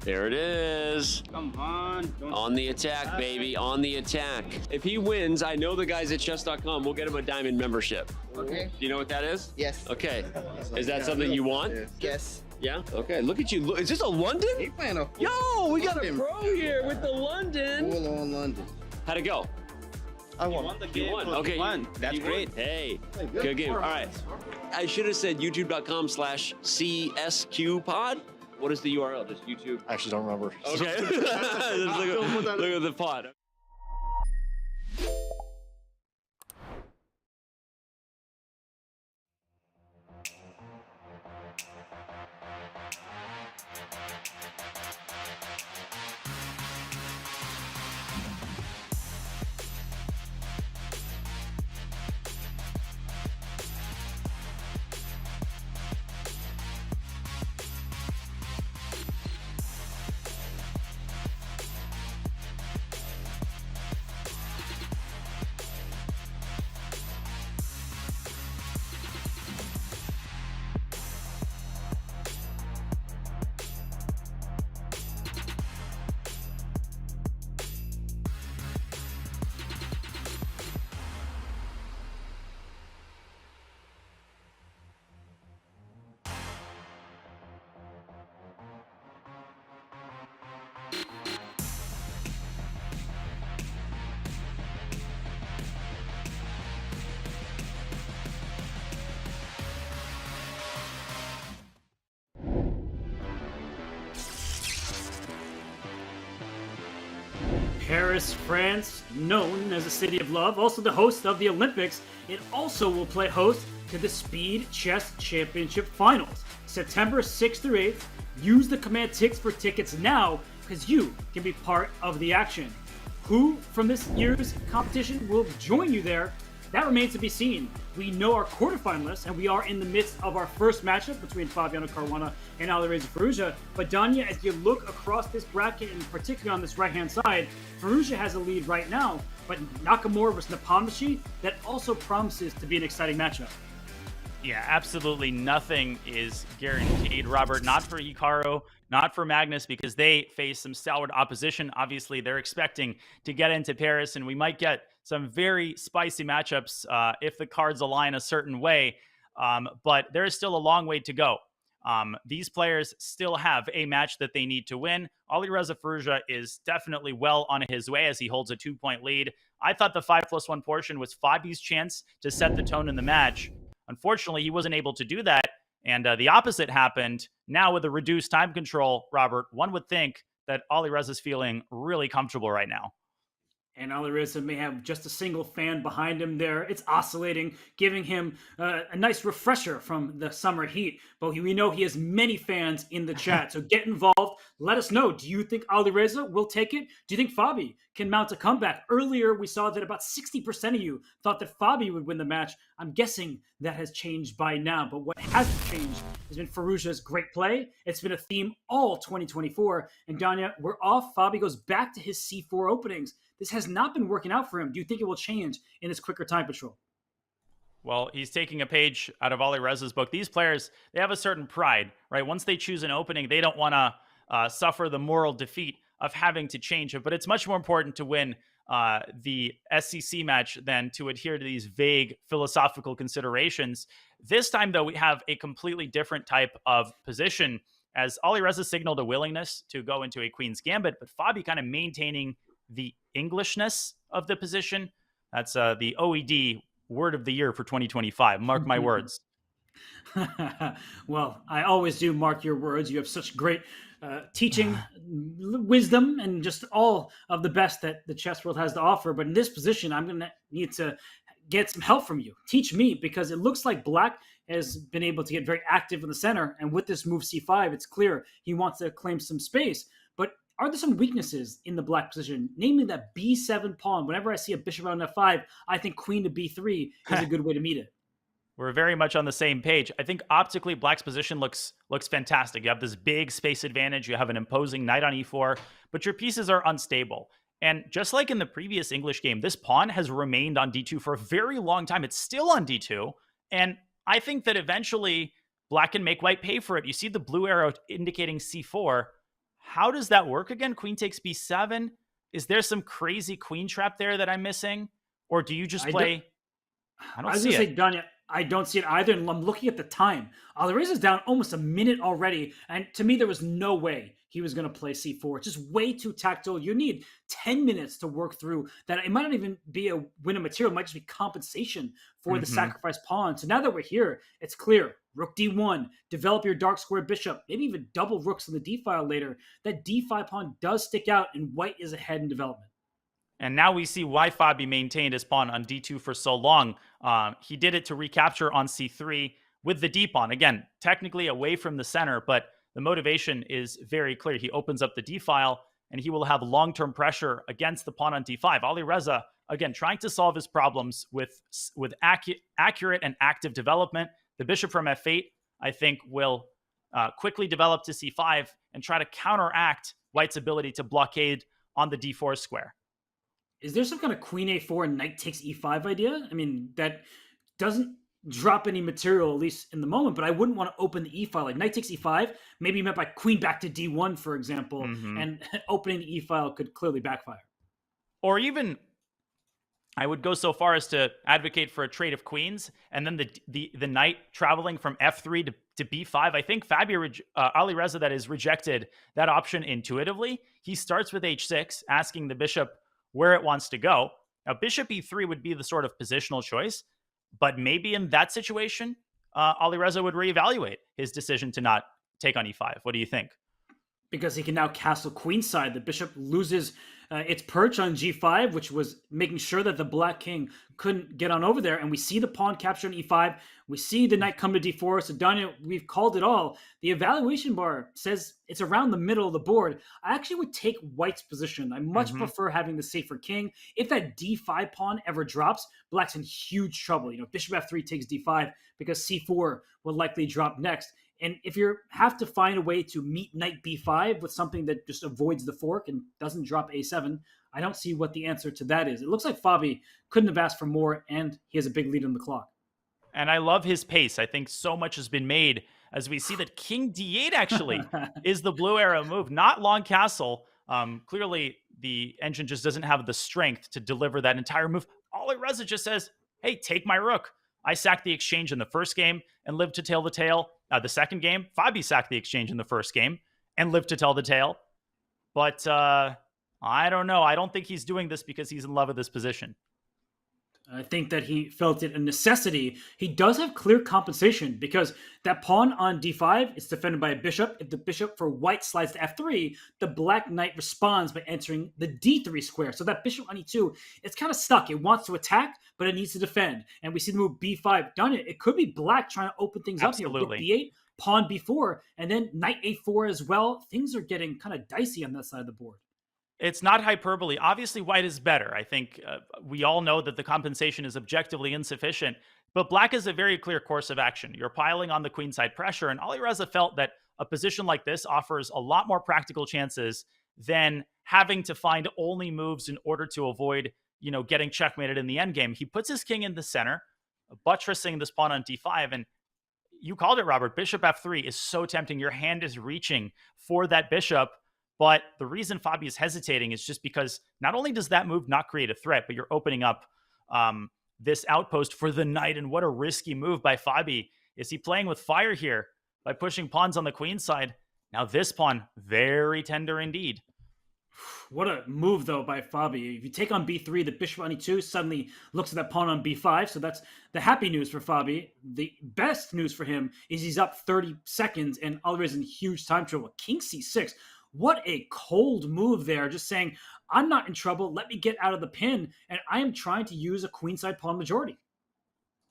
There it is. Come on. On the attack, baby. On the attack. If he wins, I know the guys at Chess.com. We'll get him a diamond membership. Okay. Do you know what that is? Yes. Okay. Is that something you want? Yes. Yeah? Okay. Look at you. Is this a London? Yo, we got a pro here with the London. Full on London. How'd it go? I won. You won. Okay. That's great. Hey, good game. All right. I should have said youtube.com/CSQpod. What is the URL? Just YouTube? I actually don't remember. Okay. Look at the pod. Paris, France, known as the City of Love, also the host of the Olympics, it also will play host to the Speed Chess Championship Finals, September 6th through 8th. Use the command ticks for tickets now, because you can be part of the action. Who from this year's competition will join you there? That remains to be seen. We know our quarterfinalists, and we are in the midst of our first matchup between Fabiano Caruana and Alireza Firouzja. But Danya, as you look across this bracket, and particularly on this right-hand side, Firouzja has a lead right now, but Nakamura versus Napalmachi, that also promises to be an exciting matchup. Yeah, absolutely nothing is guaranteed, Robert. Not for Hikaru, not for Magnus, because they face some stalwart opposition. Obviously, they're expecting to get into Paris, and we might get some very spicy matchups if the cards align a certain way. But there is still a long way to go. These players still have a match that they need to win. Alireza Firouzja is definitely well on his way as he holds a 2-point lead. I thought the 5+1 portion was Fabi's chance to set the tone in the match. Unfortunately, he wasn't able to do that, and the opposite happened. Now with the reduced time control, Robert, one would think that Alireza's feeling really comfortable right now. And Alireza may have just a single fan behind him there. It's oscillating, giving him a nice refresher from the summer heat. But we know he has many fans in the chat. So get involved. Let us know. Do you think Alireza will take it? Do you think Fabi can mount a comeback? Earlier, we saw that about 60% of you thought that Fabi would win the match. I'm guessing that has changed by now. But what hasn't changed has been Firouzja's great play. It's been a theme all 2024. And Danya, we're off. Fabi goes back to his C4 openings. This has not been working out for him. Do you think it will change in this quicker time patrol? Well, he's taking a page out of Alireza's book. These players, they have a certain pride, right? Once they choose an opening, they don't want to suffer the moral defeat of having to change it. But it's much more important to win the SCC match than to adhere to these vague philosophical considerations. This time, though, we have a completely different type of position, as Alireza signaled a willingness to go into a Queen's Gambit, but Fabi kind of maintaining the Englishness of the position. That's the OED word of the year for 2025. Mark my words. Well, I always do mark your words. You have such great teaching wisdom and just all of the best that the chess world has to offer. But in this position, I'm going to need to get some help from you. Teach me, because it looks like Black has been able to get very active in the center. And with this move C5, it's clear he wants to claim some space. But are there some weaknesses in the Black position? Namely that B7 pawn. Whenever I see a bishop on F5, I think queen to B3 is a good way to meet it. We're very much on the same page. I think optically Black's position looks fantastic. You have this big space advantage. You have an imposing knight on E4, but your pieces are unstable. And just like in the previous English game, this pawn has remained on D2 for a very long time. It's still on D2. And I think that eventually Black can make white pay for it. You see the blue arrow indicating C4. How does that work again? Queen takes B7. Is there some crazy queen trap there that I'm missing? Or do you just play... I don't see it. Danya, I don't see it either. And I'm looking at the time. Alireza's down almost a minute already. And to me, there was no way he was going to play C4. It's just way too tactile. You need 10 minutes to work through that. It might not even be a win of material. It might just be compensation for the sacrificed pawn. So now that we're here, it's clear. Rook D1, develop your dark square bishop, maybe even double rooks in the D file later. That D5 pawn does stick out, and white is ahead in development. And now we see why Fabi maintained his pawn on D2 for so long. He did it to recapture on C3 with the D pawn. Again, technically away from the center, but the motivation is very clear. He opens up the D file, and he will have long-term pressure against the pawn on D5. Alireza, again, trying to solve his problems with accurate and active development. The bishop from F8, I think, will quickly develop to C5 and try to counteract white's ability to blockade on the D4 square. Is there some kind of queen A4 and knight takes E5 idea? I mean, that doesn't drop any material, at least in the moment, but I wouldn't want to open the E file. Like knight takes E5, maybe meant by queen back to D1, for example, and opening the E file could clearly backfire. Or even, I would go so far as to advocate for a trade of queens, and then the knight traveling from F3 to B5. I think Alireza that is rejected that option intuitively. He starts with H6, asking the bishop where it wants to go. Now, bishop E3 would be the sort of positional choice, but maybe in that situation, Alireza would reevaluate his decision to not take on E5. What do you think? because he can now castle queenside. The bishop loses its perch on g5, which was making sure that the black king couldn't get on over there. And we see the pawn capture on e5. We see the knight come to d4. So, Danya, we've called it all. The evaluation bar says it's around the middle of the board. I actually would take white's position. I much prefer having the safer king. If that d5 pawn ever drops, black's in huge trouble. You know, bishop f3 takes d5 because c4 will likely drop next. And if you have to find a way to meet knight b5 with something that just avoids the fork and doesn't drop a7, I don't see what the answer to that is. It looks like Fabi couldn't have asked for more, and he has a big lead on the clock. And I love his pace. I think so much has been made as we see that king d8 actually is the blue arrow move, not long castle. Clearly, the engine just doesn't have the strength to deliver that entire move. Alireza just says, hey, take my rook. I sacked the exchange in the first game and lived to tell the tale. The second game, Fabi sacked the exchange in the first game and lived to tell the tale. But I don't know. I don't think he's doing this because he's in love with this position. I think that he felt it a necessity. He does have clear compensation because that pawn on d5 is defended by a bishop. If the bishop for white slides to f3, the black knight responds by entering the d3 square. So that bishop on e2, it's kind of stuck. It wants to attack, but it needs to defend. And we see the move b5 done it. It could be black trying to open things up here. Rook b8, pawn b4, and then knight a4 as well. Things are getting kind of dicey on that side of the board. It's not hyperbole. Obviously, white is better. I think we all know that the compensation is objectively insufficient, but black is a very clear course of action. You're piling on the queenside pressure, and Alireza felt that a position like this offers a lot more practical chances than having to find only moves in order to avoid, you know, getting checkmated in the endgame. He puts his king in the center, buttressing this pawn on d5, and you called it, Robert. Bishop f3 is so tempting. Your hand is reaching for that bishop. But the reason Fabi is hesitating is just because not only does that move not create a threat, but you're opening up this outpost for the knight. And what a risky move by Fabi. Is he playing with fire here by pushing pawns on the queen side? Now this pawn, very tender indeed. What a move, though, by Fabi. If you take on b3, the bishop on e2 suddenly looks at that pawn on b5. So that's the happy news for Fabi. The best news for him is he's up 30 seconds and Alireza in huge time trouble. King c6. What a cold move there. Just saying, I'm not in trouble. Let me get out of the pin. And I am trying to use a queenside pawn majority.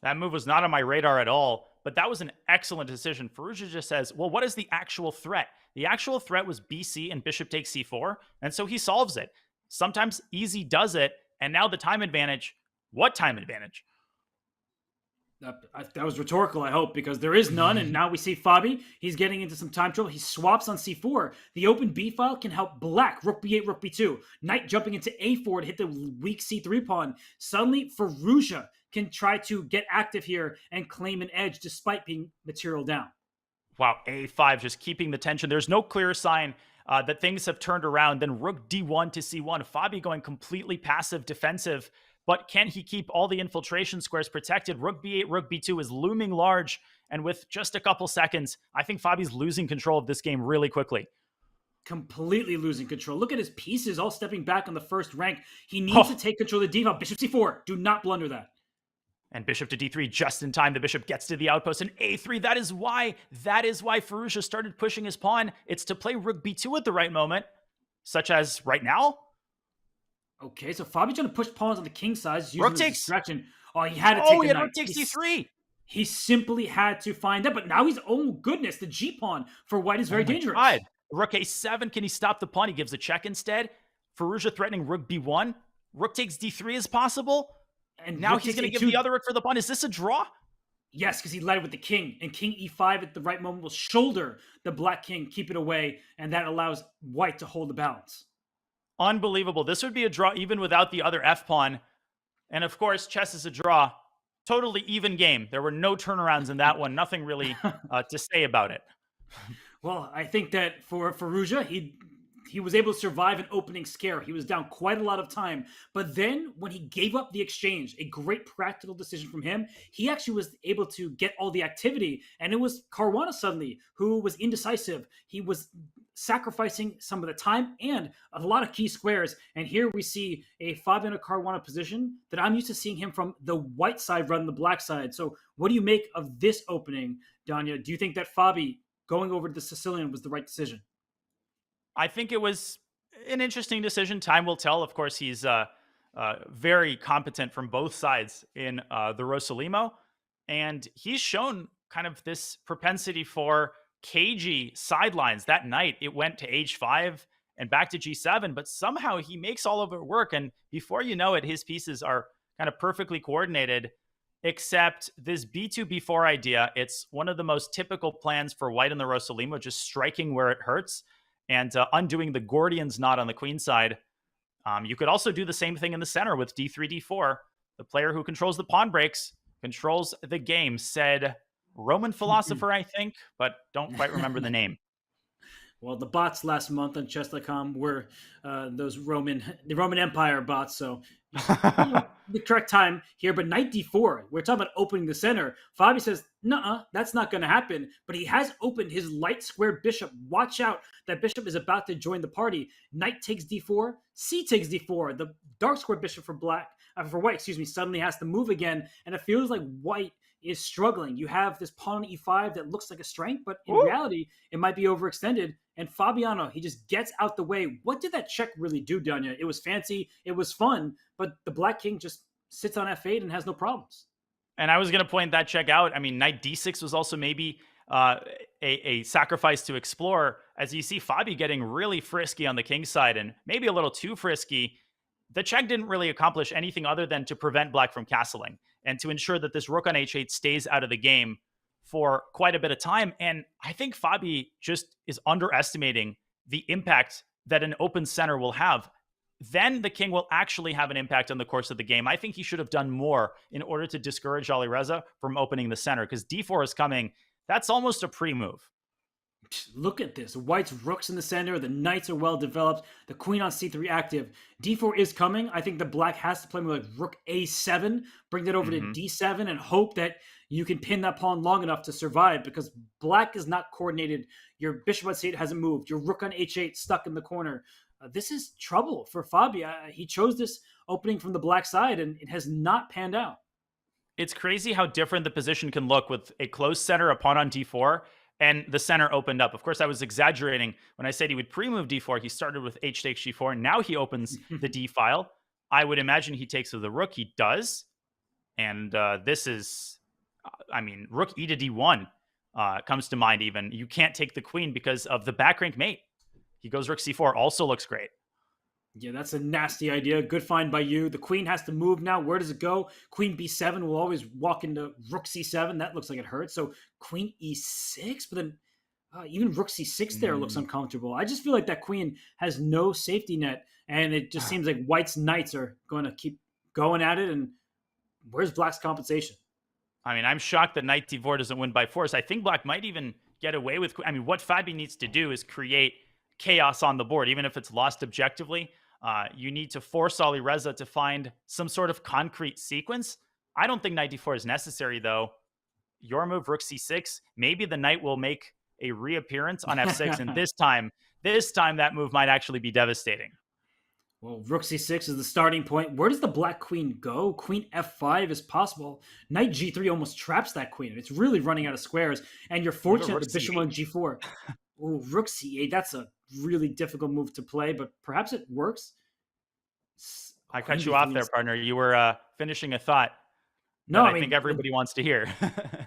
That move was not on my radar at all, but that was an excellent decision. Firouzja just says, well, what is the actual threat? The actual threat was BC and bishop takes c4, and so he solves it. Sometimes easy does it, and now the time advantage. What time advantage? That was rhetorical, I hope, because there is none. And now we see Fabi. He's getting into some time trouble. He swaps on c4. The open b file can help black. Rook b8, rook b2. Knight jumping into a4 to hit the weak c3 pawn. Suddenly, Firouzja can try to get active here and claim an edge despite being material down. Wow, a5 just keeping the tension. There's no clear sign that things have turned around. Then rook d1 to c1. Fabi going completely passive, defensive. But can he keep all the infiltration squares protected? Rook b8, rook b2 is looming large. And with just a couple seconds, I think Fabi's losing control of this game really quickly. Completely losing control. Look at his pieces all stepping back on the first rank. He needs to take control of the d-file. Bishop c4. Do not blunder that. And bishop to d3 just in time. The bishop gets to the outpost. And a3, that is why Firouzja started pushing his pawn. It's to play rook b2 at the right moment, such as right now. Okay, so Fabi trying to push pawns on the king side. Rook takes distraction. Oh, he had to take the knight. Rook takes d3. He simply had to find that. But now he's, oh goodness, the G pawn for white is very dangerous. God. Rook a7, can he stop the pawn? He gives a check instead. Firouzja threatening rook b1. Rook takes d3 is possible. And now he's going to give the other rook for the pawn. Is this a draw? Yes, because he led with the king. And king e5 at the right moment will shoulder the black king, keep it away, and that allows white to hold the balance. Unbelievable. This would be a draw even without the other f-pawn. And of course, chess is a draw. Totally even game. There were no turnarounds in that one. Nothing really to say about it. Well, I think that for Firouzja, he was able to survive an opening scare. He was down quite a lot of time. But then when he gave up the exchange, a great practical decision from him, he actually was able to get all the activity. And it was Caruana suddenly who was indecisive. He was sacrificing some of the time and a lot of key squares. And here we see a Fabiano Caruana position that I'm used to seeing him from the white side rather than the black side. So what do you make of this opening, Danya? Do you think that Fabi going over to the Sicilian was the right decision? I think it was an interesting decision. Time will tell. Of course, he's very competent from both sides in the Rosalimo. And he's shown kind of this propensity for cagey sidelines. That night, it went to h5 and back to g7, but somehow he makes all of it work. And before you know it, his pieces are kind of perfectly coordinated, except this b2, b4 idea. It's one of the most typical plans for white in the Rosalimo, just striking where it hurts and undoing the Gordian's knot on the queen side. You could also do the same thing in the center with d3, d4. The player who controls the pawn breaks controls the game, said Roman philosopher, I think, but don't quite remember the name. Well, the bots last month on Chess.com were the Roman Empire bots. So the correct time here, but knight d4. We're talking about opening the center. Fabi says, "Nuh-uh, that's not going to happen." But he has opened his light square bishop. Watch out! That bishop is about to join the party. Knight takes d4. C takes d4. The dark square bishop for white, suddenly has to move again, and it feels like white is struggling. You have this pawn on e5 that looks like a strength, but in reality, it might be overextended. And Fabiano, he just gets out the way. What did that check really do, Danya? It was fancy, it was fun, but the black king just sits on f8 and has no problems. And I was going to point that check out. I mean, knight d6 was also maybe a sacrifice to explore. As you see Fabi getting really frisky on the king side, and maybe a little too frisky. The check didn't really accomplish anything other than to prevent black from castling and to ensure that this rook on h8 stays out of the game for quite a bit of time. And I think Fabi just is underestimating the impact that an open center will have. Then the king will actually have an impact on the course of the game. I think he should have done more in order to discourage Alireza from opening the center, because d4 is coming. That's almost a pre-move. Look at this. White's rook's in the center. The knights are well developed. The queen on c3 active. d4 is coming. I think the black has to play more like rook a7, bring that over to d7, and hope that you can pin that pawn long enough to survive, because black is not coordinated. Your bishop on c8 hasn't moved. Your rook on h8 stuck in the corner. This is trouble for Fabi. He chose this opening from the black side, and it has not panned out. It's crazy how different the position can look with a closed center, a pawn on d4, and the center opened up. Of course, I was exaggerating when I said he would pre-move d4. He started with h takes g4. Now he opens the d file. I would imagine he takes with the rook. He does. And this is, rook e to d1 comes to mind even. You can't take the queen because of the back rank mate. He goes rook c4. Also looks great. Yeah, that's a nasty idea. Good find by you. The queen has to move now. Where does it go? Queen b7 will always walk into rook c7. That looks like it hurts. So queen e6, but then even rook c6 there looks uncomfortable. I just feel like that queen has no safety net, and it just seems like white's knights are going to keep going at it. And where's black's compensation? I mean, I'm shocked that knight d4 doesn't win by force. I think black might even get away with... what Fabi needs to do is create chaos on the board, even if it's lost objectively. You need to force Alireza to find some sort of concrete sequence. I don't think knight d4 is necessary, though. Your move, rook c6, maybe the knight will make a reappearance on f6, and this time that move might actually be devastating. Well, rook c6 is the starting point. Where does the black queen go? Queen f5 is possible. Knight g3 almost traps that queen. It's really running out of squares, and you're fortunate the bishop on g4. Ooh, rook c8, that's a really difficult move to play, but perhaps it works. I cut you off there, partner. You were finishing a thought. No, I think everybody wants to hear.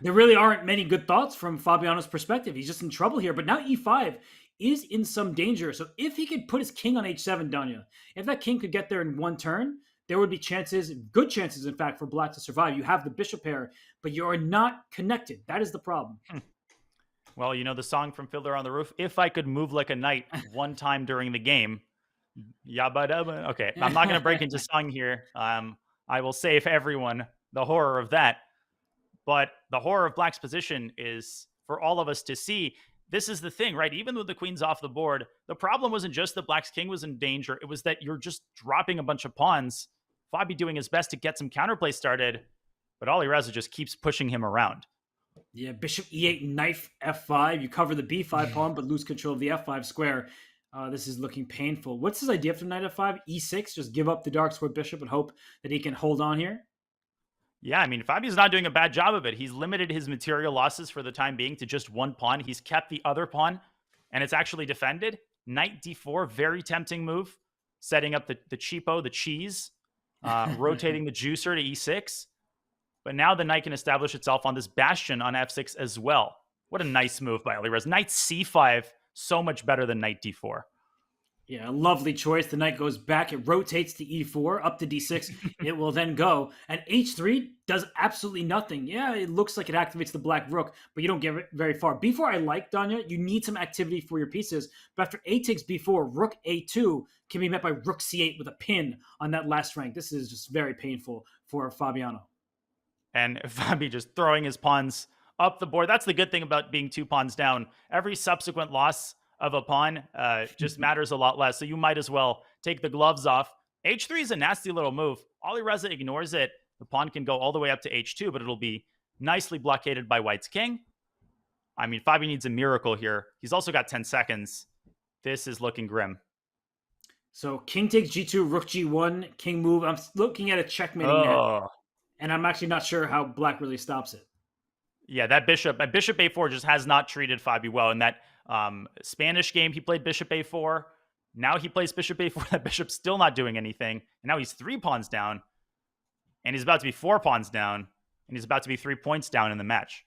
There really aren't many good thoughts from Fabiano's perspective. He's just in trouble here. But now e5 is in some danger. So if he could put his king on h7, Danya, if that king could get there in one turn, there would be chances, good chances, in fact, for black to survive. You have the bishop pair, but you are not connected. That is the problem. Well, you know the song from Fiddler on the Roof? If I could move like a knight one time during the game. Yabba dabba. Okay, I'm not going to break into song here. I will save everyone the horror of that. But the horror of black's position is for all of us to see. This is the thing, right? Even though the queen's off the board, the problem wasn't just that black's king was in danger. It was that you're just dropping a bunch of pawns. Fabi doing his best to get some counterplay started, but Alireza just keeps pushing him around. Yeah, bishop e8, knife f5. You cover the b5 pawn, but lose control of the f5 square. This is looking painful. What's his idea for knight f5? e6, just give up the dark square bishop and hope that he can hold on here? Yeah, I mean, Fabi's not doing a bad job of it. He's limited his material losses for the time being to just one pawn. He's kept the other pawn, and it's actually defended. Knight d4, very tempting move. Setting up the cheapo, the cheese, rotating the juicer to e6. But now the knight can establish itself on this bastion on f6 as well. What a nice move by Alireza. Knight c5, so much better than knight d4. Yeah, a lovely choice. The knight goes back. It rotates to e4, up to d6. It will then go. And h3 does absolutely nothing. Yeah, it looks like it activates the black rook, but you don't get very far. b4 I like, Danya. You need some activity for your pieces. But after a takes b4, rook a2 can be met by rook c8 with a pin on that last rank. This is just very painful for Fabiano. And Fabi just throwing his pawns up the board. That's the good thing about being 2 pawns down. Every subsequent loss of a pawn just matters a lot less. So you might as well take the gloves off. h3 is a nasty little move. Alireza ignores it. The pawn can go all the way up to h2, but it'll be nicely blockaded by white's king. I mean, Fabi needs a miracle here. He's also got 10 seconds. This is looking grim. So king takes g2, rook g1, king move. I'm looking at a checkmating net, and I'm actually not sure how black really stops it. Yeah, that bishop a4 just has not treated Fabi well. In that Spanish game, he played bishop a4. Now he plays bishop a4. That bishop's still not doing anything. And now he's 3 pawns down. And he's about to be 4 pawns down. And he's about to be 3 points down in the match.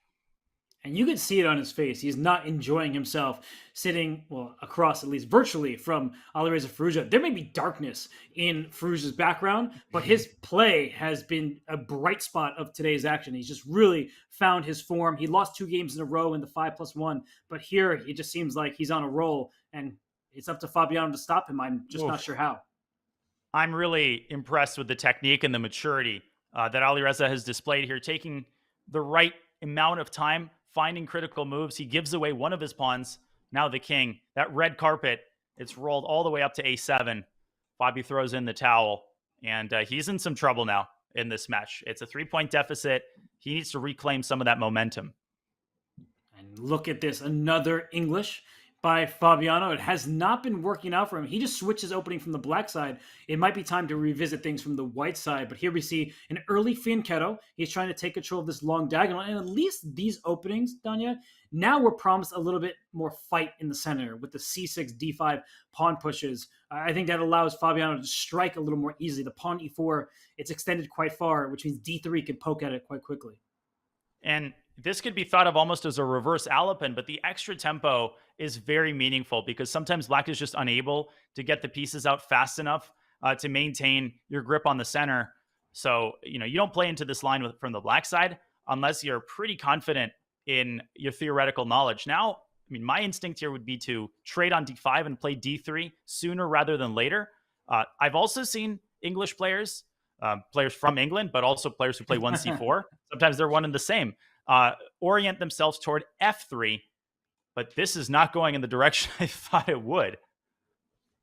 And you can see it on his face. He's not enjoying himself sitting, well, across, at least virtually, from Alireza Firouzja. There may be darkness in Firouzja's background, but his play has been a bright spot of today's action. He's just really found his form. He lost 2 games in a row in the 5+1, but here it just seems like he's on a roll, and it's up to Fabiano to stop him. I'm just not sure how. I'm really impressed with the technique and the maturity that Alireza has displayed here, taking the right amount of time, finding critical moves. He gives away one of his pawns. Now the king, that red carpet, it's rolled all the way up to a7. Fabi throws in the towel, and he's in some trouble now in this match. It's a 3-point deficit. He needs to reclaim some of that momentum. And look at this, another English by Fabiano. It has not been working out for him. He just switches opening from the black side. It might be time to revisit things from the white side, but here we see an early fianchetto. He's trying to take control of this long diagonal, and at least these openings, Danya, now we're promised a little bit more fight in the center with the c6, d5 pawn pushes. I think that allows Fabiano to strike a little more easily. The pawn e4, it's extended quite far, which means d3 can poke at it quite quickly. And this could be thought of almost as a reverse Alapin, but the extra tempo is very meaningful because sometimes black is just unable to get the pieces out fast enough to maintain your grip on the center. So, you don't play into this line from the black side unless you're pretty confident in your theoretical knowledge. Now, my instinct here would be to trade on d5 and play d3 sooner rather than later. I've also seen English players, players from England, but also players who play 1c4. Sometimes they're one and the same. Orient themselves toward f3, but this is not going in the direction I thought it would.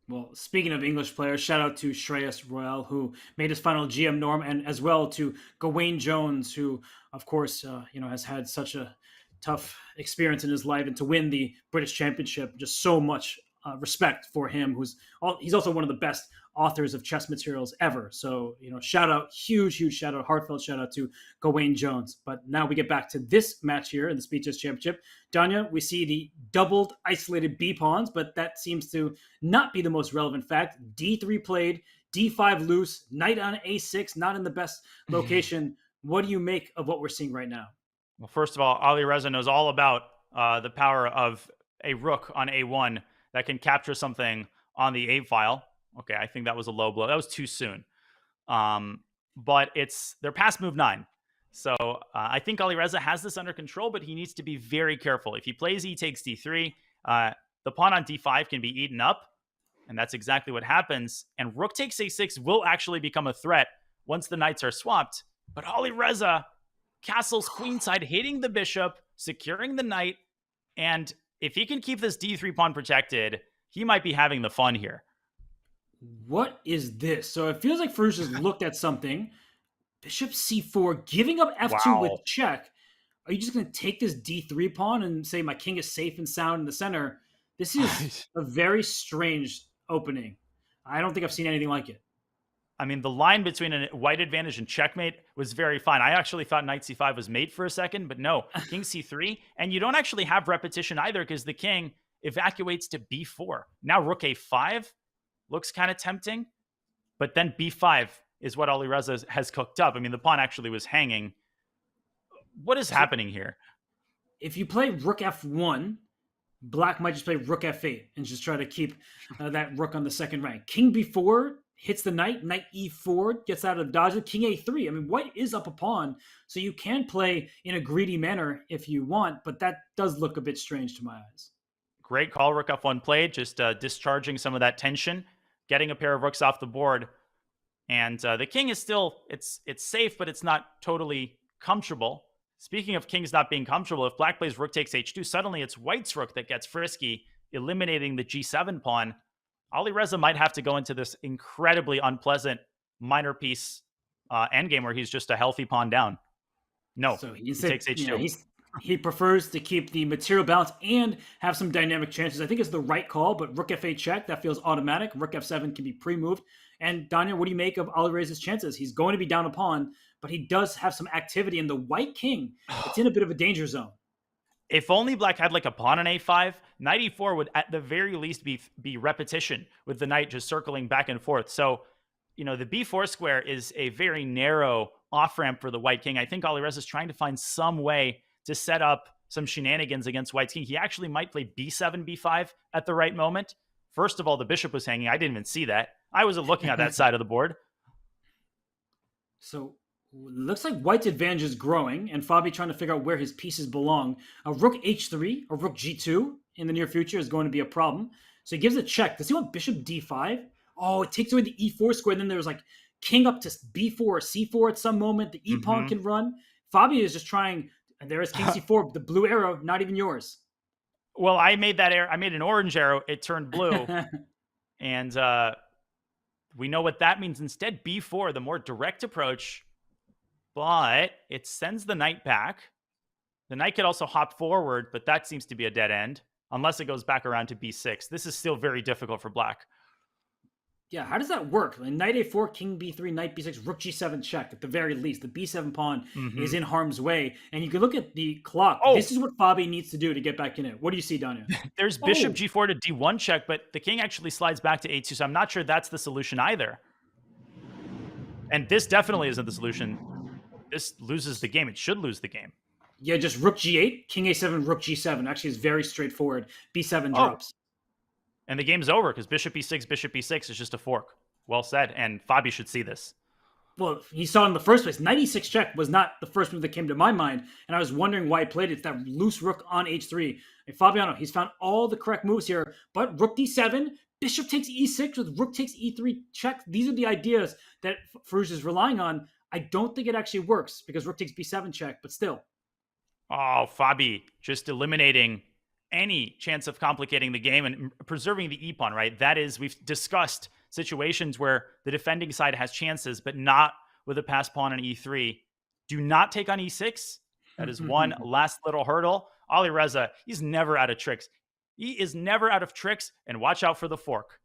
Well, speaking of English players, shout out to Shreyas Royal, who made his final GM norm, and as well to Gawain Jones, who, of course, has had such a tough experience in his life, and to win the British Championship, just so much respect for him. He's also one of the best authors of chess materials ever. So, shout out, huge shout out, heartfelt shout out to Gawain Jones. But now we get back to this match here in the Speed Chess Championship. Danya, we see the doubled isolated B pawns, but that seems to not be the most relevant fact. D3 played, D5 loose, knight on A6, not in the best location. What do you make of what we're seeing right now? Well, first of all, Alireza knows all about the power of a rook on A1 that can capture something on the A file. Okay, I think that was a low blow. That was too soon. But they're past move 9. So I think Alireza has this under control, but he needs to be very careful. If he plays E takes D3, the pawn on D5 can be eaten up, and that's exactly what happens. And rook takes A6 will actually become a threat once the knights are swapped. But Alireza castles queenside, hitting the bishop, securing the knight, and if he can keep this D3 pawn protected, he might be having the fun here. What is this? So it feels like Firouzja's looked at something. Bishop c4, giving up f2 with check. Are you just going to take this d3 pawn and say my king is safe and sound in the center? This is a very strange opening. I don't think I've seen anything like it. The line between a white advantage and checkmate was very fine. I actually thought knight c5 was mate for a second, but no, king c3. And you don't actually have repetition either because the king evacuates to b4. Now rook a5 looks kind of tempting, but then b5 is what Alireza has cooked up. I mean, the pawn actually was hanging. What is happening here? If you play rook f1, black might just play rook f8 and just try to keep that rook on the second rank. King b4 hits the knight, knight e4 gets out of the dodge, king a3. I mean, white is up a pawn, so you can play in a greedy manner if you want, but that does look a bit strange to my eyes. Great call, rook f1 played, just discharging some of that tension, getting a pair of rooks off the board. And the king is still, it's safe, but it's not totally comfortable. Speaking of kings not being comfortable, if black plays rook takes h2, suddenly it's white's rook that gets frisky, eliminating the g7 pawn. Alireza might have to go into this incredibly unpleasant minor piece endgame where he's just a healthy pawn down. No, so he takes h2. He prefers to keep the material balance and have some dynamic chances. I think it's the right call, but rook f8 check, that feels automatic. Rook f7 can be pre-moved. And Daniel, what do you make of Alireza's chances? He's going to be down a pawn, but he does have some activity, and the white king, it's in a bit of a danger zone. If only black had like a pawn on a5, knight e4 would at the very least be repetition with the knight just circling back and forth. So, you know, the b4 square is a very narrow off-ramp for the white king. I think Alireza is trying to find some way to set up some shenanigans against white's king. He actually might play b7, b5 at the right moment. First of all, the bishop was hanging. I didn't even see that. I wasn't looking at that side of the board. So looks like white's advantage is growing, and Fabi trying to figure out where his pieces belong. A rook h3 or rook g2 in the near future is going to be a problem. So he gives a check. Does he want bishop d5? Oh, it takes away the e4 square. Then there's like king up to b4 or c4 at some moment. The e-pawn can run. Fabi is just trying, and there is king c4, the blue arrow, not even yours. Well, I made that arrow. I made an orange arrow. It turned blue. And we know what that means. Instead, b4, the more direct approach, but it sends the knight back. The knight could also hop forward, but that seems to be a dead end, unless it goes back around to b6. This is still very difficult for black. Yeah, how does that work? Like knight a4, king b3, knight b6, rook g7 check. At the very least, the b7 pawn is in harm's way. And you can look at the clock. This is what Fabi needs to do to get back in it. What do you see, Daniel? There's bishop g4 to d1 check, but the king actually slides back to a2, so I'm not sure that's the solution either. And this definitely isn't the solution. This loses the game. It should lose the game. Yeah, just rook g8, king a7, rook g7. Actually, is very straightforward. b7 drops. And the game's over because bishop e6 is just a fork. Well said. And Fabi should see this. Well, he saw it in the first place. Knight e6 check was not the first move that came to my mind. And I was wondering why he played it. It's that loose rook on h3. And Fabiano, he's found all the correct moves here. But rook d7, bishop takes e6 with rook takes e3 check. These are the ideas that Firouzja is relying on. I don't think it actually works because rook takes b7 check, but still. Oh, Fabi just eliminating any chance of complicating the game and preserving the e-pawn, right? That is, we've discussed situations where the defending side has chances, but not with a passed pawn on e3. Do not take on e6. That is one last little hurdle. Alireza, he's never out of tricks. He is never out of tricks, and watch out for the fork.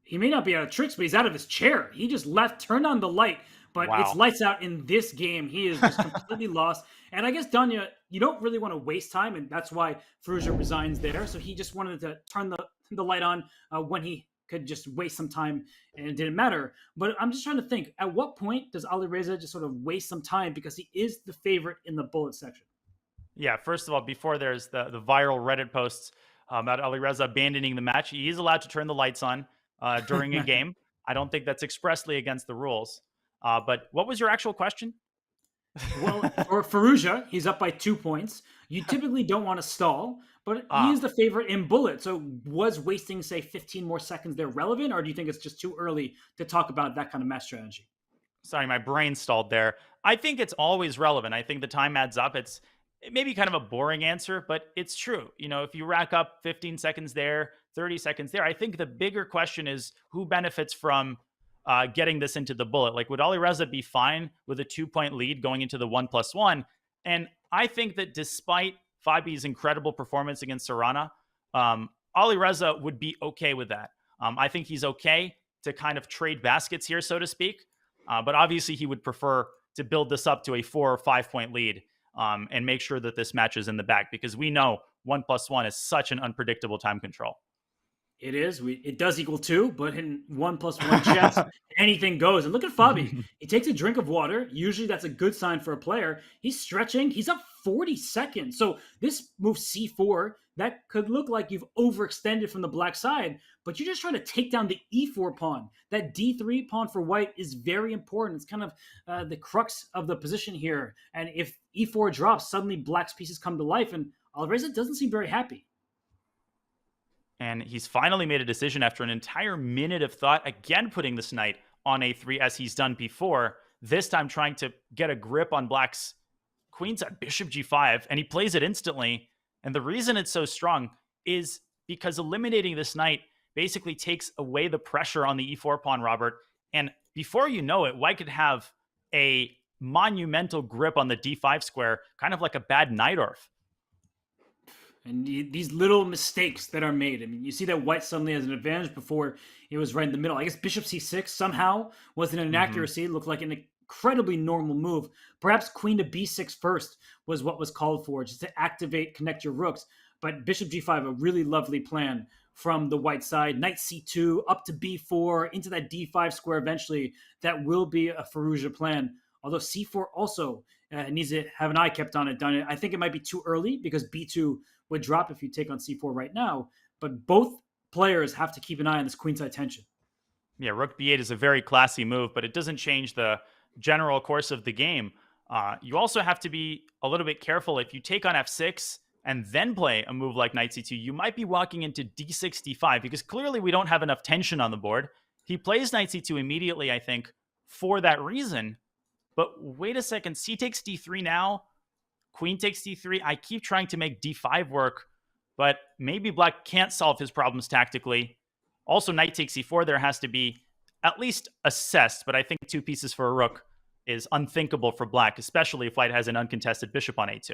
He may not be out of tricks, but he's out of his chair. He just turned on the light, but it's lights out in this game. He is just completely lost. And I guess, Danya, you don't really want to waste time, and that's why Firouzja resigns there. So he just wanted to turn the light on when he could just waste some time, and it didn't matter. But I'm just trying to think, at what point does Alireza just sort of waste some time because he is the favorite in the bullet section? Yeah, first of all, before there's the viral Reddit posts about Alireza abandoning the match, he is allowed to turn the lights on during a game. I don't think that's expressly against the rules. But what was your actual question? Well, for Firouzja, he's up by 2 points. You typically don't want to stall, but he is the favorite in bullet. So was wasting, say, 15 more seconds there relevant, or do you think it's just too early to talk about that kind of match strategy? Sorry, my brain stalled there. I think it's always relevant. I think the time adds up. It may be kind of a boring answer, but it's true. You know, if you rack up 15 seconds there, 30 seconds there, I think the bigger question is who benefits from getting this into the bullet. Like, would Alireza be fine with a 2-point lead going into the 1+1? And I think that despite Fabi's incredible performance against Caruana, Alireza would be okay with that. I think he's okay to kind of trade baskets here, so to speak. But obviously he would prefer to build this up to a 4 or 5 point lead and make sure that this match is in the bag, because we know 1+1 is such an unpredictable time control. It is. It does equal 2, but in 1+1 chess, anything goes. And look at Fabi. He takes a drink of water. Usually that's a good sign for a player. He's stretching. He's up 40 seconds. So this move C4, that could look like you've overextended from the black side, but you're just trying to take down the E4 pawn. That D3 pawn for white is very important. It's kind of the crux of the position here. And if E4 drops, suddenly black's pieces come to life, and Alireza doesn't seem very happy. And he's finally made a decision after an entire minute of thought, again putting this knight on A3 as he's done before, this time trying to get a grip on black's queenside, bishop G5, and he plays it instantly. And the reason it's so strong is because eliminating this knight basically takes away the pressure on the E4 pawn, Robert. And before you know it, white could have a monumental grip on the D5 square, kind of like a bad Najdorf. And these little mistakes that are made. I mean, you see that white suddenly has an advantage before it was right in the middle. I guess bishop c6 somehow was an inaccuracy. It looked like an incredibly normal move. Perhaps queen to b6 first was what was called for, just to activate, connect your rooks. But bishop g5, a really lovely plan from the white side. Knight c2, up to b4, into that d5 square eventually. That will be a Firouzja plan. Although c4 also needs to have an eye kept on it. I think it might be too early because b2 would drop if you take on c4 right now. But both players have to keep an eye on this queenside tension. Yeah, rook b8 is a very classy move, but it doesn't change the general course of the game. You also have to be a little bit careful. If you take on f6 and then play a move like knight c2, you might be walking into d6, d5, because clearly we don't have enough tension on the board. He plays knight c2 immediately, I think, for that reason. But wait a second, c takes d3 now. Queen takes d3. I keep trying to make d5 work, but maybe black can't solve his problems tactically. Also, knight takes e4 there has to be at least assessed, but I think 2 pieces for a rook is unthinkable for black, especially if white has an uncontested bishop on a2.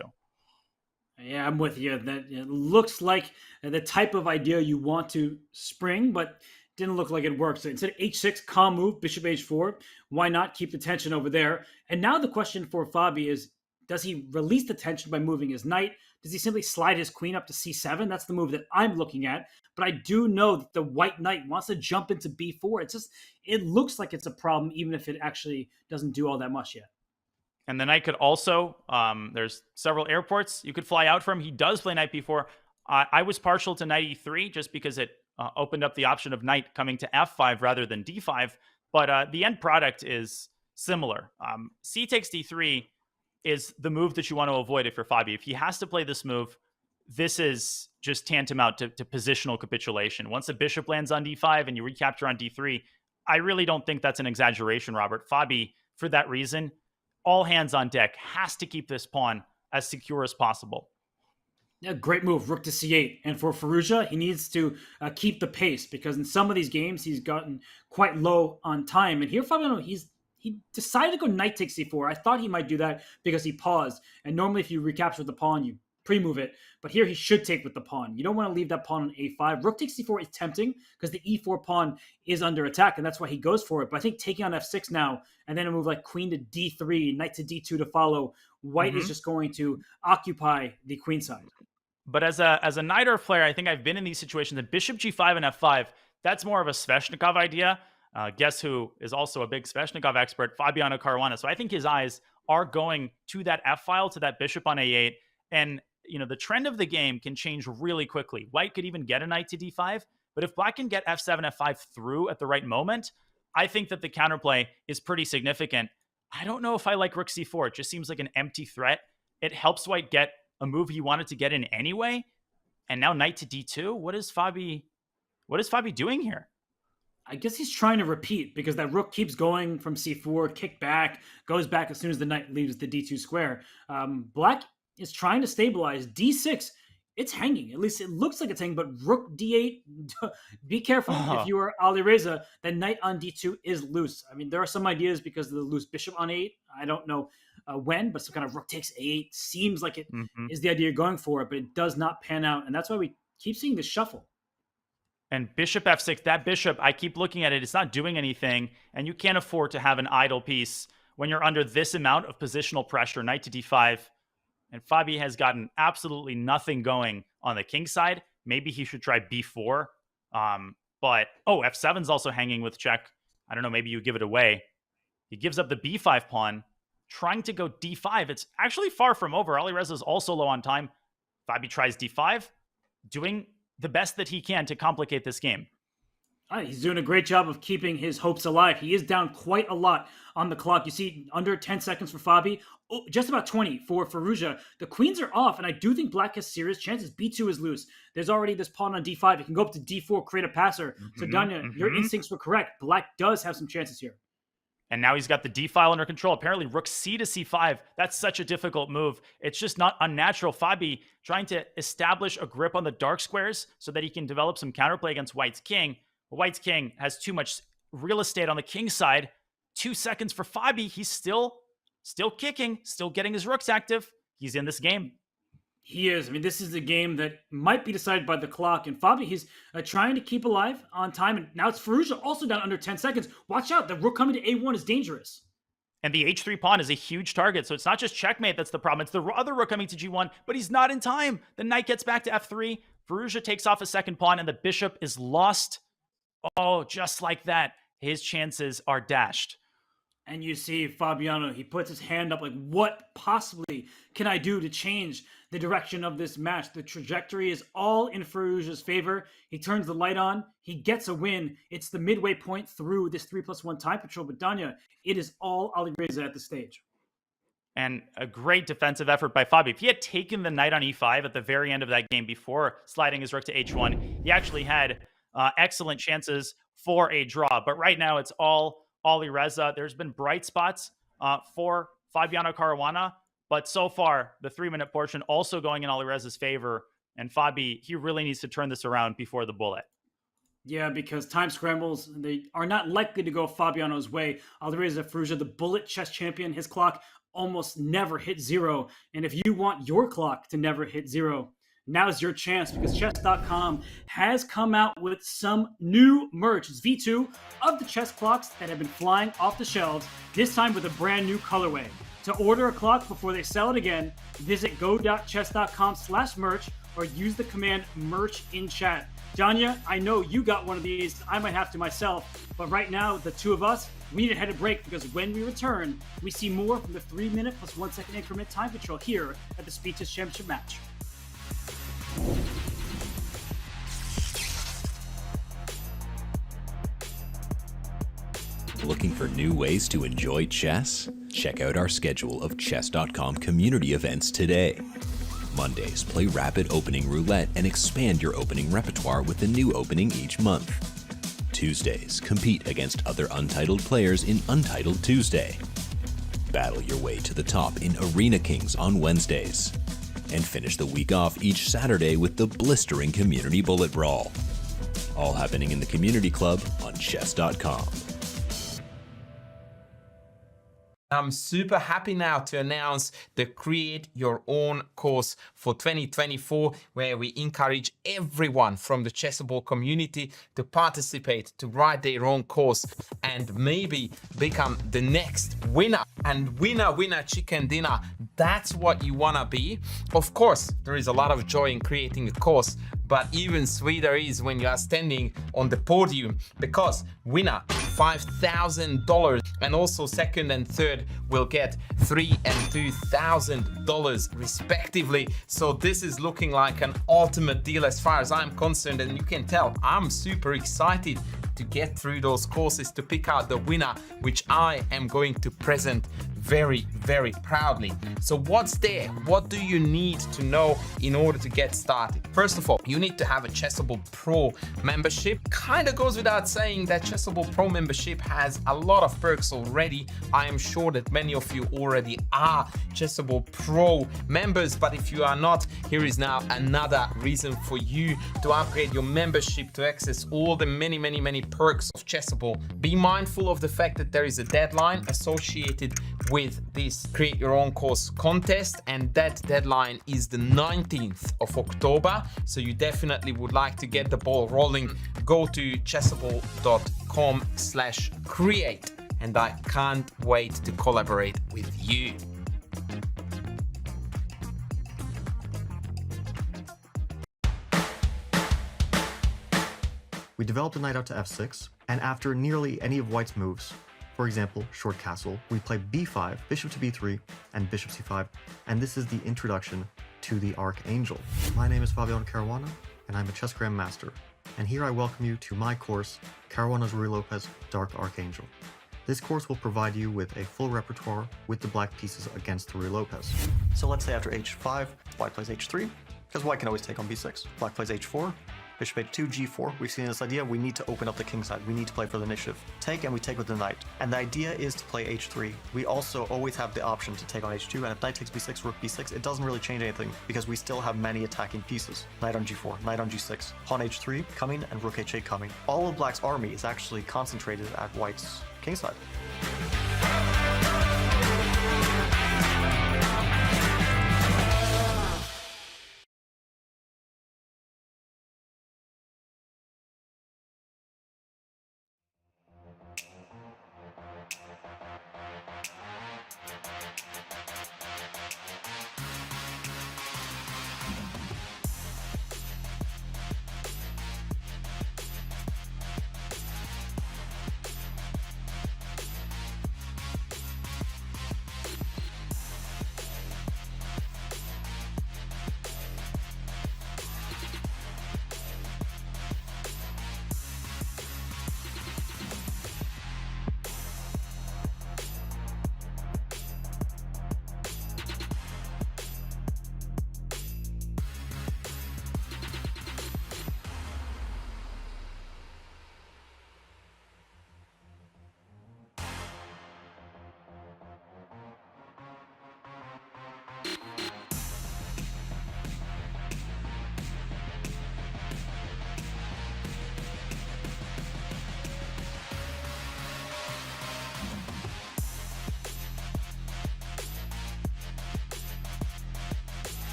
Yeah, I'm with you. That it looks like the type of idea you want to spring, but didn't look like it worked. So instead of h6, calm move, bishop h4. Why not keep the tension over there? And now the question for Fabi is, does he release the tension by moving his knight? Does he simply slide his queen up to c7? That's the move that I'm looking at. But I do know that the white knight wants to jump into b4. It looks like it's a problem, even if it actually doesn't do all that much yet. And the knight could also, there's several airports you could fly out from. He does play knight b4. I was partial to knight e3 just because it opened up the option of knight coming to f5 rather than d5. But the end product is similar. C takes d3 is the move that you want to avoid if you're Fabi. If he has to play this move, this is just tantamount to positional capitulation. Once a bishop lands on d5 and you recapture on d3, I really don't think that's an exaggeration, Robert. Fabi, for that reason, all hands on deck, has to keep this pawn as secure as possible. Yeah, great move, rook to c8. And for Firouzja, he needs to keep the pace, because in some of these games, he's gotten quite low on time. And here, Fabiano, he decided to go knight takes c4. I thought he might do that because he paused. And normally if you recapture the pawn, you pre-move it. But here he should take with the pawn. You don't want to leave that pawn on a5. Rook takes c4 is tempting because the e4 pawn is under attack, and that's why he goes for it. But I think taking on f6 now, and then a move like queen to d3, knight to d2 to follow, white is just going to occupy the queen side. But as a Najdorf player, I think I've been in these situations. That bishop g5 and f5, that's more of a Sveshnikov idea. Guess who is also a big Sveshnikov expert? Fabiano Caruana. So I think his eyes are going to that f-file, to that bishop on a8. And, you know, the trend of the game can change really quickly. White could even get a knight to d5. But if black can get f7, f5 through at the right moment, I think that the counterplay is pretty significant. I don't know if I like rook c4. It just seems like an empty threat. It helps white get a move he wanted to get in anyway. And now knight to d2. What is Fabi doing here? I guess he's trying to repeat, because that rook keeps going from c4, kick back, goes back as soon as the knight leaves the d2 square. Black is trying to stabilize. d6, it's hanging. At least it looks like it's hanging, but rook d8, be careful. If you are Alireza, that knight on d2 is loose. I mean, there are some ideas because of the loose bishop on a8. I don't know when, but some kind of rook takes a8 seems like it is the idea you're going for, but it does not pan out. And that's why we keep seeing this shuffle. And bishop f6, that bishop, I keep looking at it, it's not doing anything, and you can't afford to have an idle piece when you're under this amount of positional pressure. Knight to d5, and Fabi has gotten absolutely nothing going on the king side. Maybe he should try b4. But f7's also hanging with check. I don't know, maybe you give it away. He gives up the b5 pawn, trying to go d5. It's actually far from over. Alireza's also low on time. Fabi tries d5, doing the best that he can to complicate this game. He's doing a great job of keeping his hopes alive. He is down quite a lot on the clock. You see under 10 seconds for Fabi, just about 20 for Firouzja. The queens are off, and I do think Black has serious chances. b2 is loose. There's already this pawn on d5. It can go up to d4, create a passer. So Danya, your instincts were correct. Black does have some chances here. And now he's got the d-file under control. Apparently, rook c to c5. That's such a difficult move. It's just not unnatural. Fabi trying to establish a grip on the dark squares so that he can develop some counterplay against White's king. White's king has too much real estate on the king side. 2 seconds for Fabi. He's still kicking, still getting his rooks active. He's in this game. He is. I mean, this is the game that might be decided by the clock. And Fabi, he's trying to keep alive on time. And now it's Firouzja also down under 10 seconds. Watch out. The rook coming to a1 is dangerous. And the h3 pawn is a huge target. So it's not just checkmate that's the problem. It's the other rook coming to g1, but he's not in time. The knight gets back to f3. Firouzja takes off a second pawn, and the bishop is lost. Oh, just like that, his chances are dashed. And you see Fabiano, he puts his hand up like, what possibly can I do to change the direction of this match? The trajectory is all in Firouzja's favor. He turns the light on. He gets a win. It's the midway point through this 3+1 time patrol. But Danya, it is all Alireza at the stage. And a great defensive effort by Fabi. If he had taken the knight on e5 at the very end of that game before sliding his rook to h1, he actually had excellent chances for a draw. But right now, it's all Alireza. There's been bright spots for Fabiano Caruana, but so far, the 3-minute portion also going in Alireza's favor. And Fabi, he really needs to turn this around before the bullet. Yeah, because time scrambles, they are not likely to go Fabiano's way. Alireza Firouzja, the bullet chess champion, his clock almost never hit 0. And if you want your clock to never hit 0, now's your chance, because Chess.com has come out with some new merch. It's V2 of the chess clocks that have been flying off the shelves, this time with a brand new colorway. To order a clock before they sell it again, visit go.chess.com/merch or use the command merch in chat. Danya, I know you got one of these. I might have to myself. But right now, the two of us, we need to head a break, because when we return, we see more from the 3-minute plus 1 second increment time control here at the Speed Chess Championship match. Looking for new ways to enjoy chess? Check out our schedule of Chess.com community events today. Mondays, play Rapid Opening Roulette and expand your opening repertoire with a new opening each month. Tuesdays, compete against other Untitled players in Untitled Tuesday. Battle your way to the top in Arena Kings on Wednesdays. And finish the week off each Saturday with the blistering Community Bullet Brawl. All happening in the Community Club on Chess.com. I'm super happy now to announce the Create Your Own course for 2024, where we encourage everyone from the Chessable community to participate, to write their own course, and maybe become the next winner. And winner chicken dinner, that's what you want to be. Of course, there is a lot of joy in creating a course, but even sweeter is when you are standing on the podium, because winner $5,000, and also second and third will get $3,000 and $2,000 respectively. So this is looking like an ultimate deal as far as I'm concerned, and you can tell I'm super excited to get through those courses to pick out the winner, which I am going to present very, very proudly. So what's there? What do you need to know in order to get started? First of all, you need to have a Chessable Pro membership. Kind of goes without saying that Chessable Pro membership has a lot of perks already. I am sure that many of you already are Chessable Pro members, but if you are not, here is now another reason for you to upgrade your membership to access all the many perks of Chessable. Be mindful of the fact that there is a deadline associated with this Create Your Own course contest, and that deadline is the 19th of October. So you definitely would like to get the ball rolling. Go to chessable.com/create, and I can't wait to collaborate with you. We develop the knight out to f6, and after nearly any of white's moves, for example, short castle, we play b5, bishop to b3, and bishop c5, and this is the introduction to the Archangel. My name is Fabiano Caruana, and I'm a chess grandmaster, and here I welcome you to my course, Caruana's Ruy Lopez Dark Archangel. This course will provide you with a full repertoire with the black pieces against the Ruy Lopez. So let's say after h5, white plays h3, because white can always take on b6. Black plays h4, bishop h2, g4. We've seen this idea, we need to open up the king side. We need to play for the initiative. Take, and we take with the knight. And the idea is to play h3. We also always have the option to take on h2, and if knight takes b6, rook b6, it doesn't really change anything, because we still have many attacking pieces. Knight on g4, knight on g6, pawn h3 coming, and rook h8 coming. All of black's army is actually concentrated at white's king side.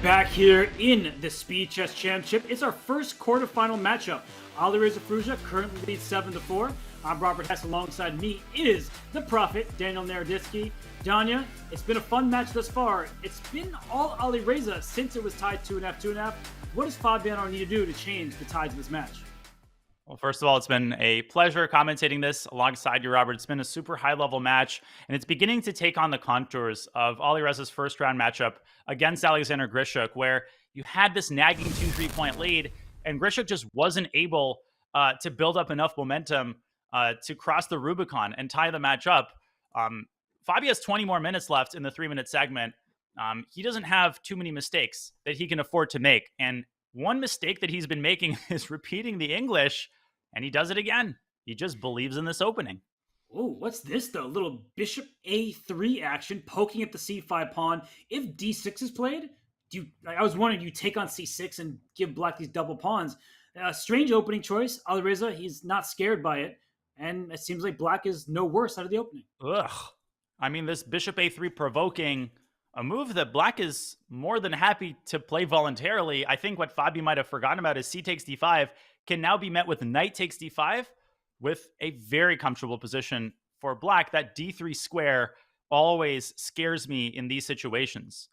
Back here in the Speed Chess Championship, it's our first quarterfinal matchup. Alireza Firouzja currently leads 7-4. I'm Robert Hess. Alongside me is the Prophet, Daniel Naroditsky. Danya, it's been a fun match thus far. It's been all Alireza since it was tied 2.5, 2.5. What does Fabiano need to do to change the tides of this match? Well, first of all, it's been a pleasure commentating this alongside you, Robert. It's been a super high-level match, and it's beginning to take on the contours of Alireza's first-round matchup against Alexander Grishuk, where you had this nagging 2-3 point lead, and Grishuk just wasn't able to build up enough momentum to cross the Rubicon and tie the match up. Fabi has 20 more minutes left in the 3-minute segment. He doesn't have too many mistakes that he can afford to make, and one mistake that he's been making is repeating the English, and he does it again. He just believes in this opening. Oh, what's this though? Little bishop a3 action, poking at the c5 pawn. If d6 is played, I was wondering, do you take on c6 and give black these double pawns? Strange opening choice. Alireza, he's not scared by it, and it seems like black is no worse out of the opening. Ugh. I mean, this bishop a3 provoking a move that black is more than happy to play voluntarily. I think what Fabi might have forgotten about is c takes d5 can now be met with knight takes d5 with a very comfortable position for black. That d3 square always scares me in these situations.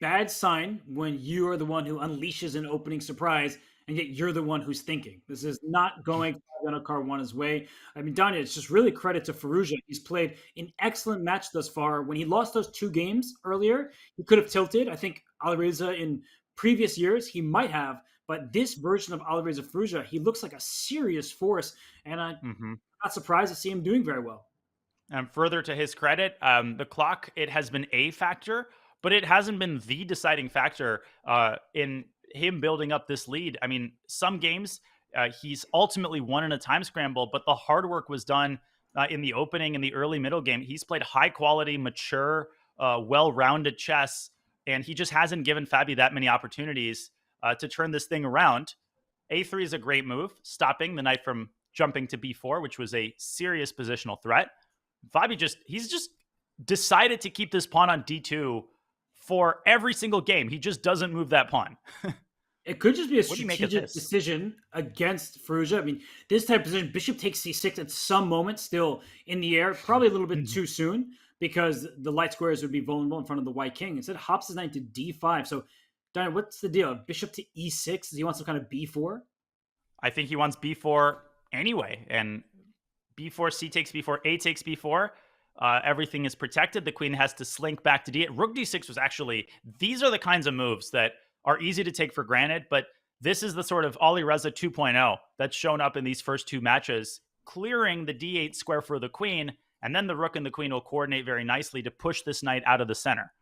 Bad sign when you are the one who unleashes an opening surprise, and yet you're the one who's thinking. This is not going Fabiano Caruana's way. I mean, Danya, it's just really credit to Firouzja. He's played an excellent match thus far. When he lost those 2 games earlier, he could have tilted. I think Alireza in previous years, he might have. But this version of Alireza Firouzja, he looks like a serious force. And I'm not surprised to see him doing very well. And further to his credit, the clock, it has been a factor, but it hasn't been the deciding factor in him building up this lead. I mean, some games he's ultimately won in a time scramble, but the hard work was done in the opening and the early middle game. He's played high quality, mature, well-rounded chess, and he just hasn't given Fabi that many opportunities to turn this thing around. A3 is a great move, stopping the knight from jumping to b4, which was a serious positional threat. Fabi he's just decided to keep this pawn on d2 for every single game. He just doesn't move that pawn. It could just be a strategic decision against Firouzja. I mean, this type of position, bishop takes c6 at some moment still in the air, probably a little bit too soon because the light squares would be vulnerable in front of the white king. Instead, hops his knight to d5. So, Daniel, what's the deal? Bishop to e6? Does he want some kind of b4? I think he wants b4 anyway. And b4, c takes b4, a takes b4. Everything is protected. The queen has to slink back to d8. Rook d6 was actually, these are the kinds of moves that are easy to take for granted, but this is the sort of Alireza 2.0 that's shown up in these first two matches, clearing the d8 square for the queen, and then the rook and the queen will coordinate very nicely to push this knight out of the center.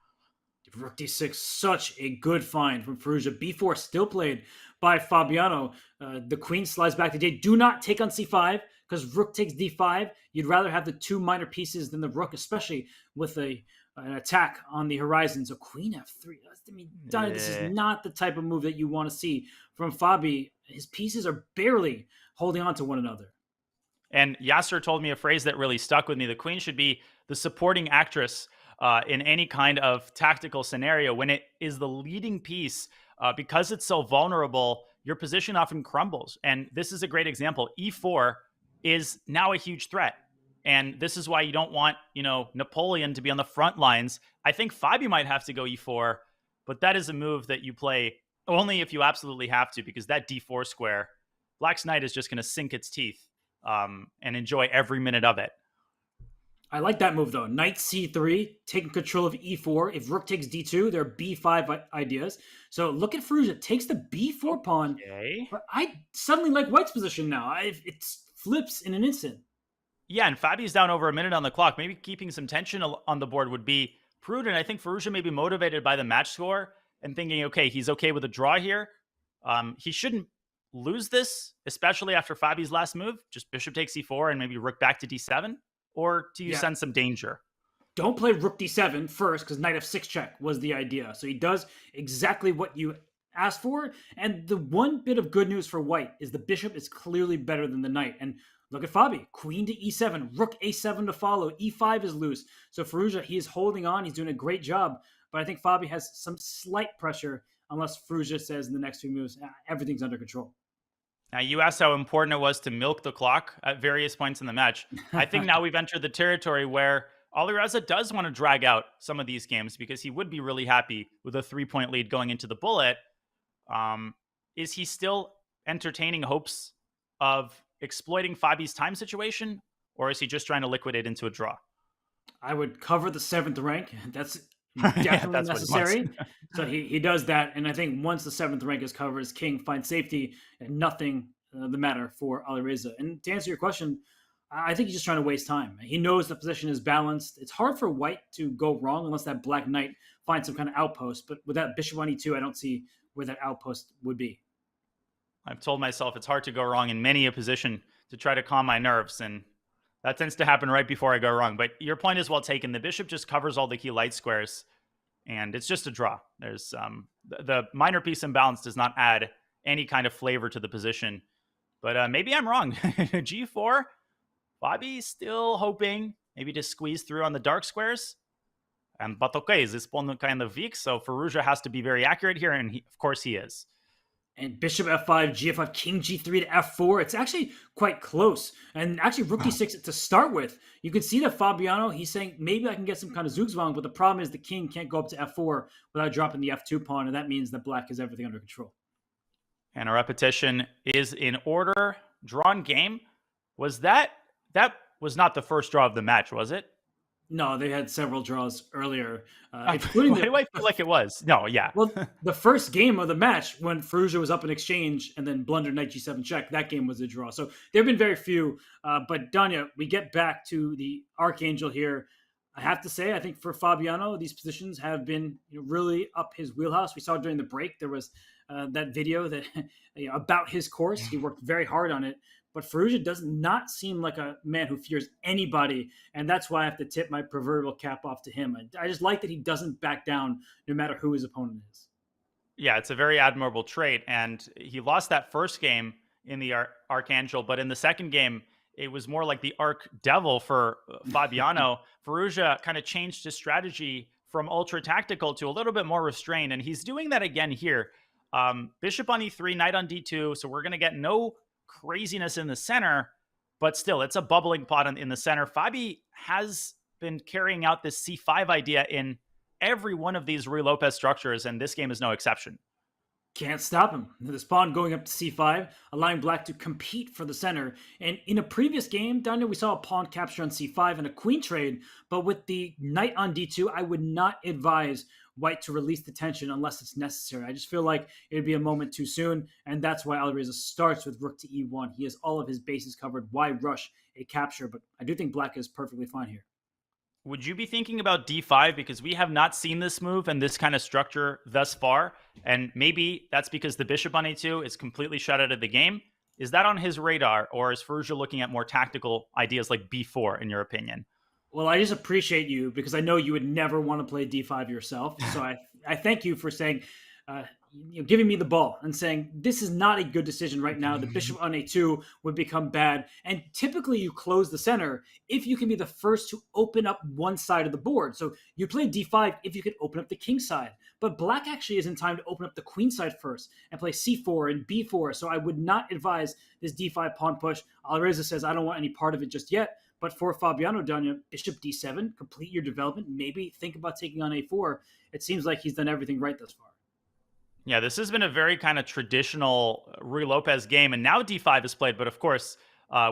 Rook d6, such a good find from Firouzja. b4 still played by Fabiano. The queen slides back to d8. Do not take on c5, because rook takes d5. You'd rather have the two minor pieces than the rook, especially with an attack on the horizon. So queen f3. I mean, this is not the type of move that you want to see from Fabi. His pieces are barely holding on to one another. And Yasser told me a phrase that really stuck with me. The queen should be the supporting actress in any kind of tactical scenario. When it is the leading piece, because it's so vulnerable, your position often crumbles. And this is a great example. e4 is now a huge threat. And this is why you don't want, Napoleon to be on the front lines. I think Fabi might have to go e4, but that is a move that you play only if you absolutely have to, because that d4 square, Black's knight is just going to sink its teeth and enjoy every minute of it. I like that move, though. Knight c3, taking control of e4. If rook takes d2, there are b5 ideas. So look at Firouzja. Takes the b4 pawn. Okay. But I suddenly like white's position now. It flips in an instant. Yeah, and Fabi's down over a minute on the clock. Maybe keeping some tension on the board would be prudent. I think Firouzja may be motivated by the match score and thinking, okay, he's okay with a draw here. He shouldn't lose this, especially after Fabi's last move. Just bishop takes e4 and maybe rook back to d7. Or do you sense some danger? Don't play rook d7 first, because knight f6 check was the idea. So he does exactly what you asked for. And the one bit of good news for white is the bishop is clearly better than the knight. And look at Fabi. Queen to e7, rook a7 to follow. e5 is loose. So Firouzja, he is holding on. He's doing a great job. But I think Fabi has some slight pressure unless Firouzja says in the next few moves, everything's under control. Now, you asked how important it was to milk the clock at various points in the match. I think now we've entered the territory where Alireza does want to drag out some of these games because he would be really happy with a 3-point lead going into the bullet. Is he still entertaining hopes of exploiting Fabi's time situation, or is he just trying to liquidate into a draw? I would cover the 7th rank. That's definitely necessary. So he does that. And I think once the 7th rank is covered, his king finds safety and nothing the matter for Alireza. And to answer your question, I think he's just trying to waste time. He knows the position is balanced. It's hard for white to go wrong unless that black knight finds some kind of outpost. But with that bishop on e2, I don't see where that outpost would be. I've told myself it's hard to go wrong in many a position to try to calm my nerves, and that tends to happen right before I go wrong. But your point is well taken. The bishop just covers all the key light squares, and it's just a draw. There's the minor piece imbalance does not add any kind of flavor to the position. But maybe I'm wrong. G4, Fabi's still hoping maybe to squeeze through on the dark squares. But okay, this pawn kind of weak, so Firouzja has to be very accurate here, and of course he is. And bishop f5, g5, king g3 to f4. It's actually quite close. And actually rook d6 to start with. You can see that Fabiano, he's saying, maybe I can get some kind of Zugzwang, but the problem is the king can't go up to f4 without dropping the f2 pawn, and that means that black has everything under control. And a repetition is in order. Drawn game. That was not the first draw of the match, was it? No, they had several draws earlier, including Why do I feel like it was? No, yeah. Well, the first game of the match when Firouzja was up in exchange and then blundered knight g7 check, that game was a draw. So there have been very few. But Danya, we get back to the Archangel here. I have to say, I think for Fabiano, these positions have been really up his wheelhouse. We saw during the break there was that video that about his course. He worked very hard on it. But Firouzja does not seem like a man who fears anybody, and that's why I have to tip my proverbial cap off to him. I just like that he doesn't back down no matter who his opponent is. Yeah, it's a very admirable trait, and he lost that first game in the Archangel, but in the second game, it was more like the Arc Devil for Fabiano. Firouzja kind of changed his strategy from ultra tactical to a little bit more restrained, and he's doing that again here. Bishop on e3, knight on d2, so we're going to get no craziness in the center, but still, it's a bubbling pot in the center. Fabi has been carrying out this c5 idea in every one of these Ruy Lopez structures, and this game is no exception. Can't stop him. This pawn going up to c5, allowing black to compete for the center. And in a previous game, down there, we saw a pawn capture on c5 and a queen trade. But with the knight on d2, I would not advise white to release the tension unless it's necessary. I just feel like it would be a moment too soon. And that's why Alireza starts with rook to e1. He has all of his bases covered. Why rush a capture? But I do think black is perfectly fine here. Would you be thinking about d5? Because we have not seen this move and this kind of structure thus far. And maybe that's because the bishop on a2 is completely shut out of the game. Is that on his radar? Or is Firouzja looking at more tactical ideas like b4, in your opinion? Well, I just appreciate you because I know you would never want to play d5 yourself. So I thank you for saying, giving me the ball and saying, this is not a good decision right now. The bishop on a2 would become bad. And typically you close the center if you can be the first to open up one side of the board. So you play d5 if you can open up the king side. But black actually is in time to open up the queen side first and play c4 and b4. So I would not advise this d5 pawn push. Alireza says, I don't want any part of it just yet. But for Fabiano, Danya, bishop d7, complete your development. Maybe think about taking on a4. It seems like he's done everything right thus far. Yeah, this has been a very kind of traditional Ruy Lopez game, and now d5 is played, but of course,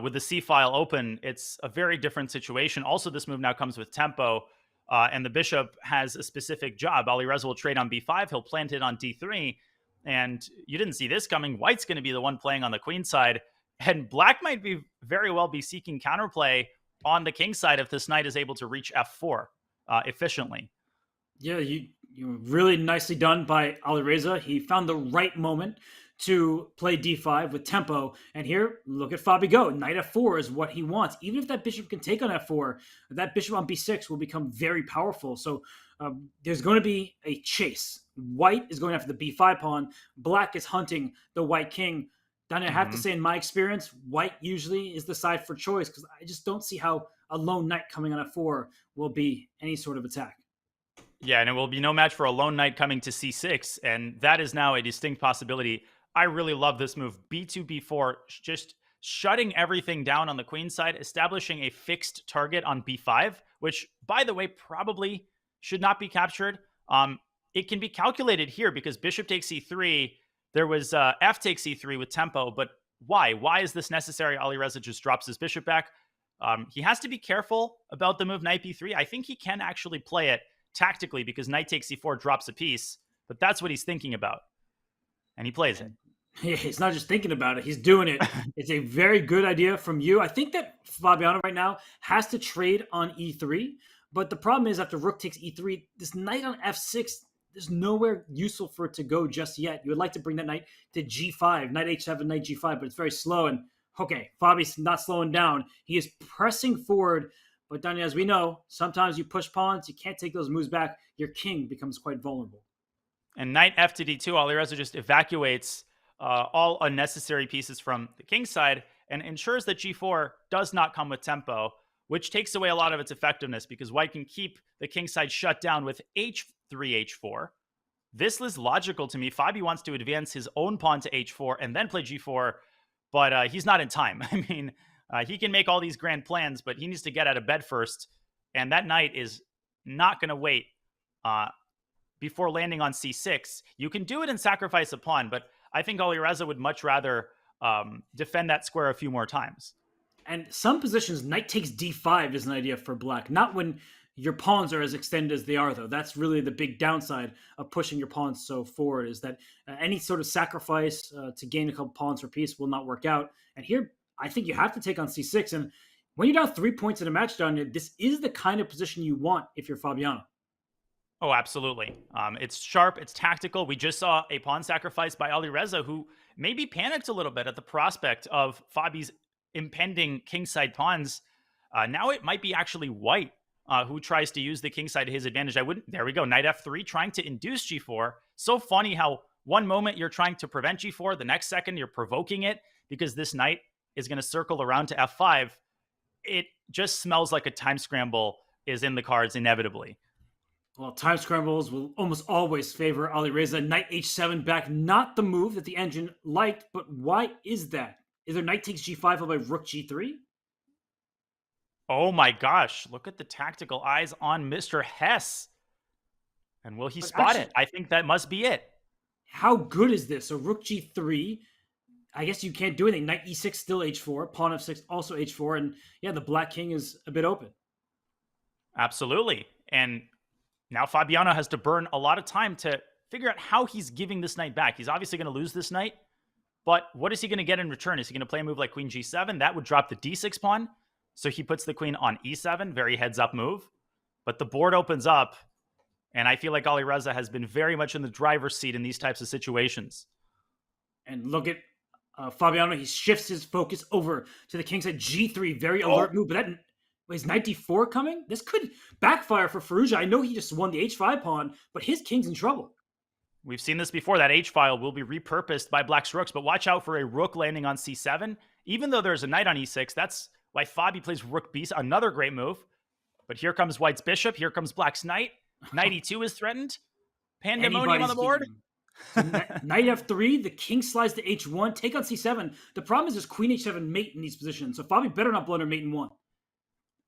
with the c-file open, it's a very different situation. Also, this move now comes with tempo, and the bishop has a specific job. Alireza will trade on b5, he'll plant it on d3, and you didn't see this coming. White's going to be the one playing on the queen side, and black might be very well be seeking counterplay on the king side if this knight is able to reach f4 efficiently. Yeah, you really nicely done by Alireza. He found the right moment to play d5 with tempo. And here, look at Fabi go. Knight f4 is what he wants. Even if that bishop can take on f4, that bishop on b6 will become very powerful. So there's going to be a chase. White is going after the b5 pawn. Black is hunting the white king. Danya, I have to say, in my experience, white usually is the side for choice because I just don't see how a lone knight coming on f4 will be any sort of attack. Yeah, and it will be no match for a lone knight coming to c6, and that is now a distinct possibility. I really love this move. b2, b4, just shutting everything down on the queen side, establishing a fixed target on b5, which, by the way, probably should not be captured. It can be calculated here because bishop takes e3. There was f takes e3 with tempo, but why? Why is this necessary? Alireza just drops his bishop back. He has to be careful about the move knight b3. I think he can actually play it tactically because knight takes c4 drops a piece, but that's what he's thinking about. And he plays it. He's not just thinking about it, he's doing it. It's a very good idea from you. I think that Fabiano right now has to trade on e3, but the problem is after rook takes e3, this knight on f6, there's nowhere useful for it to go just yet. You would like to bring that knight to g5, knight h7, knight g5, but it's very slow. And okay, Fabi's not slowing down. He is pressing forward. But Danya, as we know, sometimes you push pawns, you can't take those moves back. Your king becomes quite vulnerable. And knight f to d2, Alireza just evacuates all unnecessary pieces from the king side and ensures that g4 does not come with tempo, which takes away a lot of its effectiveness because white can keep the king side shut down with h3, h4. This is logical to me. Fabi wants to advance his own pawn to h4 and then play g4, but he's not in time. I mean, he can make all these grand plans, but he needs to get out of bed first. And that knight is not going to wait before landing on c6. You can do it and sacrifice a pawn, but I think Alireza would much rather defend that square a few more times. And some positions, knight takes d5 is an idea for black. Not when your pawns are as extended as they are, though. That's really the big downside of pushing your pawns so forward, is that any sort of sacrifice to gain a couple pawns for peace will not work out. And here, I think you have to take on c6. And when you're down 3 points in a match, Danya, this is the kind of position you want if you're Fabiano. Oh, absolutely. It's sharp. It's tactical. We just saw a pawn sacrifice by Alireza, who maybe panicked a little bit at the prospect of Fabi's impending kingside pawns. Now it might be actually white who tries to use the kingside to his advantage. There we go. Knight f3, trying to induce g4. So funny how one moment you're trying to prevent g4, the next second you're provoking it because this knight is going to circle around to f5. It just smells like a time scramble is in the cards inevitably. Well, time scrambles will almost always favor Alireza. Knight h7 back, not the move that the engine liked, but why is that? Is there knight takes g5 followed by rook g3? Oh my gosh, look at the tactical eyes on Mr. Hess. And will he spot it? I think that must be it. How good is this? So rook g3, I guess you can't do anything. Knight e6 still h4, pawn f6 also h4, and yeah, the black king is a bit open. Absolutely. And now Fabiano has to burn a lot of time to figure out how he's giving this knight back. He's obviously going to lose this knight, but what is he going to get in return? Is he going to play a move like queen g7? That would drop the d6 pawn. So he puts the queen on e7, very heads-up move. But the board opens up, and I feel like Alireza has been very much in the driver's seat in these types of situations. And look at Fabiano. He shifts his focus over to the kingside g3, very alert move. But that is knight d4 coming? This could backfire for Firouzja. I know he just won the h5 pawn, but his king's in trouble. We've seen this before. That h-file will be repurposed by black's rooks, but watch out for a rook landing on c7. Even though there's a knight on e6, that's why Fabi plays rook b, another great move. But here comes white's bishop. Here comes black's knight. Knight e2 is threatened. Pandemonium on the board. Knight f3, the king slides to h1, take on c7. The problem is there's queen h7 mate in these positions, so Fabi better not blunder mate in 1.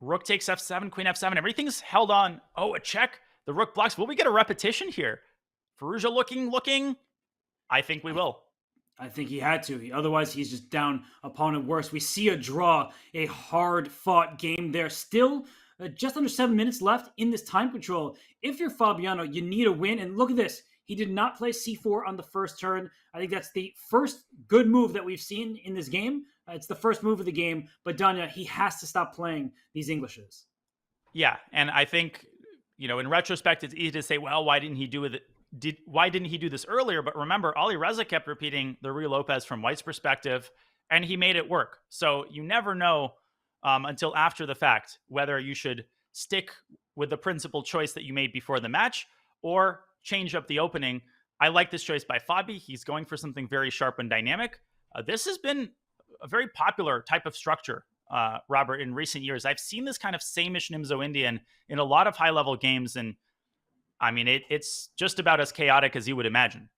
Rook takes f7, queen f7. Everything's held on. Oh, a check. The rook blocks. Will we get a repetition here? Firouzja looking. I think we will. I think he had to. Otherwise, he's just down a pawn and worse. We see a draw, a hard-fought game there. Still, just under 7 minutes left in this time control. If you're Fabiano, you need a win. And look at this. He did not play c4 on the first turn. I think that's the first good move that we've seen in this game. It's the first move of the game. But Danya, he has to stop playing these Englishes. Yeah, and I think, in retrospect, it's easy to say, well, why didn't he do it? Why didn't he do this earlier? But remember, Alireza kept repeating the Ruy Lopez from white's perspective, and he made it work. So you never know until after the fact whether you should stick with the principal choice that you made before the match or change up the opening. I like this choice by Fabi. He's going for something very sharp and dynamic. This has been a very popular type of structure, Robert, in recent years. I've seen this kind of same-ish Nimzo Indian in a lot of high-level games, and I mean, it's just about as chaotic as you would imagine.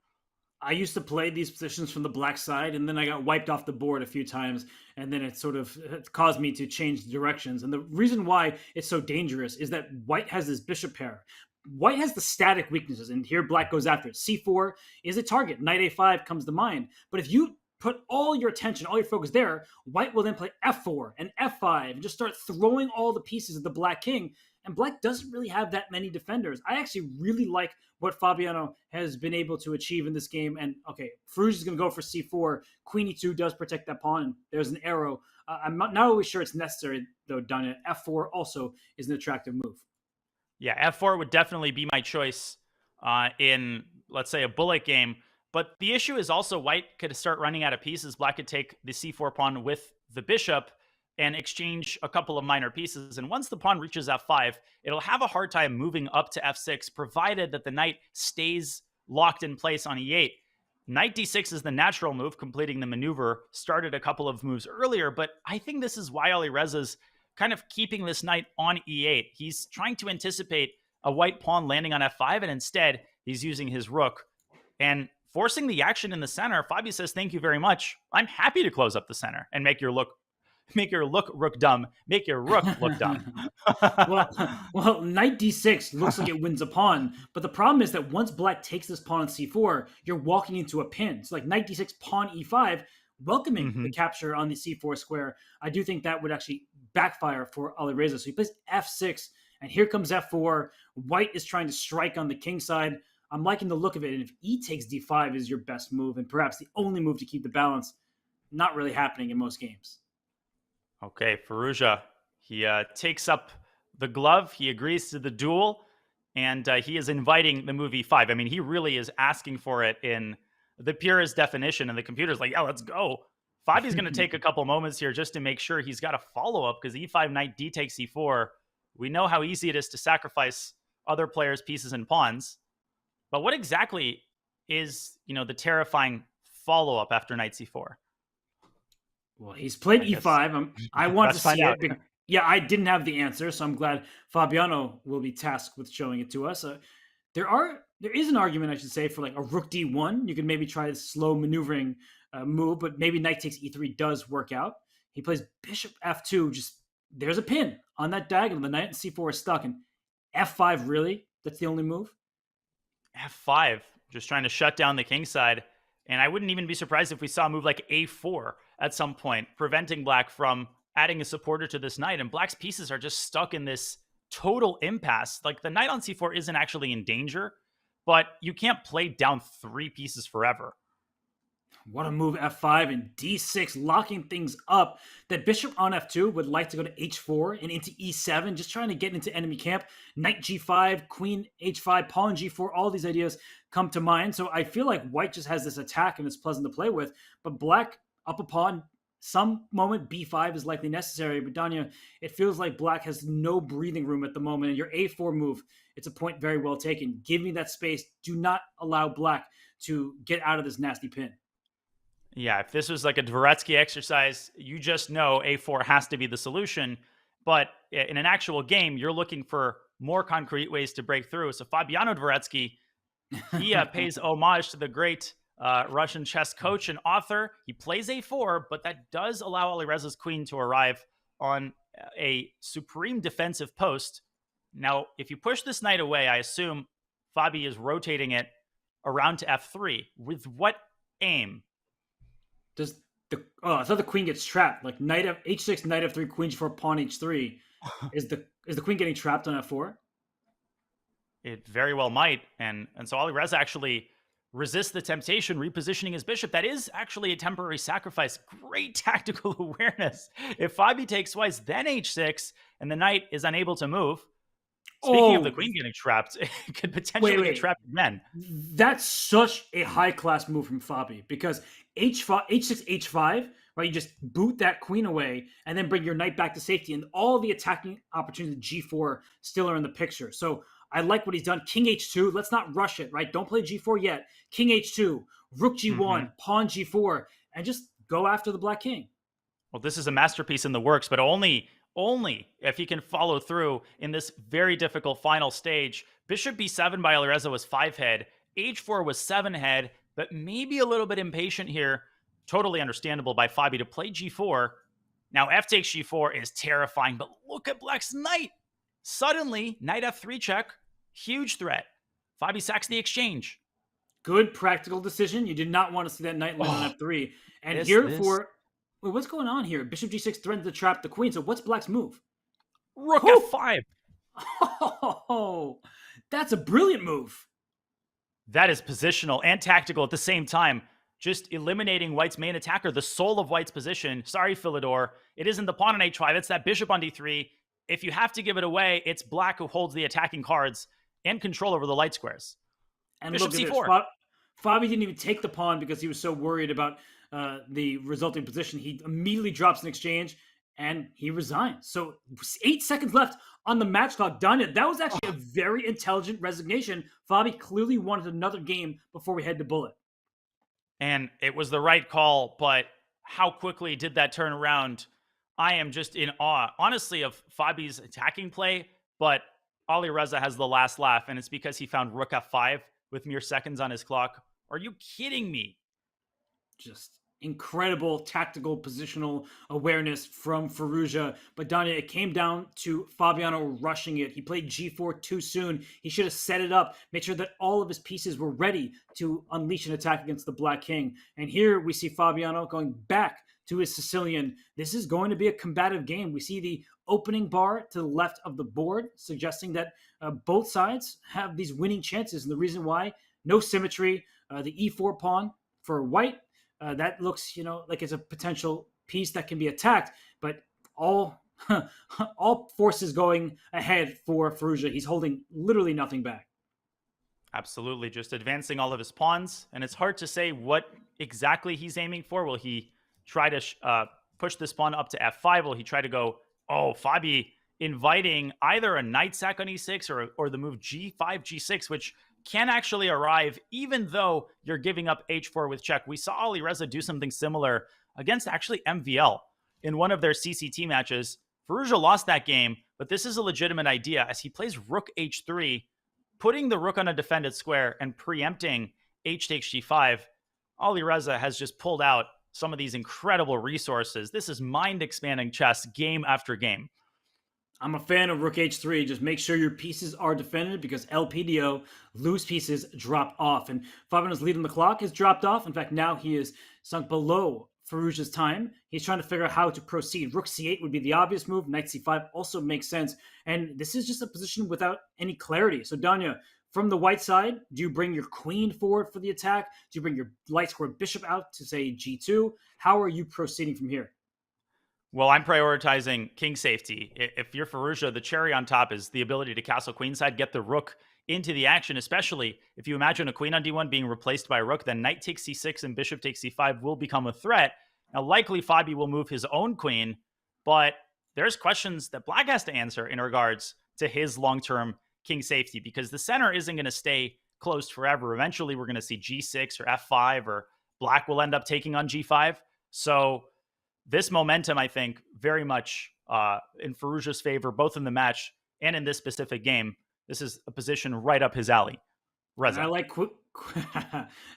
I used to play these positions from the black side, and then I got wiped off the board a few times, and then it sort of caused me to change directions. And the reason why it's so dangerous is that white has this bishop pair. White has the static weaknesses, and here black goes after it. c4 is a target. Knight a5 comes to mind. But if you put all your attention, all your focus there, white will then play f4 and f5 and just start throwing all the pieces at the black king. And black doesn't really have that many defenders. I actually really like what Fabiano has been able to achieve in this game. And okay, Firouzja is going to go for c4. Queen e2 does protect that pawn. And there's an arrow. I'm not always sure it's necessary, though, Danya. f4 also is an attractive move. Yeah, f4 would definitely be my choice in, let's say, a bullet game. But the issue is also white could start running out of pieces. Black could take the c4 pawn with the bishop and exchange a couple of minor pieces. And once the pawn reaches f5, it'll have a hard time moving up to f6, provided that the knight stays locked in place on e8. Knight d6 is the natural move, completing the maneuver. Started a couple of moves earlier, but I think this is why Alireza's kind of keeping this knight on e8. He's trying to anticipate a white pawn landing on f5, and instead he's using his rook and forcing the action in the center. Fabi says, thank you very much. I'm happy to close up the center and make your rook rook dumb. Make your rook look dumb. well, knight d6 looks like it wins a pawn, but the problem is that once black takes this pawn on c4, you're walking into a pin. So like knight d6, pawn e5, welcoming the capture on the c4 square. I do think that would actually backfire for Alireza. So he plays f6, and here comes f4. White is trying to strike on the king side. I'm liking the look of it, and if e takes d5 is your best move, and perhaps the only move to keep the balance, not really happening in most games. Okay, Firouzja, he takes up the glove. He agrees to the duel, and he is inviting the move e5. I mean, he really is asking for it in the purest definition, and the computer's like, yeah, let's go. Fabi's going to take a couple moments here just to make sure he's got a follow-up, because e5, knight d takes e4. We know how easy it is to sacrifice other players' pieces and pawns. But what exactly is, the terrifying follow-up after knight c4? Well, he's played e5. I want to see it. Yeah, I didn't have the answer, so I'm glad Fabiano will be tasked with showing it to us. There is an argument, I should say, for like a rook d1. You can maybe try a slow maneuvering move, but maybe knight takes e3 does work out. He plays bishop f2. Just there's a pin on that diagonal. The knight and c4 is stuck, and f5 really? That's the only move? f5, just trying to shut down the king side. And I wouldn't even be surprised if we saw a move like a4 at some point, preventing black from adding a supporter to this knight. And black's pieces are just stuck in this total impasse. Like, the knight on c4 isn't actually in danger, but you can't play down 3 pieces forever. What a move, f5 and d6, locking things up. That bishop on f2 would like to go to h4 and into e7, just trying to get into enemy camp. Knight g5, queen h5, pawn g4, all these ideas come to mind. So I feel like white just has this attack and it's pleasant to play with, but black up a pawn. Some moment b5 is likely necessary, but Danya, it feels like black has no breathing room at the moment. And your a4 move, it's a point very well taken. Give me that space. Do not allow black to get out of this nasty pin. Yeah, if this was like a Dvoretsky exercise, you just know a4 has to be the solution. But in an actual game, you're looking for more concrete ways to break through. So Fabiano Dvoretsky, he pays homage to the great Russian chess coach and author. He plays a4, but that does allow Alireza's queen to arrive on a supreme defensive post. Now, if you push this knight away, I assume Fabi is rotating it around to f3. With what aim? I thought the queen gets trapped. Like knight h6, knight f3, queen g4, pawn h3. Is the queen getting trapped on f4? It very well might. And so Alireza actually resists the temptation, repositioning his bishop. That is actually a temporary sacrifice. Great tactical awareness. If Fabi takes twice, then h6, and the knight is unable to move. Speaking of the queen getting trapped, it could potentially get trapped again. That's such a high-class move from Fabi, because h5, h6, h5, right? You just boot that queen away and then bring your knight back to safety, and all the attacking opportunities g4 still are in the picture. So I like what he's done. King h2, let's not rush it, right? Don't play g4 yet. King h2, rook g1, pawn g4, and just go after the black king. Well, this is a masterpiece in the works, but only if he can follow through in this very difficult final stage. Bishop b7 by Alireza was 5-head. h4 was 7-head, but maybe a little bit impatient here. Totally understandable by Fabi to play g4. Now, f takes g4 is terrifying, but look at black's knight. Suddenly, knight f3 check, huge threat. Fabi sacks the exchange. Good practical decision. You did not want to see that knight land on f3. And wait, what's going on here? Bishop g6 threatens to trap the queen. So what's black's move? Rook f5. Oh, that's a brilliant move. That is positional and tactical at the same time. Just eliminating white's main attacker, the soul of white's position. Sorry, Philidor. It isn't the pawn on h5. It's that bishop on d3. If you have to give it away, it's black who holds the attacking cards and control over the light squares. And bishop look at c4. Fabi didn't even take the pawn because he was so worried about the resulting position. He immediately drops an exchange and he resigns. So 8 seconds left on the match clock. Danya, that was actually a very intelligent resignation. Fabi clearly wanted another game before we head to bullet. And it was the right call, but how quickly did that turn around? I am just in awe, honestly, of Fabi's attacking play, but Alireza has the last laugh, and it's because he found rook f5 with mere seconds on his clock. Are you kidding me? Just incredible tactical positional awareness from Firouzja. But Danya, it came down to Fabiano rushing it. He played g4 too soon. He should have set it up, made sure that all of his pieces were ready to unleash an attack against the black king. And here we see Fabiano going back to his Sicilian. This is going to be a combative game. We see the opening bar to the left of the board, suggesting that both sides have these winning chances. And the reason why, no symmetry. The e4 pawn for white, that looks, like it's a potential piece that can be attacked, but all All forces going ahead for Firouzja. He's holding literally nothing back. Absolutely, just advancing all of his pawns, and it's hard to say what exactly he's aiming for. Will he try to push this pawn up to f5? Will he try to go, Fabi inviting either a knight sack on e6 or the move g5, g6, which can actually arrive even though you're giving up h4 with check. We saw Alireza do something similar against actually MVL in one of their CCT matches. Firouzja lost that game, but this is a legitimate idea as he plays rook h3, putting the rook on a defended square and preempting h takes g5. Alireza has just pulled out some of these incredible resources. This is mind-expanding chess game after game. I'm a fan of rook h3. Just make sure your pieces are defended because LPDO, loose pieces drop off. And Fabiano's lead on the clock has dropped off. In fact, now he is sunk below Firouzja's time. He's trying to figure out how to proceed. Rook c8 would be the obvious move. Knight c5 also makes sense. And this is just a position without any clarity. So, Danya, from the white side, do you bring your queen forward for the attack? Do you bring your light squared bishop out to, say, g2? How are you proceeding from here? Well, I'm prioritizing king safety. If you're Firouzja, the cherry on top is the ability to castle queenside, get the rook into the action, especially if you imagine a queen on d1 being replaced by a rook, then knight takes c6 and bishop takes c5 will become a threat. Now, likely Fabi will move his own queen, but there's questions that Black has to answer in regards to his long-term king safety because the center isn't going to stay closed forever. Eventually, we're going to see g6 or f5, or Black will end up taking on g5. So this momentum, I think, very much in Firouzja's favor, both in the match and in this specific game. This is a position right up his alley. Reza. I like queen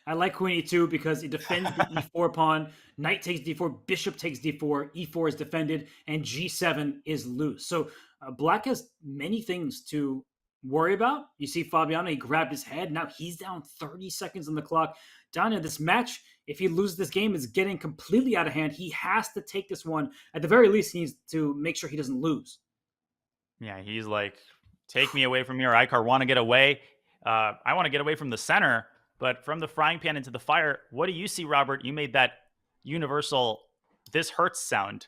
e2 because it defends the e4 pawn. Knight takes d4, bishop takes d4, e4 is defended, and g7 is loose. So Black has many things to worry about. You see Fabiano, he grabbed his head. Now he's down 30 seconds on the clock. Danya, this match, if he loses this game, is getting completely out of hand. He has to take this one. At the very least, he needs to make sure he doesn't lose. Yeah, he's like, take me away from here. I want to get away. I want to get away from the center, but from the frying pan into the fire. What do you see, Robert? You made that universal, this hurts sound.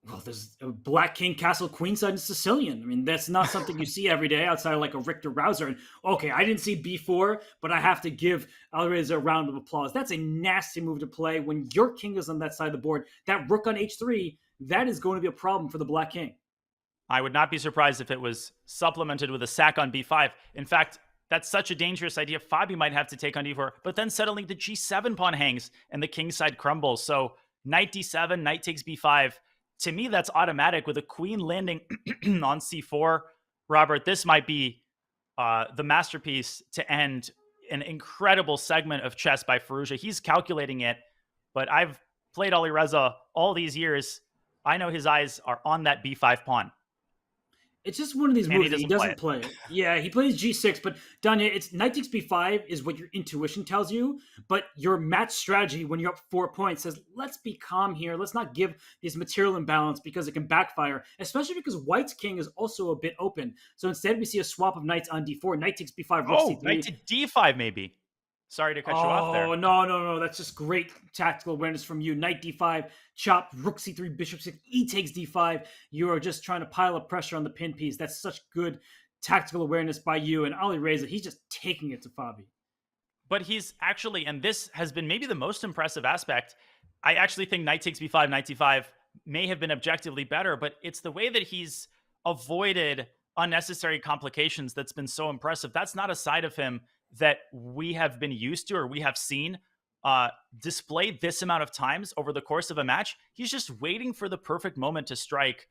Well, there's a Black king castle queenside and Sicilian. I mean, that's not something you see every day outside of like a Richter Rouser. And okay, I didn't see b4, but I have to give Alireza a round of applause. That's a nasty move to play when your king is on that side of the board. That rook on h3, that is going to be a problem for the Black king. I would not be surprised if it was supplemented with a sack on b5. In fact, that's such a dangerous idea. Fabi might have to take on d4, but then suddenly the g7 pawn hangs and the king side crumbles. So knight d7, knight takes b5. To me, that's automatic with a queen landing on c4. Robert, this might be the masterpiece to end an incredible segment of chess by Firouzja. He's calculating it, but I've played Alireza all these years. I know his eyes are on that b5 pawn. It's just one of these moves that he doesn't play it. Yeah, he plays g6, but Danya, it's knight takes b5 is what your intuition tells you, but your match strategy when you're up 4 points says, let's be calm here. Let's not give this material imbalance because it can backfire, especially because White's king is also a bit open. So instead we see a swap of knights on d4, knight takes b5, rook c3. Knight to d5 maybe. Sorry to cut you off there. Oh, no. That's just great tactical awareness from you. Knight d5, chop, rook c3, bishop c6, e takes d5. You are just trying to pile up pressure on the pin piece. That's such good tactical awareness by you. And Alireza, he's just taking it to Fabi. But he's actually, and this has been maybe the most impressive aspect, I actually think knight takes b5, knight d5 may have been objectively better, but it's the way that he's avoided unnecessary complications that's been so impressive. That's not a side of him that we have been used to or we have seen displayed this amount of times over the course of a match. He's just waiting for the perfect moment to strike.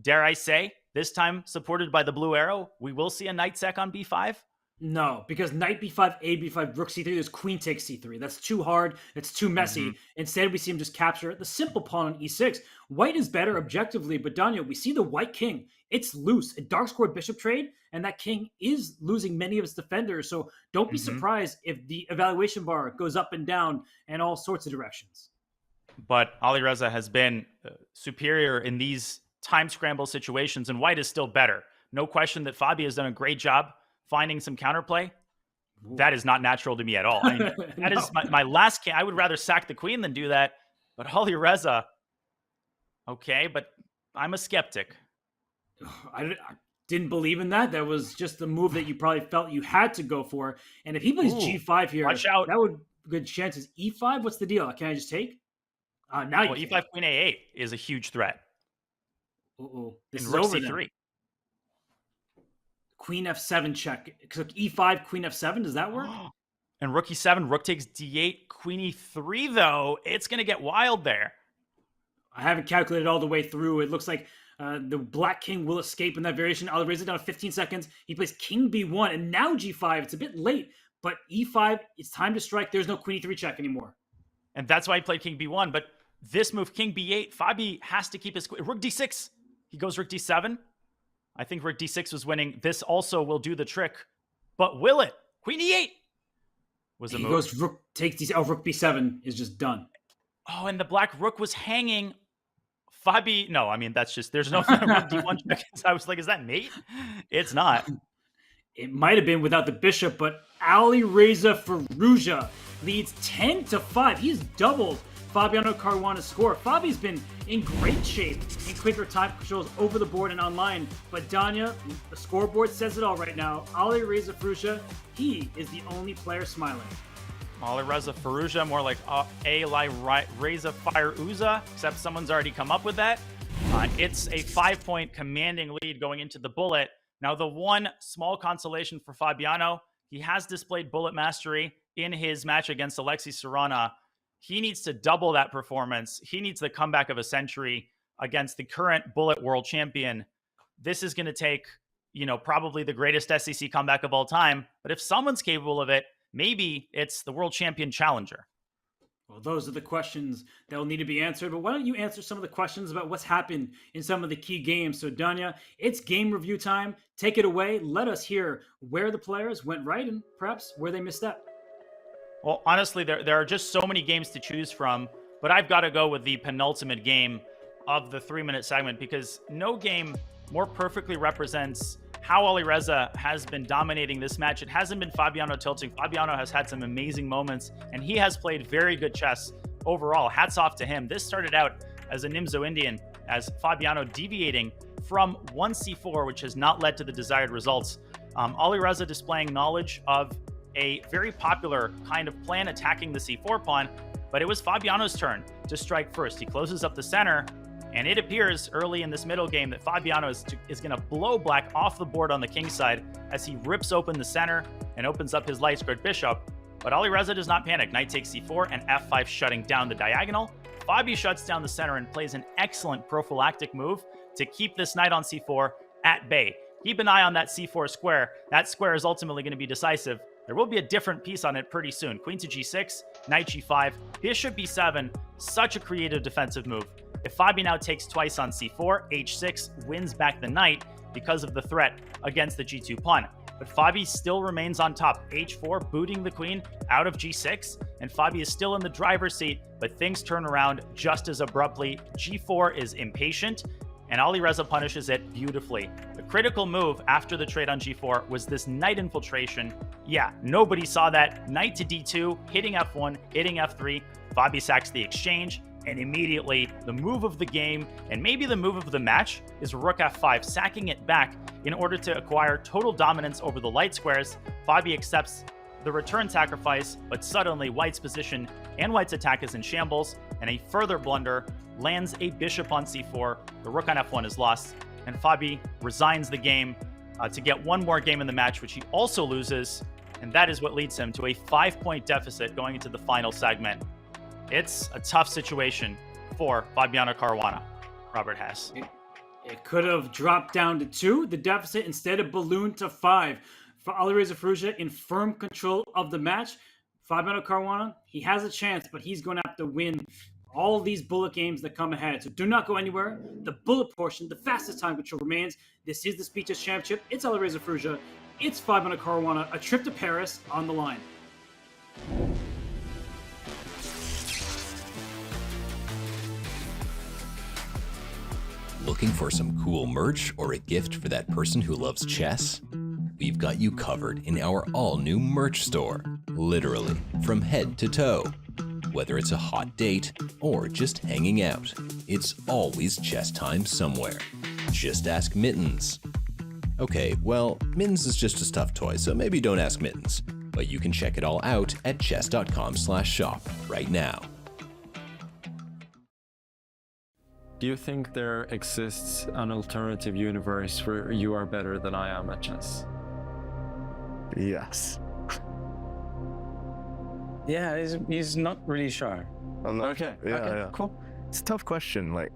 Dare I say, this time supported by the blue arrow, we will see a knight sack on b5? No, because knight b5, a b5, rook c3, there's queen takes c3. That's too hard. It's too messy. Instead, we see him just capture the simple pawn on e6. White is better objectively, but Danya, we see the white king. It's loose. A dark squared bishop trade, and that king is losing many of its defenders. So don't be surprised if the evaluation bar goes up and down in all sorts of directions. But Alireza has been superior in these time scramble situations, and White is still better. No question that Fabi has done a great job finding some counterplay. That is not natural to me at all. I mean, that is my last king. I would rather sack the queen than do that. But Alireza, okay, but I'm a skeptic. I didn't believe in that. That was just the move that you probably felt you had to go for. And if he plays G5 here, watch out. that would good chances. E5, what's the deal? Can I just take? Now Well, E5 Queen A8 is a huge threat. This And is Rook over C3. then. Queen F7 check. So E5, Queen F7, does that work? And Rook E7, Rook takes D8, Queen E3, though. It's going to get wild there. I haven't calculated all the way through. It looks like the Black King will escape in that variation. Alireza down to 15 seconds. He plays King B1, and now G5. It's a bit late, but E5, it's time to strike. There's no Queen E3 check anymore. And that's why he played King B1. But this move, King B8, Fabi has to keep his... Rook D6. He goes Rook D7. I think Rook D6 was winning. This also will do the trick. But will it? Queen E8 was a move. He goes Rook takes D7. Oh, Rook B7 is just done. Oh, and the Black Rook was hanging... Fabi, no, I mean, that's just, there's no Rook D1 check. I was like, is that mate? It's not. It might have been without the bishop, but Alireza Firouzja leads 10-5. He's doubled Fabiano Caruana's score. Fabi's been in great shape in quicker time controls over the board and online. But Danya, the scoreboard says it all right now. Alireza Firouzja, he is the only player smiling. Alireza Firouzja, more like Alireza Firouzja, except someone's already come up with that. It's a 5-point commanding lead going into the bullet. Now, the one small consolation for Fabiano, he has displayed bullet mastery in his match against Alexis Serrana. He needs to double that performance. He needs the comeback of a century against the current bullet world champion. This is going to take, probably the greatest SCC comeback of all time. But if someone's capable of it, maybe it's the world champion challenger. Well, those are the questions that will need to be answered. But why don't you answer some of the questions about what's happened in some of the key games? So, Danya, it's game review time. Take it away. Let us hear where the players went right and perhaps where they missed up. Well, honestly, there are just so many games to choose from. But I've got to go with the penultimate game of the 3-minute segment because no game more perfectly represents how Alireza has been dominating this match. It hasn't been Fabiano tilting. Fabiano has had some amazing moments, and he has played very good chess overall. Hats off to him. This started out as a Nimzo Indian, as Fabiano deviating from 1c4, which has not led to the desired results. Alireza displaying knowledge of a very popular kind of plan attacking the c4 pawn, but it was Fabiano's turn to strike first. He closes up the center, and it appears early in this middle game that Fabiano is going to blow Black off the board on the king side as he rips open the center and opens up his light squared bishop. But Alireza does not panic. Knight takes c4 and f5 shutting down the diagonal. Fabi shuts down the center and plays an excellent prophylactic move to keep this knight on c4 at bay. Keep an eye on that c4 square. That square is ultimately going to be decisive. There will be a different piece on it pretty soon. Queen to g6, knight g5, bishop b7. Such a creative defensive move. If Fabi now takes twice on c4, h6 wins back the knight because of the threat against the g2 pawn. But Fabi still remains on top. h4 booting the queen out of g6, and Fabi is still in the driver's seat, but things turn around just as abruptly. g4 is impatient, and Alireza punishes it beautifully. The critical move after the trade on g4 was this knight infiltration. Yeah, nobody saw that. Knight to d2, hitting f1, hitting f3. Fabi sacks the exchange, and immediately the move of the game, and maybe the move of the match, is rook f5, sacking it back in order to acquire total dominance over the light squares. Fabi accepts the return sacrifice, but suddenly White's position and White's attack is in shambles, and a further blunder lands a bishop on c4. The rook on f1 is lost, and Fabi resigns the game to get one more game in the match, which he also loses, and that is what leads him to a 5-point deficit going into the final segment. It's a tough situation for Fabiano Caruana, Robert Hess. It could have dropped down to 2. The deficit instead of ballooned to 5. For Alireza Firouzja in firm control of the match. Fabiano Caruana, he has a chance, but he's going to have to win all these bullet games that come ahead. So do not go anywhere. The bullet portion, the fastest time control remains. This is the Speeches Championship. It's Alireza Firouzja. It's Fabiano Caruana. A trip to Paris on the line. Looking for some cool merch or a gift for that person who loves chess? We've got you covered in our all-new merch store, literally from head to toe. Whether it's a hot date or just hanging out, it's always chess time somewhere. Just ask Mittens. Okay, well, Mittens is just a stuffed toy, so maybe don't ask Mittens. But you can check it all out at chess.com/shop right now. Do you think there exists an alternative universe where you are better than I am at chess? Yes. Yeah, he's not really sure. Okay, Cool. It's a tough question. Like,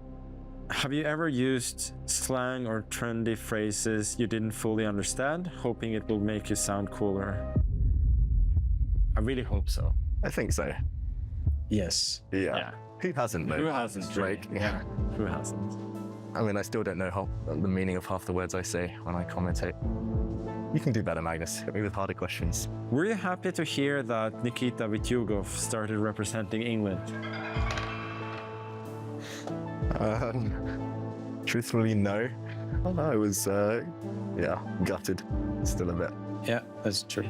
have you ever used slang or trendy phrases you didn't fully understand, hoping it will make you sound cooler? I really hope so. I think so. Yes. Yeah. Who hasn't, though? Who hasn't? Drake. Yeah. Who hasn't? I mean, I still don't know the meaning of half the words I say when I commentate. You can do better, Magnus. Hit me with harder questions. Were you happy to hear that Nikita Vityugov started representing England? Truthfully, no. I was, gutted. Still a bit. Yeah, that's true.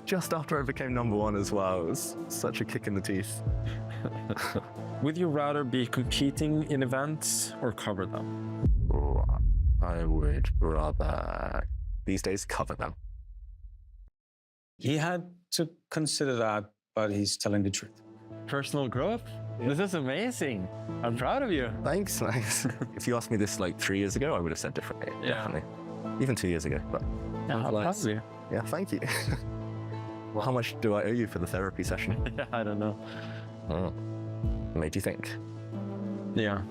Just after I became #1 as well, it was such a kick in the teeth. Would you rather be competing in events or cover them? Oh, I would rather, these days, cover them. He had to consider that, but he's telling the truth. Personal growth? Yeah. This is amazing. I'm proud of you. Thanks. If you asked me this like 3 years ago, I would have said differently. Yeah. Definitely. Even 2 years ago. But yeah, I'm proud of you. Yeah, thank you. Well, how much do I owe you for the therapy session? I don't know. What made you think? Yeah.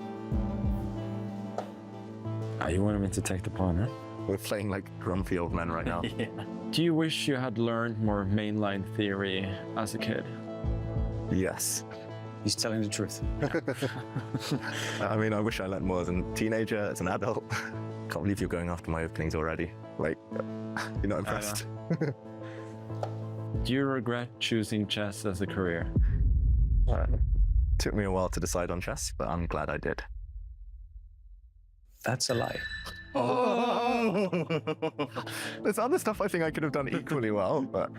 You wanted me to take the pawn, huh? We're playing like grumpy old men right now. Yeah. Do you wish you had learned more mainline theory as a kid? Yes. He's telling the truth. I mean, I wish I learned more as a teenager, as an adult. Can't believe you're going after my openings already. Like, you're not impressed. Do you regret choosing chess as a career? Took me a while to decide on chess, but I'm glad I did. That's a lie. Oh! There's other stuff I think I could have done equally well, but...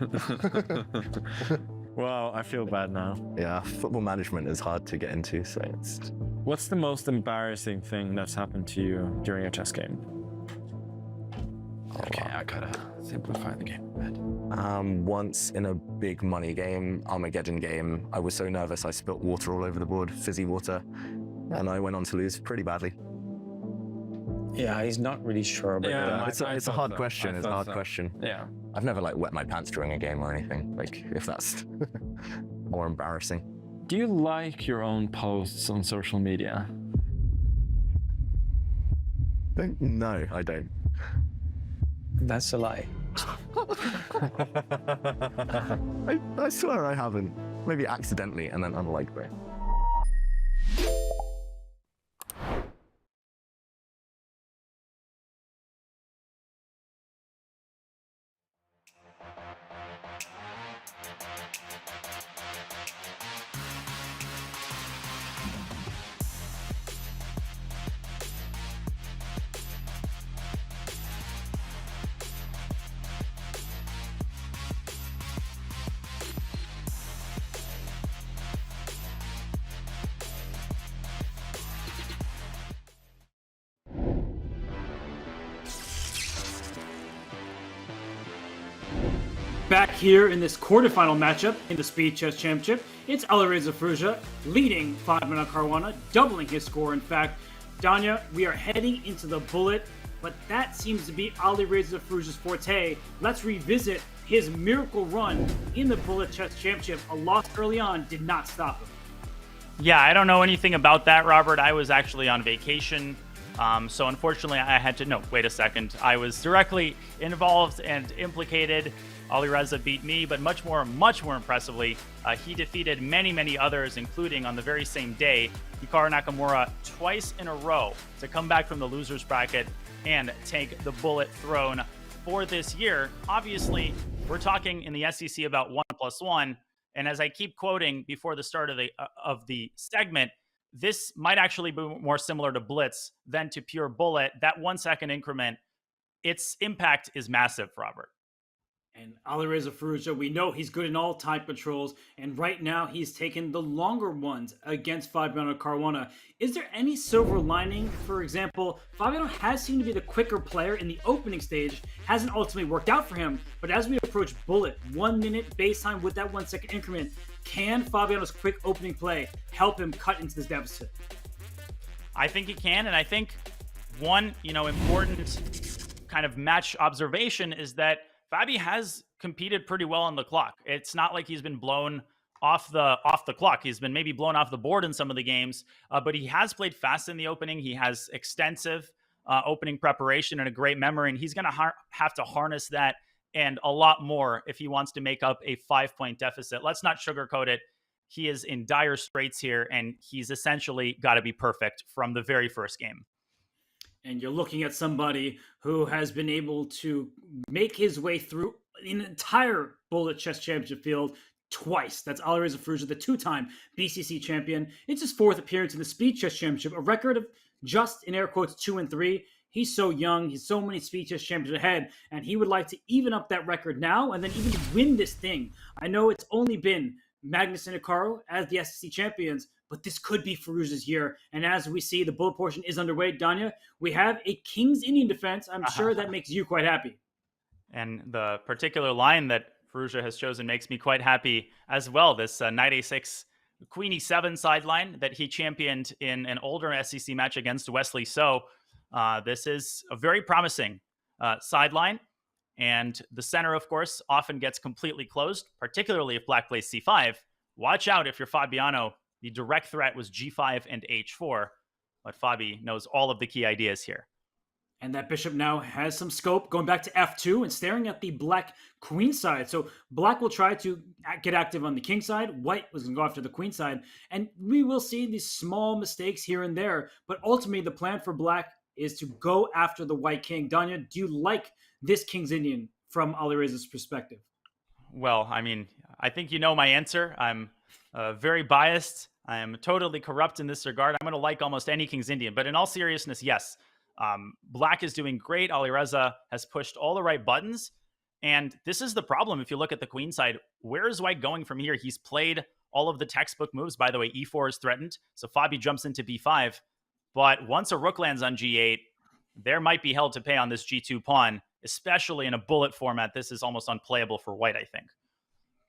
Wow, I feel bad now. Yeah, football management is hard to get into, so it's... What's the most embarrassing thing that's happened to you during a chess game? Okay, I gotta simplify the game a bit. Once in a big money game, Armageddon game, I was so nervous I spilt water all over the board, fizzy water, and I went on to lose pretty badly. Yeah, he's not really sure about that. It's a hard question. It's a hard question. Yeah. I've never like wet my pants during a game or anything, like if that's more embarrassing. Do you like your own posts on social media? No, I don't. That's a lie. I swear I haven't. Maybe accidentally and then unliked me. Back here in this quarterfinal matchup in the Speed Chess Championship, it's Alireza Firouzja leading Fabiano Caruana, doubling his score. In fact, Danya, we are heading into the bullet, but that seems to be Alireza Firouzja's forte. Let's revisit his miracle run in the Bullet Chess Championship. A loss early on did not stop him. Yeah, I don't know anything about that, Robert. I was actually on vacation. So unfortunately, I had to... No, wait a second. I was directly involved and implicated. Alireza beat me, but much more impressively, he defeated many others, including on the very same day, Hikaru Nakamura twice in a row to come back from the loser's bracket and take the bullet throne for this year. Obviously, we're talking in the SCC about 1+1, and as I keep quoting before the start of the segment, this might actually be more similar to Blitz than to pure bullet. That 1 second increment, its impact is massive, Robert. And Alireza Firouzja, we know he's good in all time controls, and right now he's taken the longer ones against Fabiano Caruana. Is there any silver lining? For example, Fabiano has seemed to be the quicker player in the opening stage, hasn't ultimately worked out for him, but as we approach bullet, 1 minute base time with that 1 second increment, can Fabiano's quick opening play help him cut into this deficit? I think he can, and I think one, important kind of match observation is that Fabi has competed pretty well on the clock. It's not like he's been blown off the clock. He's been maybe blown off the board in some of the games, but he has played fast in the opening. He has extensive opening preparation and a great memory, and he's going to have to harness that and a lot more if he wants to make up a 5-point deficit. Let's not sugarcoat it. He is in dire straits here, and he's essentially got to be perfect from the very first game. And you're looking at somebody who has been able to make his way through an entire Bullet Chess Championship field twice. That's Alireza Firouzja, the 2-time BCC champion. It's his 4th appearance in the Speed Chess Championship, a record of just, in air quotes, 2 and 3. He's so young. He's so many Speed Chess Championships ahead, and he would like to even up that record now and then even win this thing. I know it's only been Magnus and Hikaru as the SCC champions, but this could be Firouzja's year. And as we see, the bullet portion is underway. Danya, we have a King's Indian defense. I'm sure that makes you quite happy. And the particular line that Firouzja has chosen makes me quite happy as well. This knight a6, queen e7 sideline that he championed in an older SCC match against Wesley So. This is a very promising sideline. And the center, of course, often gets completely closed, particularly if black plays c5. Watch out if you're Fabiano. The direct threat was g5 and h4, but Fabi knows all of the key ideas here. And that bishop now has some scope, going back to f2 and staring at the black queen side. So black will try to get active on the king side. White was going to go after the queen side. And we will see these small mistakes here and there. But ultimately, the plan for black is to go after the white king. Danya, do you like this King's Indian from Alireza's perspective? Well, I mean, I think you know my answer. I'm very biased. I am totally corrupt in this regard. I'm going to like almost any King's Indian. But in all seriousness, yes. Black is doing great. Alireza has pushed all the right buttons. And this is the problem. If you look at the queen side, where is white going from here? He's played all of the textbook moves. By the way, e4 is threatened. So Fabi jumps into b5. But once a rook lands on g8, there might be hell to pay on this g2 pawn, especially in a bullet format. This is almost unplayable for white, I think.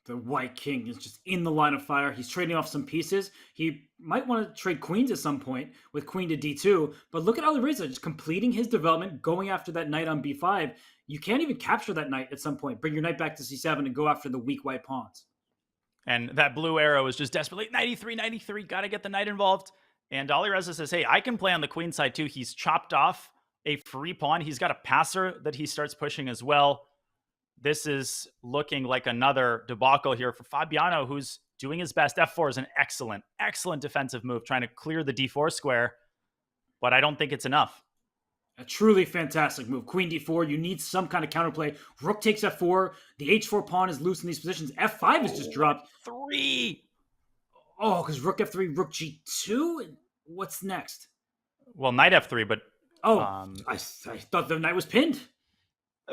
The white king is just in the line of fire. He's trading off some pieces. He might want to trade queens at some point with queen to d2. But look at Alireza just completing his development, going after that knight on b5. You can't even capture that knight at some point. Bring your knight back to c7 and go after the weak white pawns. And that blue arrow is just desperately, knight e3, knight e3, got to get the knight involved. And Alireza says, hey, I can play on the queen side too. He's chopped off a free pawn. He's got a passer that he starts pushing as well. This is looking like another debacle here for Fabiano, who's doing his best. F4 is an excellent, excellent defensive move, trying to clear the d4 square, but I don't think it's enough. A truly fantastic move. Queen d4, you need some kind of counterplay. Rook takes f4. The h4 pawn is loose in these positions. f5 is just dropped. 3! Oh, because rook f3, rook g2? What's next? Well, knight f3, but... Oh, I thought the knight was pinned.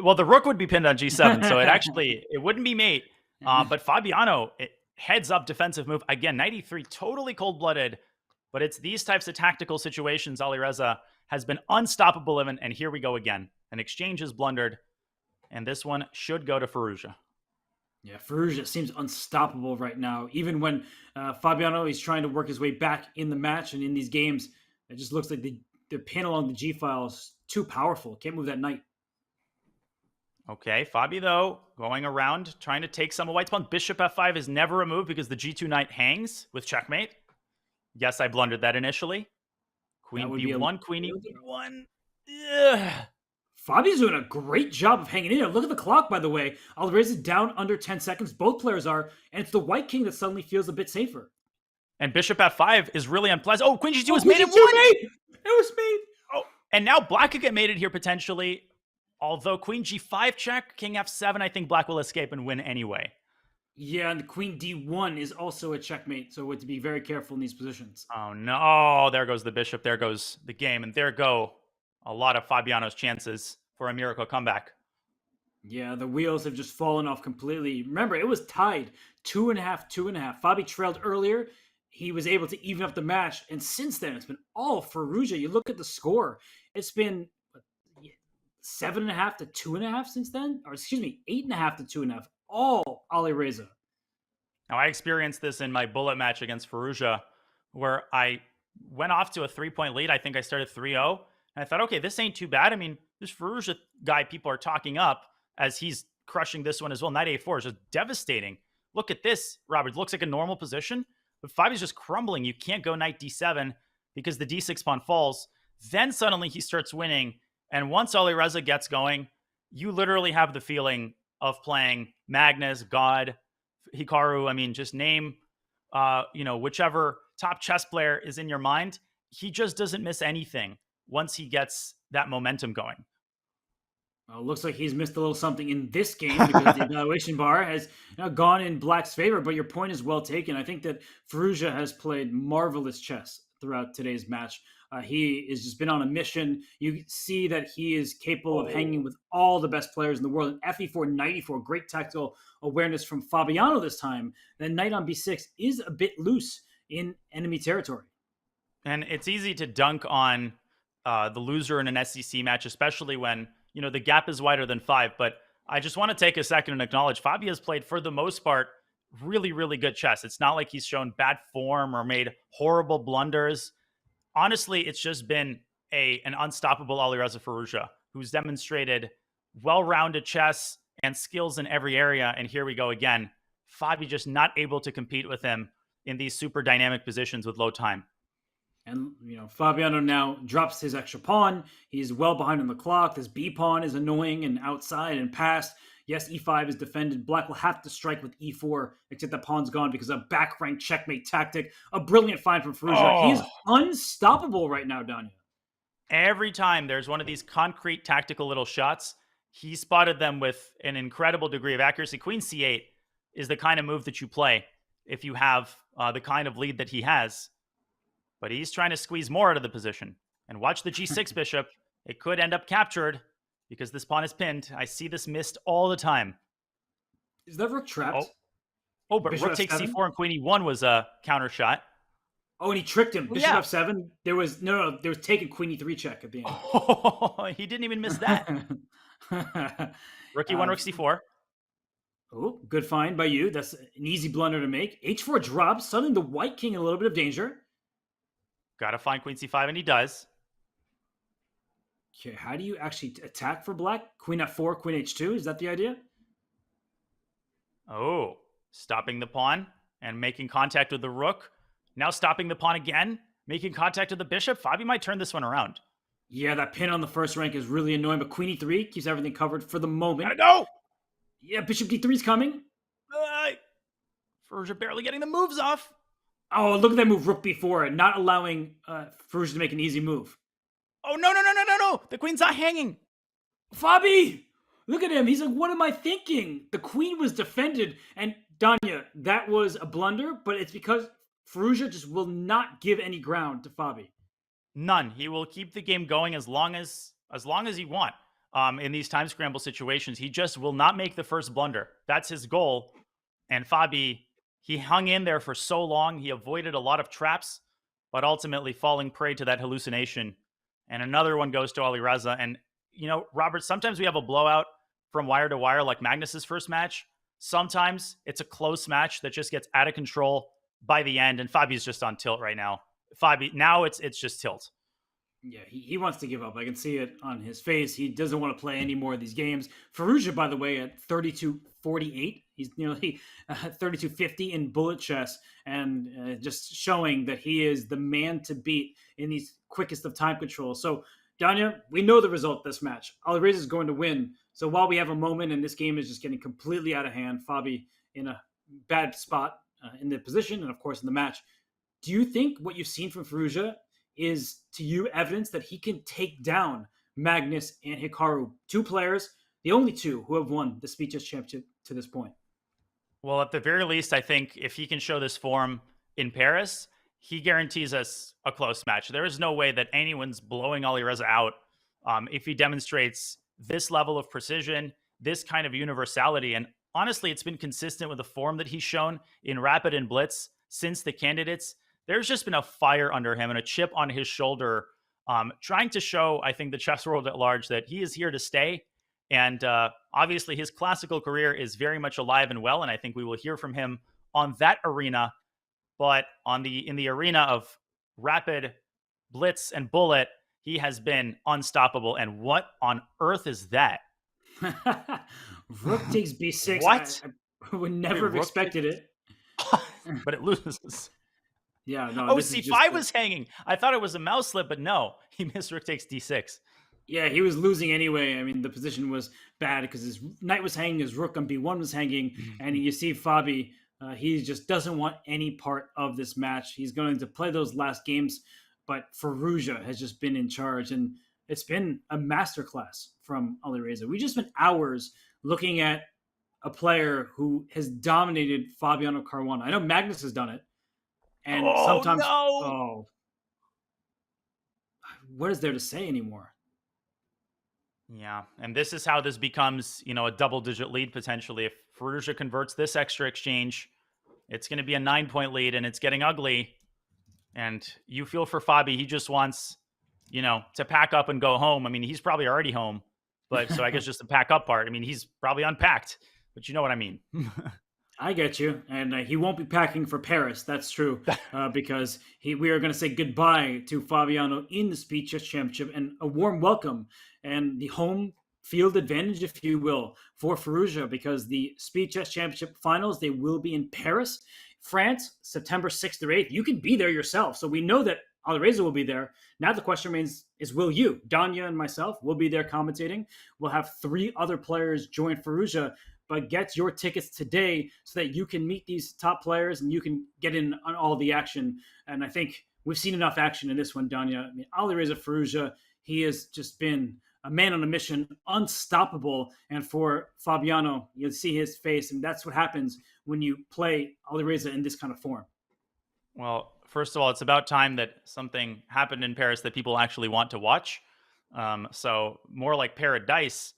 Well, the rook would be pinned on g7, so it wouldn't be mate. But Fabiano, heads up defensive move. Again, knight e3, totally cold-blooded, but it's these types of tactical situations Alireza has been unstoppable in, and here we go again. An exchange is blundered, and this one should go to Firouzja. Yeah, Firouzja seems unstoppable right now. Even when Fabiano is trying to work his way back in the match and in these games, it just looks like the pin along the g-file is too powerful. Can't move that knight. Okay, Fabi, though, going around, trying to take some of white's pawn. Bishop f5 is never a move because the g2 knight hangs with checkmate. Yes, I blundered that initially. Queen b1, queen e1. Ugh. Fabi's doing a great job of hanging in there. Look at the clock, by the way. Alireza down under 10 seconds. Both players are. And it's the white king that suddenly feels a bit safer. And bishop f5 is really unpleasant. Oh, queen g2 was made made in one. It was made. Oh, and now black could get mated here potentially. Although queen g5 check, king f7, I think black will escape and win anyway. Yeah, and the queen d1 is also a checkmate. So we have to be very careful in these positions. Oh, no. Oh, there goes the bishop. There goes the game. And there go a lot of Fabiano's chances for a miracle comeback. Yeah, the wheels have just fallen off completely. Remember, it was tied 2.5, 2.5. Fabi trailed earlier. He was able to even up the match. And since then, it's been all Firouzja. You look at the score, it's been 7.5 to 2.5 since then. Or excuse me, 8.5 to 2.5. All Alireza. Now, I experienced this in my bullet match against Firouzja, where I went off to a 3-point lead. I think I started 3-0. And I thought, okay, this ain't too bad. I mean, this Firouzja guy people are talking up as he's crushing this one as well. Knight A4 is just devastating. Look at this, Robert. It looks like a normal position, but Fabi's just crumbling. You can't go Knight D7 because the D6 pawn falls. Then suddenly he starts winning. And once Alireza gets going, you literally have the feeling of playing Magnus, God, Hikaru. I mean, just name, whichever top chess player is in your mind. He just doesn't miss anything once he gets that momentum going. Well, it looks like he's missed a little something in this game because the evaluation bar has now gone in Black's favor. But your point is well taken. I think that Firouzja has played marvelous chess throughout today's match. He has just been on a mission. You see that he is capable of hanging with all the best players in the world. And FE4, Knight E4, great tactical awareness from Fabiano this time. Then Knight on B6 is a bit loose in enemy territory. And it's easy to dunk on the loser in an SCC match, especially when the gap is wider than 5. But I just want to take a second and acknowledge Fabi has played, for the most part, really, really good chess. It's not like he's shown bad form or made horrible blunders. Honestly, it's just been an unstoppable Alireza Firouzja, who's demonstrated well-rounded chess and skills in every area. And here we go again. Fabi just not able to compete with him in these super dynamic positions with low time. And, Fabiano now drops his extra pawn. He's well behind on the clock. This B pawn is annoying and outside and past. Yes, E5 is defended. Black will have to strike with E4, except the pawn's gone because of back rank checkmate tactic. A brilliant find from Firouzja. He's unstoppable right now, Danya. Every time there's one of these concrete tactical little shots, he spotted them with an incredible degree of accuracy. Queen C8 is the kind of move that you play if you have the kind of lead that he has. But he's trying to squeeze more out of the position. And watch the G6 bishop. It could end up captured because this pawn is pinned. I see this missed all the time. Is that rook trapped? Oh, but Bishop rook takes F7? C4 and Queen E1 was a counter shot. Oh, and he tricked him. Bishop yeah. F7. There was taken Queen E3 check at the end. Oh, he didn't even miss that. Rook E1, rook C4. Oh, good find by you. That's an easy blunder to make. H4 drops. Suddenly the white king in a little bit of danger. Gotta find Queen C5, and he does. Okay, how do you actually attack for Black? Queen F4, Queen H2, is that the idea? Oh, stopping the pawn and making contact with the rook. Now stopping the pawn again, making contact with the bishop. Fabi might turn this one around. Yeah, that pin on the first rank is really annoying, but Queen E3 keeps everything covered for the moment. Gotta go! Yeah, Bishop D3 is coming. Firouzja barely getting the moves off. Oh, look at that move, Rook B4, not allowing Firouzja to make an easy move. Oh, no. The queen's not hanging. Fabi! Look at him. He's like, what am I thinking? The queen was defended. And Danya, that was a blunder, but it's because Firouzja just will not give any ground to Fabi. None. He will keep the game going as long as you want. In these time scramble situations, he just will not make the first blunder. That's his goal. And Fabi, he hung in there for so long. He avoided a lot of traps, but ultimately falling prey to that hallucination. And another one goes to Alireza. And, Robert, sometimes we have a blowout from wire to wire like Magnus's first match. Sometimes it's a close match that just gets out of control by the end. And Fabi's just on tilt right now. Fabi, now it's just tilt. Yeah, he wants to give up. I can see it on his face. He doesn't want to play any more of these games. Firouzja, by the way, at 32-48. He's nearly 32-50 in bullet chess, and just showing that he is the man to beat in these quickest of time control. So, Danya, we know the result of this match. Alireza is going to win. So while we have a moment and this game is just getting completely out of hand, Fabi in a bad spot in the position and, of course, in the match, do you think what you've seen from Firouzja is, to you, evidence that he can take down Magnus and Hikaru, two players, the only two who have won the Speed Chess Championship to this point? Well, at the very least, I think if he can show this form in Paris, he guarantees us a close match. There is no way that anyone's blowing Alireza out if he demonstrates this level of precision, this kind of universality. And honestly, it's been consistent with the form that he's shown in Rapid and Blitz since the candidates. There's just been a fire under him and a chip on his shoulder, trying to show, I think, the chess world at large that he is here to stay. And obviously, his classical career is very much alive and well, and I think we will hear from him on that arena. But in the arena of Rapid, Blitz, and Bullet, he has been unstoppable. And what on earth is that? Rook takes b6. What? I would never have expected it. But it loses. Yeah, no. Oh, c5 was hanging. I thought it was a mouse slip, but no. He missed rook takes d6. Yeah, he was losing anyway. I mean, the position was bad because his knight was hanging, his rook on b1 was hanging, and you see Fabi, he just doesn't want any part of this match. He's going to play those last games, but Firouzja has just been in charge, and it's been a masterclass from Alireza. We just spent hours looking at a player who has dominated Fabiano Caruana. I know Magnus has done it, and sometimes, what is there to say anymore? Yeah, and this is how this becomes, a double-digit lead potentially. If Firouzja converts this extra exchange, it's going to be a 9-point lead, and it's getting ugly. And you feel for Fabi. He just wants, to pack up and go home. I mean, he's probably already home, but so I guess just the pack up part. I mean, he's probably unpacked, but you know what I mean. I get you, and he won't be packing for Paris. That's true, because we are going to say goodbye to Fabiano in the Speed Chess Championship, and a warm welcome and the home field advantage, if you will, for Firouzja, because the Speed Chess Championship finals, they will be in Paris, France, September 6th or 8th. You can be there yourself, so we know that Alireza will be there. Now the question remains is, will you? Danya and myself will be there commentating. We'll have 3 other players join Firouzja, but get your tickets today so that you can meet these top players and you can get in on all the action. And I think we've seen enough action in this one, Danya. I mean, Alireza Firouzja, he has just been a man on a mission, unstoppable. And for Fabiano, you'll see his face, and that's what happens when you play Alireza in this kind of form. Well, first of all, it's about time that something happened in Paris that people actually want to watch. So more like paradise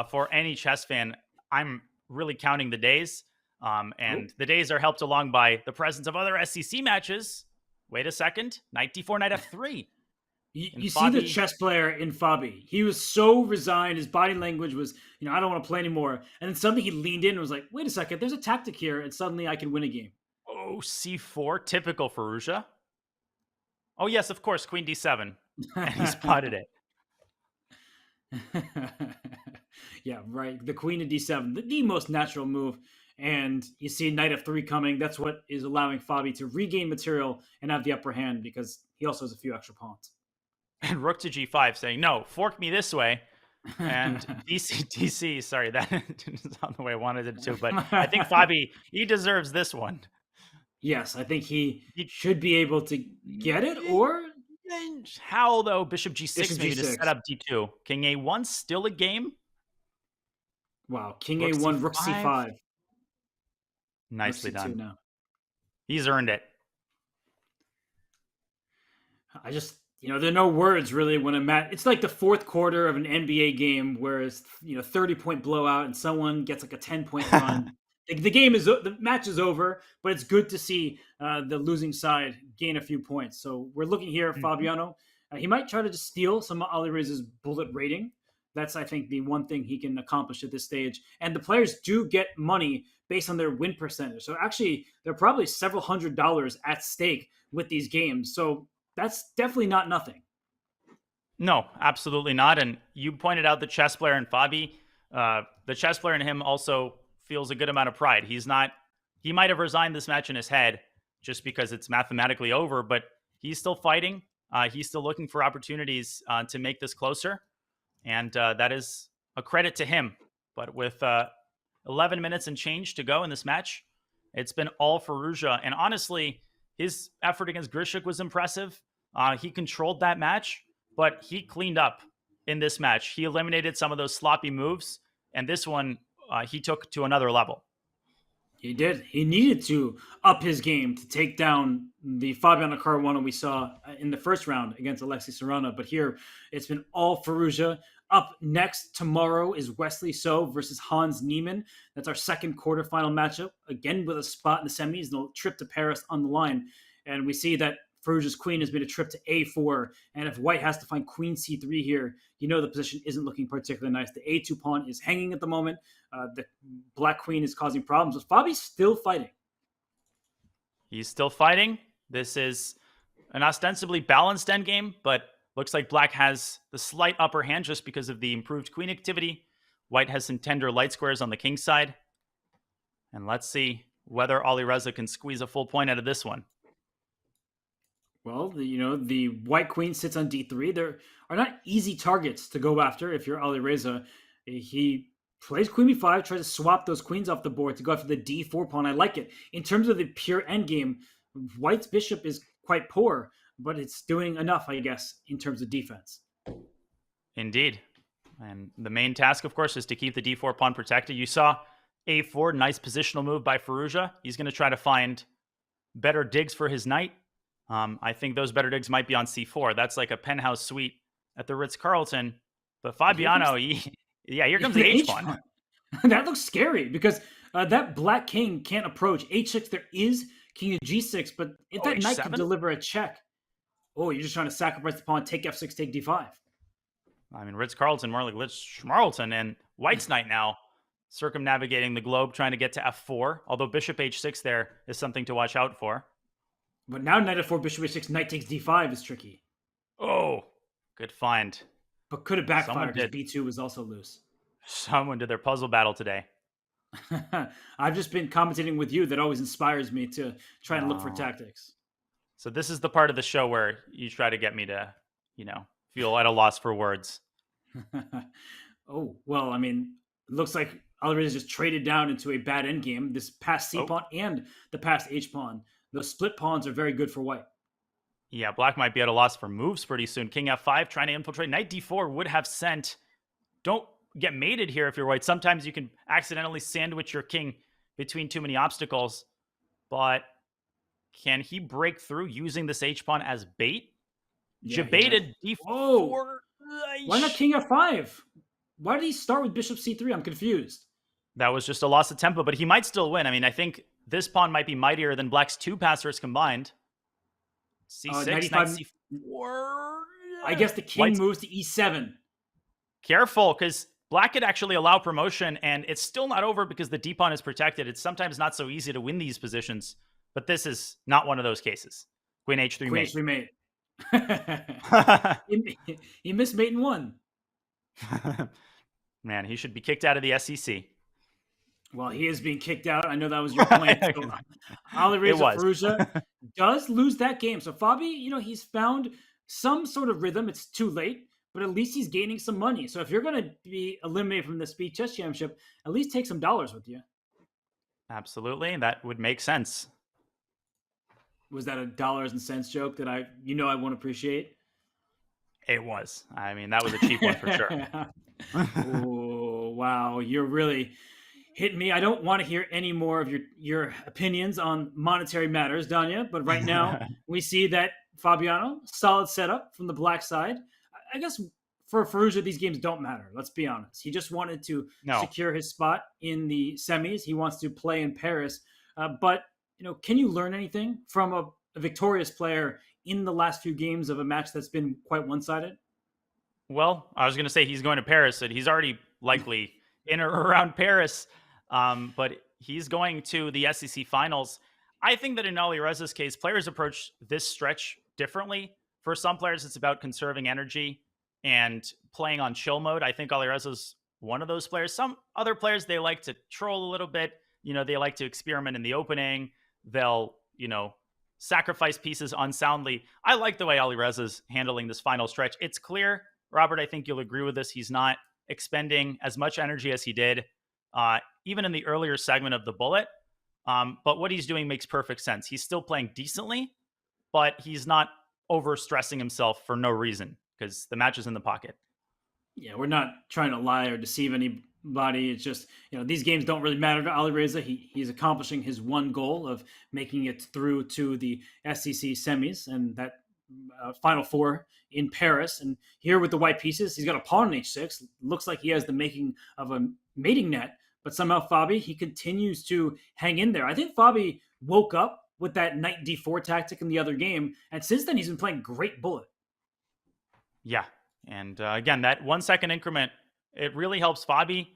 for any chess fan. I'm really counting the days, and the days are helped along by the presence of other SCC matches. Wait a second, knight d4, knight f3. You see the chess player in Fabi. He was so resigned. His body language was, I don't want to play anymore. And then suddenly he leaned in and was like, wait a second, there's a tactic here, and suddenly I can win a game. Oh, c4, typical Firouzja. Oh, yes, of course, queen d7. And he spotted it. Yeah, right. The queen of d7, the most natural move. And you see knight f3 coming. That's what is allowing Fabi to regain material and have the upper hand, because he also has a few extra pawns. And rook to g5 saying, no, fork me this way. And DC, sorry, that is not the way I wanted it to. But I think Fabi, he deserves this one. Yes, I think he should be able to get it, or... How, though? Bishop g6 Bishop maybe G6. to set up d2. King a1 still a game? Wow, king Rook a1, rook C5. c5. Nicely Rook C2 done. now. He's earned it. I just, there are no words really when a match. It's like the fourth quarter of an NBA game where it's 30-point blowout and someone gets like a 10-point run. The match is over, but it's good to see the losing side gain a few points. So we're looking here, Fabiano. He might try to just steal some of Alireza's bullet rating. That's, I think, the one thing he can accomplish at this stage. And the players do get money based on their win percentage. So actually, there are probably several $100s at stake with these games. So that's definitely not nothing. No, absolutely not. And you pointed out the chess player in Fabi. The chess player in him also feels a good amount of pride. He might have resigned this match in his head just because it's mathematically over, but he's still fighting. He's still looking for opportunities to make this closer. And that is a credit to him. But with 11 minutes and change to go in this match, it's been all Firouzja. And honestly, his effort against Grishuk was impressive. He controlled that match, but he cleaned up in this match. He eliminated some of those sloppy moves. And this one, he took to another level. He did. He needed to up his game to take down the Fabiano Caruana we saw in the first round against Alexis Serrano. But here, it's been all Firouzja. Up next tomorrow is Wesley So versus Hans Niemann. That's our second quarterfinal matchup, again with a spot in the semis and a trip to Paris on the line. And we see that Firouzja's queen has made a trip to a4, and if white has to find queen c3 here, you know the position isn't looking particularly nice. The a2 pawn is hanging at the moment. The black queen is causing problems, but Fabi's still fighting. He's still fighting. This is an ostensibly balanced endgame, but looks like black has the slight upper hand just because of the improved queen activity. White has some tender light squares on the king side. And let's see whether Alireza can squeeze a full point out of this one. Well, the white queen sits on d3. There are not easy targets to go after if you're Alireza. He plays queen b5, tries to swap those queens off the board to go after the d4 pawn. I like it. In terms of the pure endgame, white's bishop is quite poor, but it's doing enough, I guess, in terms of defense. Indeed. And the main task, of course, is to keep the d4 pawn protected. You saw a4, nice positional move by Firouzja. He's going to try to find better digs for his knight. I think those better digs might be on c4. That's like a penthouse suite at the Ritz-Carlton. But Fabiano, here comes the h-pawn. That looks scary because that black king can't approach. h6, there is king of g6, but if that knight can deliver a check, you're just trying to sacrifice the pawn, take f6, take d5. I mean, Ritz-Carlton, more like Ritz-Schmarlton, and white's knight now circumnavigating the globe, trying to get to f4, although bishop h6 there is something to watch out for. But now knight f4, bishop h6, knight takes d5 is tricky. Oh, good find. But could have backfired because b2 was also loose. Someone did their puzzle battle today. I've just been commentating with you. That always inspires me to try and look for tactics. So this is the part of the show where you try to get me to, feel at a loss for words. Well, I mean, it looks like Alireza just traded down into a bad endgame. This past c pawn and the past h pawn. Those split pawns are very good for white. Yeah, black might be at a loss for moves pretty soon. King f5 trying to infiltrate. Knight d4 would have sent. Don't get mated here if you're white. Sometimes you can accidentally sandwich your king between too many obstacles. But can he break through using this h-pawn as bait? Yeah, Baited d4. Why not king f5? Why did he start with bishop c3? I'm confused. That was just a loss of tempo, but he might still win. I mean, I think this pawn might be mightier than black's two passers combined. c6, knight c4. I guess the king moves to e7. Careful, because black could actually allow promotion, and it's still not over because the d-pawn is protected. It's sometimes not so easy to win these positions, but this is not one of those cases. Queen h3 Queen mate. h3 mate. He missed mate in one. Man, he should be kicked out of the SCC. Well, he is being kicked out. I know that was your point. So, Alireza Firouzja does lose that game. So Fabi, he's found some sort of rhythm. It's too late, but at least he's gaining some money. So if you're going to be eliminated from the Speed Chess Championship, at least take some dollars with you. Absolutely. That would make sense. Was that a dollars and cents joke that I won't appreciate? It was. I mean, that was a cheap one for sure. Oh, wow. You're really hitting me. I don't want to hear any more of your opinions on monetary matters, Danya, but right now we see that Fabiano, solid setup from the black side. I guess for Firouzja, these games don't matter. Let's be honest. He just wanted to secure his spot in the semis. He wants to play in Paris. But, can you learn anything from a victorious player in the last few games of a match that's been quite one-sided? Well, I was going to say he's going to Paris, and he's already likely in or around Paris, but he's going to the SCC finals. I think that in Alireza's case, players approach this stretch differently. For some players, it's about conserving energy and playing on chill mode. I think Alireza's one of those players. Some other players, they like to troll a little bit. They like to experiment in the opening. They'll, sacrifice pieces unsoundly. I like the way Alireza's handling this final stretch. It's clear, Robert, I think you'll agree with this. He's not expending as much energy as he did, even in the earlier segment of the bullet. But what he's doing makes perfect sense. He's still playing decently, but he's not overstressing himself for no reason because the match is in the pocket. Yeah, we're not trying to lie or deceive anybody. It's just, these games don't really matter to Alireza. He's accomplishing his one goal of making it through to the SCC semis, and that Final Four in Paris. And here with the white pieces, he's got a pawn on h6. Looks like he has the making of a mating net, but somehow Fabi, he continues to hang in there. I think Fabi woke up with that knight d4 tactic in the other game, and since then he's been playing great bullet. Yeah, and again, that 1 second increment, it really helps Fabi.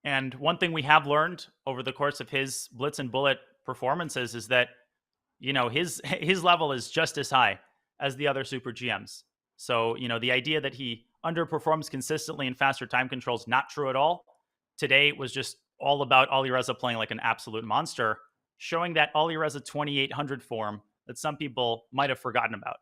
And one thing we have learned over the course of his blitz and bullet performances is that, you know, his level is just as high as the other super GMs. So, you know, the idea that he underperforms consistently in faster time control is not true at all. Today was just all about Alireza playing like an absolute monster, showing that Alireza 2800 form that some people might have forgotten about.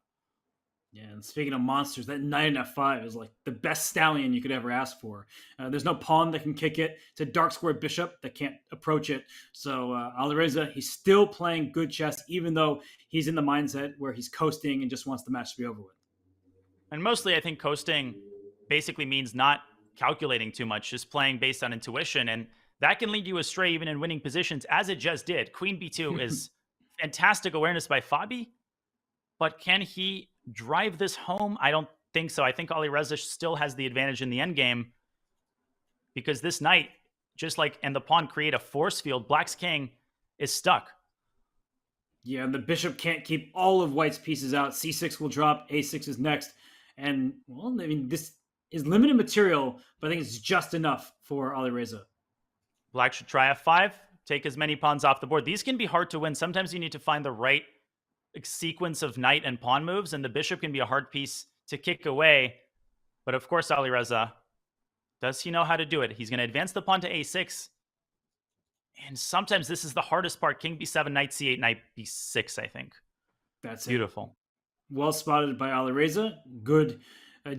Yeah, and speaking of monsters, that knight in f5 is like the best stallion you could ever ask for. There's no pawn that can kick it. It's a dark square bishop that can't approach it. So Alireza, he's still playing good chess, even though he's in the mindset where he's coasting and just wants the match to be over with. And mostly, I think coasting basically means not calculating too much, just playing based on intuition. And that can lead you astray even in winning positions, as it just did. Queen b2 is fantastic awareness by Fabi, but can he drive this home? I don't think so. I think Alireza still has the advantage in the endgame because this knight, just like, and the pawn create a force field, Black's king is stuck. Yeah, and the bishop can't keep all of White's pieces out. c6 will drop, a6 is next. And, well, I mean, this is limited material, but I think it's just enough for Alireza. Black should try f5, take as many pawns off the board. These can be hard to win. Sometimes you need to find the right sequence of knight and pawn moves, and the bishop can be a hard piece to kick away. But of course, Alireza, does he know how to do it? He's going to advance the pawn to a6. And sometimes this is the hardest part. King b7, knight c8, knight b6, I think. That's beautiful. Well spotted by Alireza. Good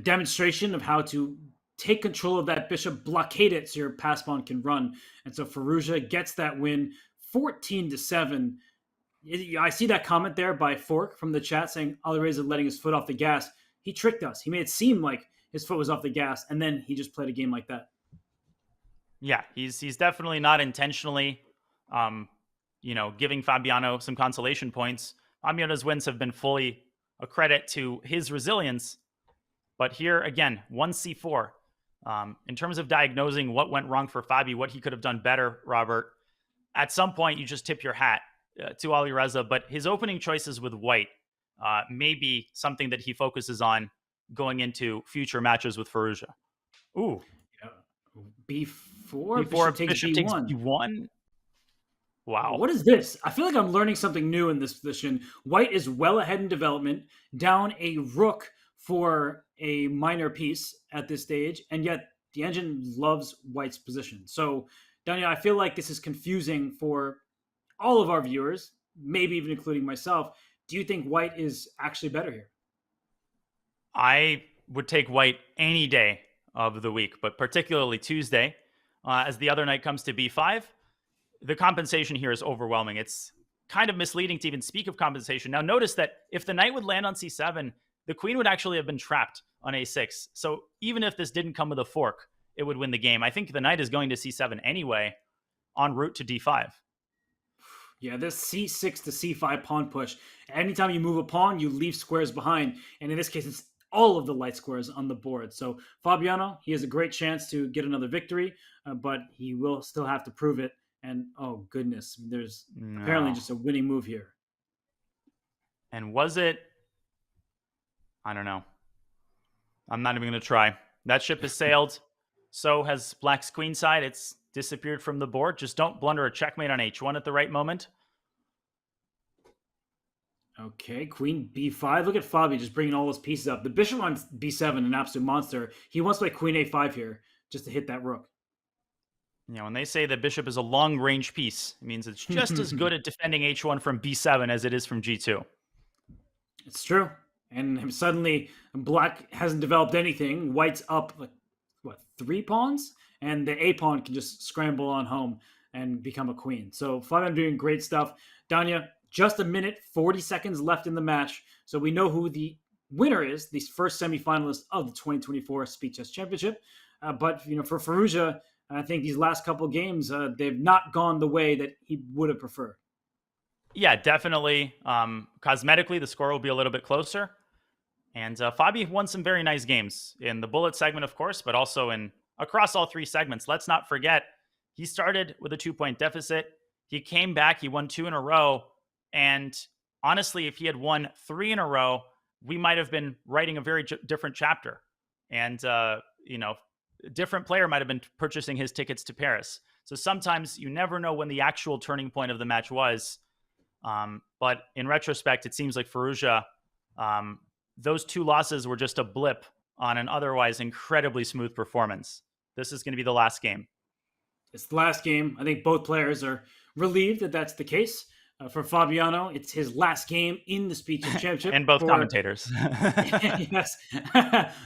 demonstration of how to take control of that bishop, blockade it so your pass pawn can run. And so Firouzja gets that win 14-7. I see that comment there by Fork from the chat saying Alireza letting his foot off the gas. He tricked us. He made it seem like his foot was off the gas, and then he just played a game like that. Yeah, he's definitely not intentionally, giving Fabiano some consolation points. Fabiano's wins have been fully a credit to his resilience. But here, again, 1c4. In terms of diagnosing what went wrong for Fabi, what he could have done better, Robert, at some point you just tip your hat to Alireza, but his opening choices with White may be something that he focuses on going into future matches with Firouzja. Ooh. Yeah. B4, bishop takes b1. Wow. What is this? I feel like I'm learning something new in this position. White is well ahead in development, down a rook for a minor piece at this stage, and yet the engine loves White's position. So, Daniel, I feel like this is confusing for all of our viewers, maybe even including myself. Do you think White is actually better here? I would take White any day of the week, but particularly Tuesday, as the other knight comes to b5. The compensation here is overwhelming. It's kind of misleading to even speak of compensation. Now, notice that if the knight would land on c7, the queen would actually have been trapped on a6. So even if this didn't come with a fork, it would win the game. I think the knight is going to c7 anyway, en route to d5. Yeah, this c6 to c5 pawn push. Anytime you move a pawn, you leave squares behind. And in this case, it's all of the light squares on the board. So Fabiano, he has a great chance to get another victory, but he will still have to prove it. And oh goodness, there's apparently just a winning move here. And was it? I don't know. I'm not even going to try. That ship has sailed. So has Black's queen side. It's disappeared from the board. Just don't blunder a checkmate on h1 at the right moment. Okay, queen b5. Look at Fabi just bringing all those pieces up. The bishop on b7, an absolute monster. He wants to play queen a5 here just to hit that rook. You know, when they say the bishop is a long-range piece, it means it's just as good at defending h1 from b7 as it is from g2. It's true. And suddenly, Black hasn't developed anything. White's up, like, what, 3 pawns? And the a pawn can just scramble on home and become a queen. So Fabiano doing great stuff. Danya, just a minute, 40 seconds left in the match. So we know who the winner is, the first semifinalist of the 2024 Speed Chess Championship. But, for Firouzja, I think these last couple games, they've not gone the way that he would have preferred. Yeah, definitely. Cosmetically, the score will be a little bit closer. And Fabi won some very nice games in the bullet segment, of course, but also across all 3 segments. Let's not forget, he started with a 2-point deficit. He came back, he won 2 in a row. And honestly, if he had won 3 in a row, we might have been writing a very different chapter. And, a different player might have been purchasing his tickets to Paris. So sometimes you never know when the actual turning point of the match was. But in retrospect, it seems like Firouzja, those 2 losses were just a blip on an otherwise incredibly smooth performance. This is going to be the last game. It's the last game. I think both players are relieved that that's the case. For Fabiano, it's his last game in the Speeches Championship. And both commentators. Yes.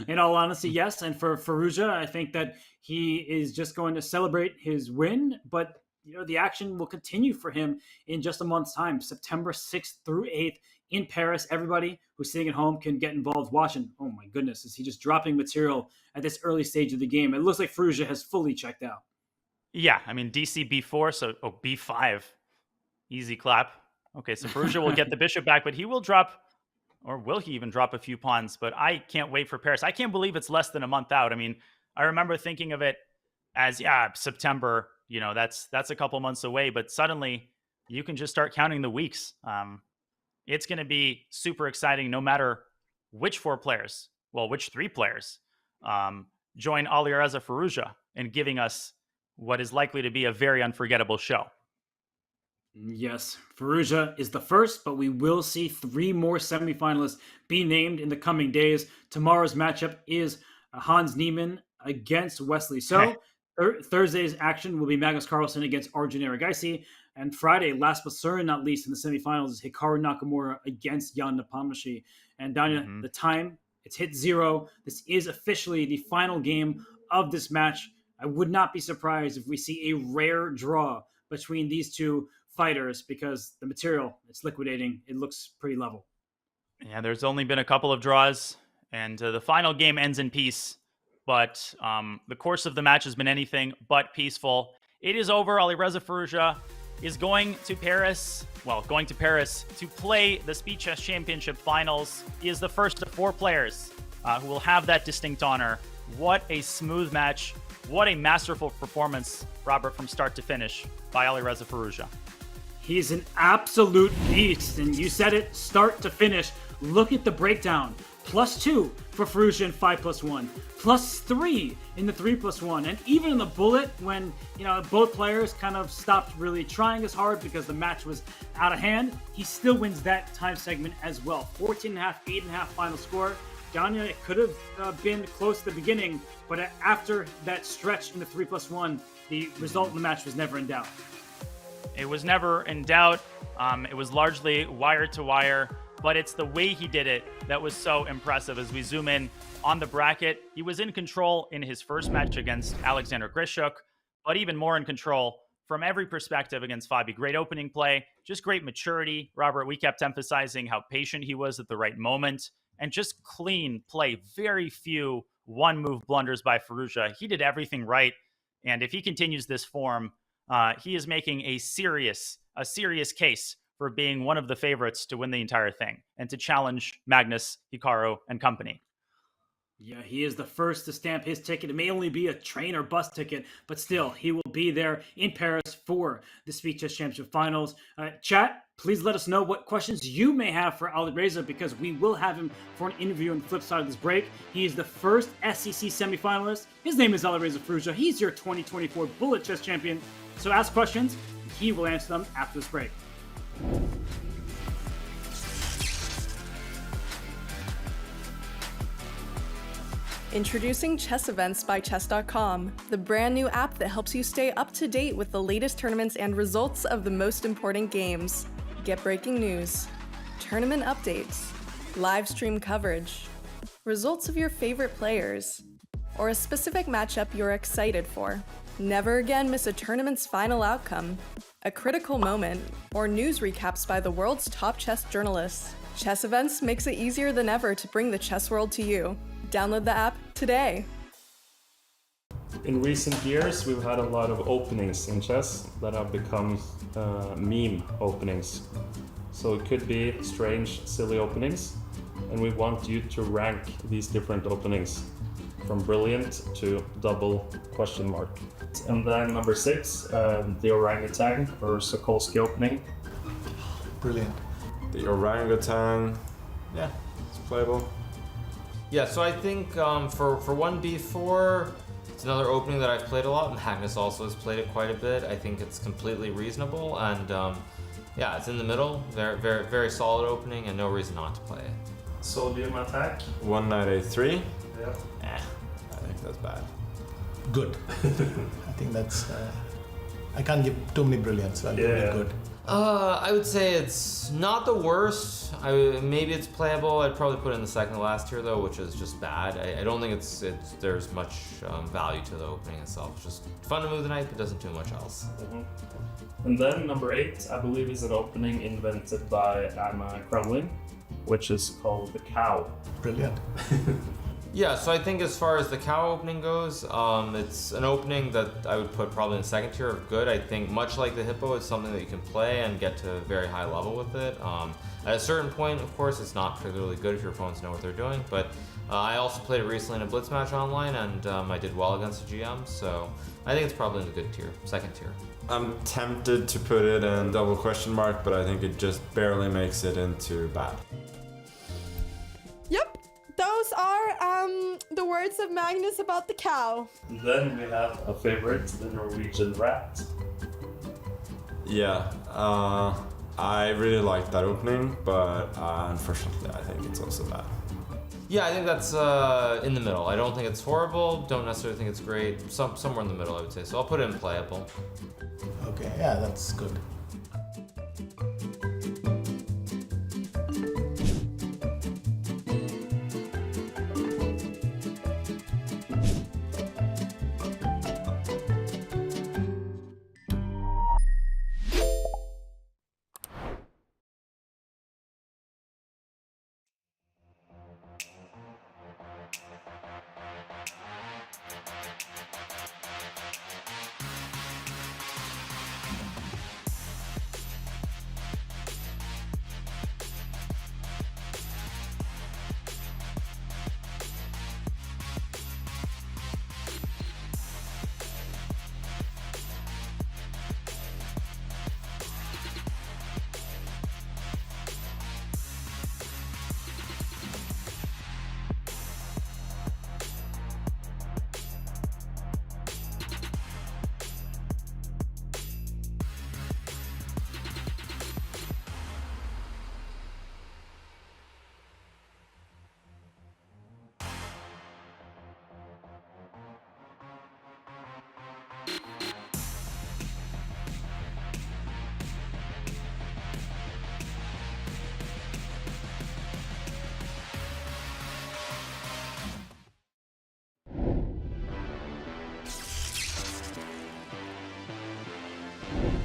In all honesty, yes. And for Firouzja, I think that he is just going to celebrate his win, but the action will continue for him in just a month's time, September 6th through 8th in Paris. Everybody who's sitting at home can get involved watching. Oh my goodness, is he just dropping material at this early stage of the game? It looks like Firouzja has fully checked out. Yeah, I mean, DC B4, so B5. Easy clap. Okay, so Firouzja will get the bishop back, but he will drop, or will he even drop a few pawns? But I can't wait for Paris. I can't believe it's less than a month out. I mean, I remember thinking of it as, September, that's a couple months away, but suddenly you can just start counting the weeks. It's going to be super exciting no matter which 3 players join Alireza Firouzja in giving us what is likely to be a very unforgettable show. Yes, Firouzja is the first, but we will see 3 more semifinalists be named in the coming days. Tomorrow's matchup is Hans Niemann against Wesley So. Thursday's action will be Magnus Carlsen against Arjun Erigaisi. And Friday, last but certainly not least in the semifinals, is Hikaru Nakamura against Jan Nepomniachtchi. And Danya, the time, it's hit 0. This is officially the final game of this match. I would not be surprised if we see a rare draw between these 2 fighters because the material, it's liquidating. It looks pretty level. Yeah, there's only been a couple of draws, and the final game ends in peace. But the course of the match has been anything but peaceful. It is over. Alireza Firouzja is going to Paris to play the Speed Chess Championship Finals. He is the first of 4 players who will have that distinct honor. What a smooth match. What a masterful performance, Robert, from start to finish by Alireza Firouzja. He's an absolute beast, and you said it, start to finish. Look at the breakdown. +2 for Firouzja in 5+1, +3 in the 3+1, and even in the bullet when both players kind of stopped really trying as hard because the match was out of hand, he still wins that time segment as well. 14.5, 8.5 final score. Danya, it could have been close at the beginning, but after that stretch in the 3+1, the result of the match was never in doubt. It was never in doubt. It was largely wire to wire, but it's the way he did it that was so impressive. As we zoom in on the bracket, he was in control in his first match against Alexander Grishuk, but even more in control from every perspective against Fabi. Great opening play, just great maturity. Robert, we kept emphasizing how patient he was at the right moment, and just clean play. Very few one-move blunders by Firouzja. He did everything right, and if he continues this form, he is making a serious case for being one of the favorites to win the entire thing and to challenge Magnus, Hikaru, and company. Yeah, he is the first to stamp his ticket. It may only be a train or bus ticket, but still, he will be there in Paris for the Speed Chess Championship Finals. Chat, please let us know what questions you may have for Alireza, because we will have him for an interview on the flip side of this break. He is the first SCC semifinalist. His name is Alireza Firouzja. He's your 2024 Bullet Chess Champion. So ask questions. He will answer them after this break. Introducing Chess Events by Chess.com, the brand new app that helps you stay up to date with the latest tournaments and results of the most important games. Get breaking news, tournament updates, live stream coverage, results of your favorite players, or a specific matchup you're excited for. Never again miss a tournament's final outcome, a critical moment, or news recaps by the world's top chess journalists. Chess Events makes it easier than ever to bring the chess world to you. Download the app today. In recent years, we've had a lot of openings in chess that have become meme openings. So it could be strange, silly openings, and we want you to rank these different openings from brilliant to double question mark. And then number 6, the orangutan or Sokolsky opening. Brilliant. The orangutan, yeah, it's playable. Yeah, so I think for 1b4, it's another opening that I've played a lot. Magnus also has played it quite a bit. I think it's completely reasonable, and yeah, it's in the middle. Very, very, very solid opening, and no reason not to play it. Sodium attack. One knight a3. Yeah. I think that's bad. Good. I think that's. I can't give too many brilliants, so I'll give it good. I would say it's not the worst. Maybe it's playable. I'd probably put it in the second to last tier though, which is just bad. I don't think there's much value to the opening itself. It's just fun to move the knight, but doesn't do much else. And then number 8, I believe, is an opening invented by Anna Crumlin, which is called the cow. Brilliant. Yeah, so I think as far as the cow opening goes, it's an opening that I would put probably in the second tier of good. I think much like the hippo, it's something that you can play and get to a very high level with it. At a certain point, of course, it's not particularly good if your opponents know what they're doing, but I also played it recently in a Blitz match online, and I did well against the GM, so I think it's probably in the good tier, second tier. I'm tempted to put it in double question mark, but I think it just barely makes it into bad. Yep, those are the words of Magnus about the cow. And then we have a favorite, the Norwegian rat. Yeah, I really like that opening, but unfortunately I think it's also bad. Yeah, I think that's in the middle. I don't think it's horrible, don't necessarily think it's great. Somewhere in the middle, I would say. So I'll put it in playable. Okay, yeah, that's good.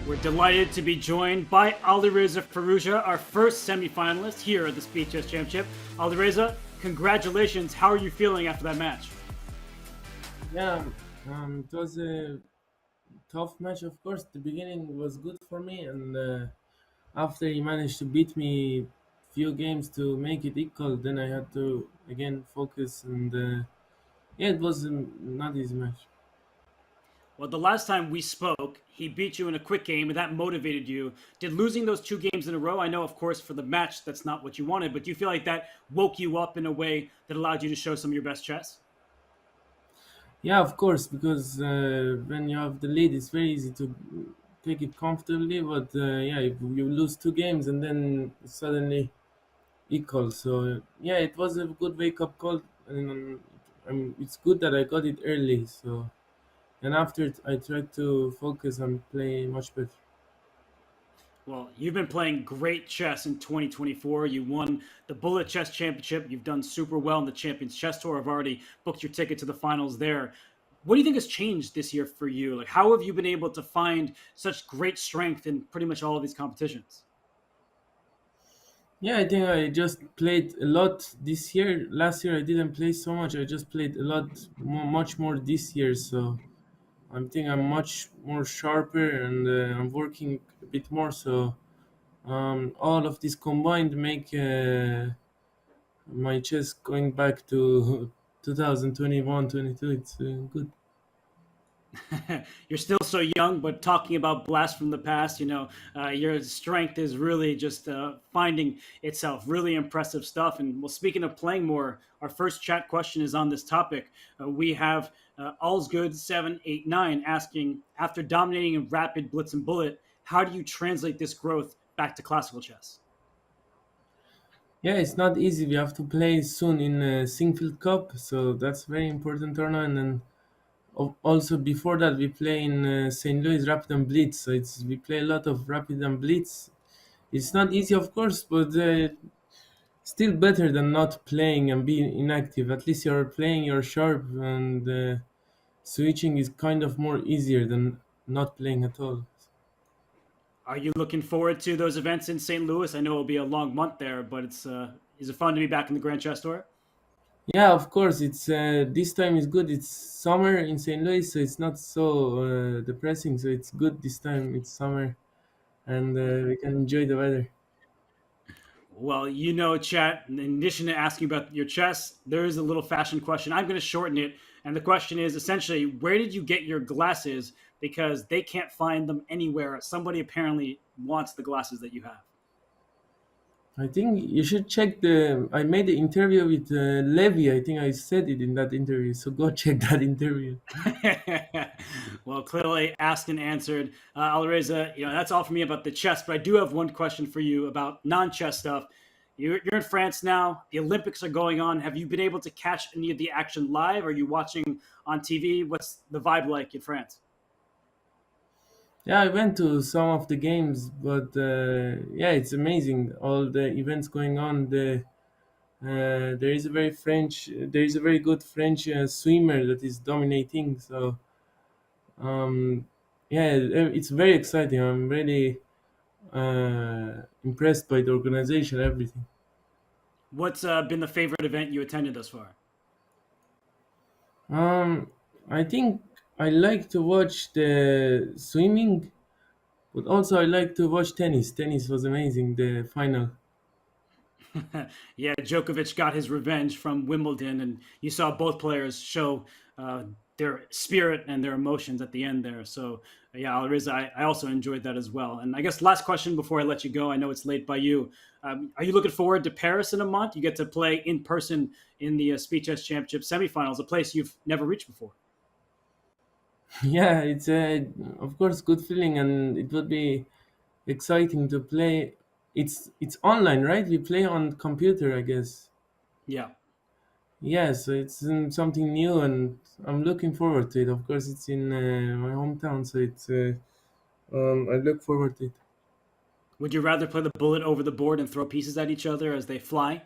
We're delighted to be joined by Alireza Firouzja, our first semifinalist here at the Speed Chess Championship. Alireza, congratulations. How are you feeling after that match? Yeah, it was a tough match, of course. The beginning was good for me, and after he managed to beat me few games to make it equal, then I had to again focus, and yeah, it was not easy match. Well, the last time we spoke, he beat you in a quick game, and that motivated you. Did losing those 2 games in a row, I know, of course, for the match, that's not what you wanted, but do you feel like that woke you up in a way that allowed you to show some of your best chess? Yeah, of course, because when you have the lead, it's very easy to take it comfortably, but yeah, if you lose 2 games and then suddenly equal. So yeah, it was a good wake-up call, and it's good that I got it early. So. And after I tried to focus and play much better. Well, you've been playing great chess in 2024. You won the Bullet Chess Championship. You've done super well in the Champions Chess Tour. I've already booked your ticket to the finals there. What do you think has changed this year for you? Like, how have you been able to find such great strength in pretty much all of these competitions? Yeah, I think I just played a lot this year. Last year I didn't play so much. I just played a lot, much more this year. So I think I'm much more sharper, and I'm working a bit more. So all of this combined make my chess going back to 2021-22. It's good. You're still so young, but talking about blast from the past, your strength is really just finding itself. Really impressive stuff. And well, speaking of playing more, our first chat question is on this topic. We have All's Good 789 asking, after dominating in rapid, blitz, and bullet, how do you translate this growth back to classical chess? Yeah, it's not easy. We have to play soon in Singfield Cup, so that's very important tournament. And also before that, we play in St. Louis Rapid and Blitz. So we play a lot of Rapid and Blitz. It's not easy, of course, but still better than not playing and being inactive. At least you're playing, you're sharp, and switching is kind of more easier than not playing at all. Are you looking forward to those events in St. Louis? I know it'll be a long month there, but is it fun to be back in the Grand Chess Tour? Yeah, of course. It's this time is good. It's summer in St. Louis, so it's not so depressing. So it's good this time. It's summer, and we can enjoy the weather. Well, chat, in addition to asking about your chess, there is a little fashion question. I'm going to shorten it. And the question is essentially, where did you get your glasses? Because they can't find them anywhere. Somebody apparently wants the glasses that you have. I think you should check I made the interview with Levy. I think I said it in that interview. So go check that interview. Well, clearly asked and answered. Alireza, that's all for me about the chess, but I do have one question for you about non-chess stuff. You're in France now. The Olympics are going on. Have you been able to catch any of the action live? Are you watching on TV? What's the vibe like in France? Yeah, I went to some of the games, but yeah, it's amazing. All the events going on. There is a very good French swimmer that is dominating. So, yeah, it's very exciting. I'm really impressed by the organization, everything. What's been the favorite event you attended thus far? I think I like to watch the swimming, but also I like to watch tennis. Tennis was amazing, the final. Yeah, Djokovic got his revenge from Wimbledon, and you saw both players show their spirit and their emotions at the end there. So, yeah, Alireza, I also enjoyed that as well. And I guess last question before I let you go, I know it's late by you. Are you looking forward to Paris in a month? You get to play in person in the Speed Chess Championship semifinals, a place you've never reached before. Yeah, it's of course good feeling, and it would be exciting to play. It's online, right? We play on computer, I guess. Yeah. Yeah, so it's something new, and I'm looking forward to it. Of course, it's in my hometown, so it's I look forward to it. Would you rather play the bullet over the board and throw pieces at each other as they fly?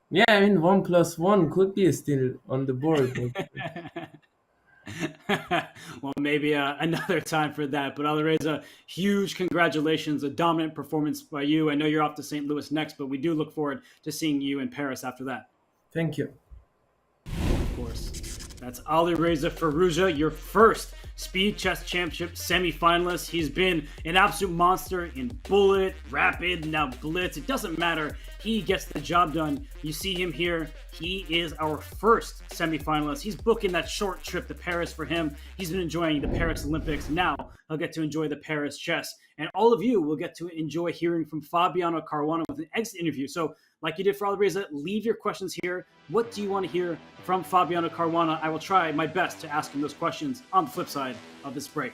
Yeah, I mean 1+1 could be still on the board. Well, maybe another time for that. But Alireza, huge congratulations, a dominant performance by you. I know you're off to St. Louis next, but we do look forward to seeing you in Paris after that. Thank you. Of course. That's Alireza Firouzja, your first Speed Chess Championship semifinalist. He's been an absolute monster in bullet, rapid, now blitz. It doesn't matter. He gets the job done. You see him here. He is our first semifinalist. He's booking that short trip to Paris for him. He's been enjoying the Paris Olympics. Now he'll get to enjoy the Paris chess. And all of you will get to enjoy hearing from Fabiano Caruana with an exit interview. So like you did for Alireza, leave your questions here. What do you want to hear from Fabiano Caruana? I will try my best to ask him those questions on the flip side of this break.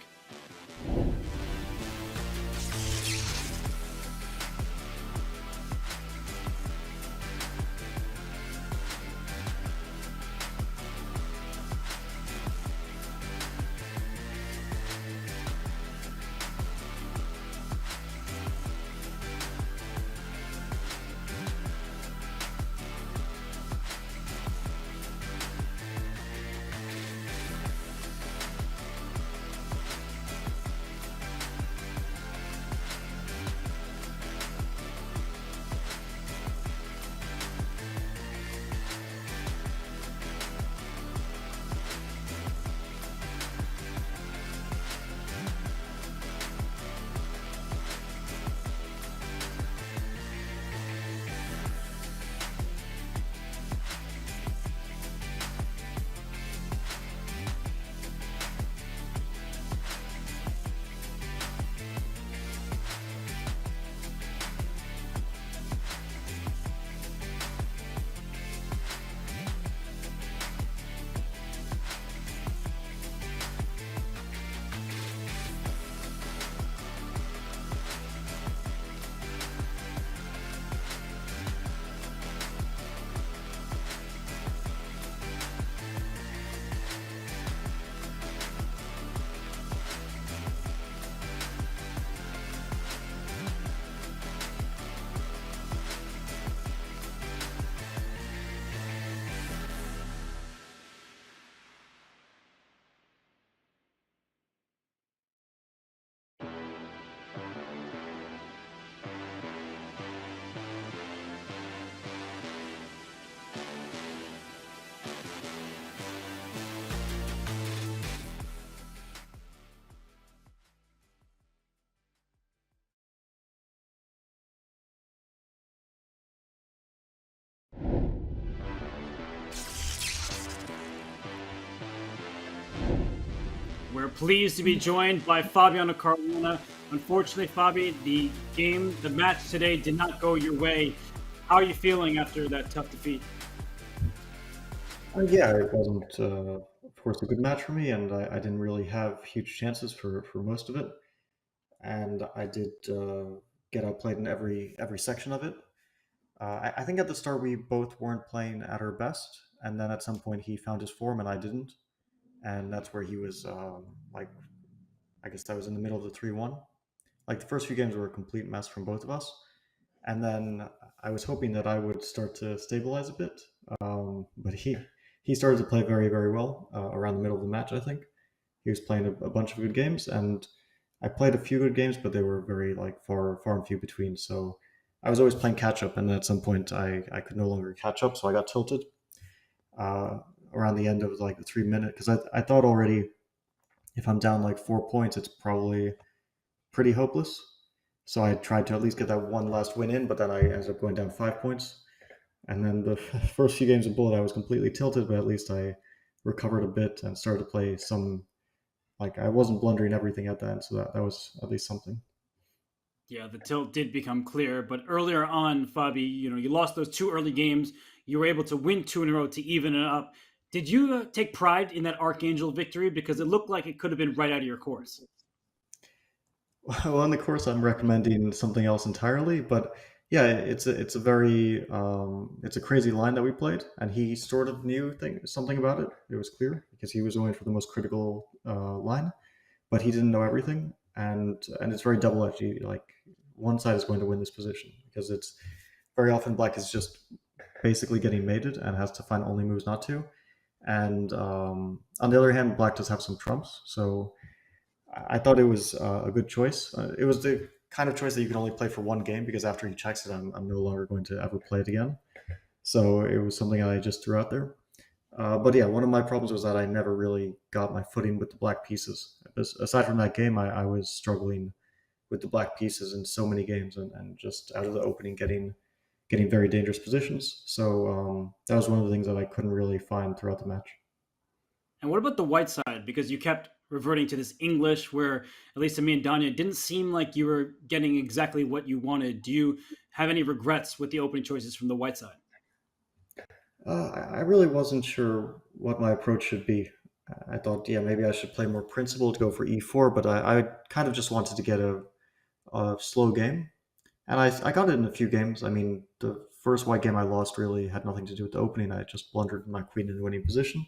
pleased to be joined by Fabiano Caruana. Unfortunately, Fabi, the match today did not go your way. How are you feeling after that tough defeat? Yeah, it wasn't, of course, a good match for me, and I didn't really have huge chances for most of it. And I did get outplayed in every section of it. I think at the start we both weren't playing at our best, and then at some point he found his form and I didn't, and that's where he was like, I guess that was in the middle of the 3-1. Like the first few games were a complete mess from both of us, and then I was hoping that I would start to stabilize a bit, but he started to play very, very well around the middle of the match. I think he was playing a bunch of good games, and I played a few good games, but they were very like far and few between. So I was always playing catch up, and at some point I could no longer catch up, so I got tilted around the end of like the 3 minute, because I thought already if I'm down like 4 points, it's probably pretty hopeless. So I tried to at least get that one last win in, but then I ended up going down 5 points. And then the first few games of Bullet, I was completely tilted, but at least I recovered a bit and started to play some, like I wasn't blundering everything at the end, so that was at least something. Yeah, the tilt did become clear, but earlier on, Fabi, you lost those 2 early games. You were able to win 2 in a row to even it up. Did you take pride in that Archangel victory? Because it looked like it could have been right out of your course. Well, in the course, I'm recommending something else entirely, but yeah, it's a very it's a crazy line that we played, and he sort of knew something about it. It was clear because he was going for the most critical line, but he didn't know everything, and it's very double-edged. Like one side is going to win this position because it's very often Black is just basically getting mated and has to find only moves not to, and on the other hand, Black does have some trumps, so I thought it was a good choice. It was the kind of choice that you can only play for one game, because after he checks it, I'm no longer going to ever play it again. So it was something I just threw out there. But yeah, one of my problems was that I never really got my footing with the black pieces. Aside from that game, I was struggling with the black pieces in so many games, and just out of the opening getting very dangerous positions. So that was one of the things that I couldn't really find throughout the match. And what about the white side? Because you kept reverting to this English where, at least to me and Danya, it didn't seem like you were getting exactly what you wanted. Do you have any regrets with the opening choices from the white side? I really wasn't sure what my approach should be. I thought, yeah, maybe I should play more principled, go for e4, but I kind of just wanted to get a slow game. And I got it in a few games. I mean, the first white game I lost really had nothing to do with the opening. I just blundered my queen in the winning position.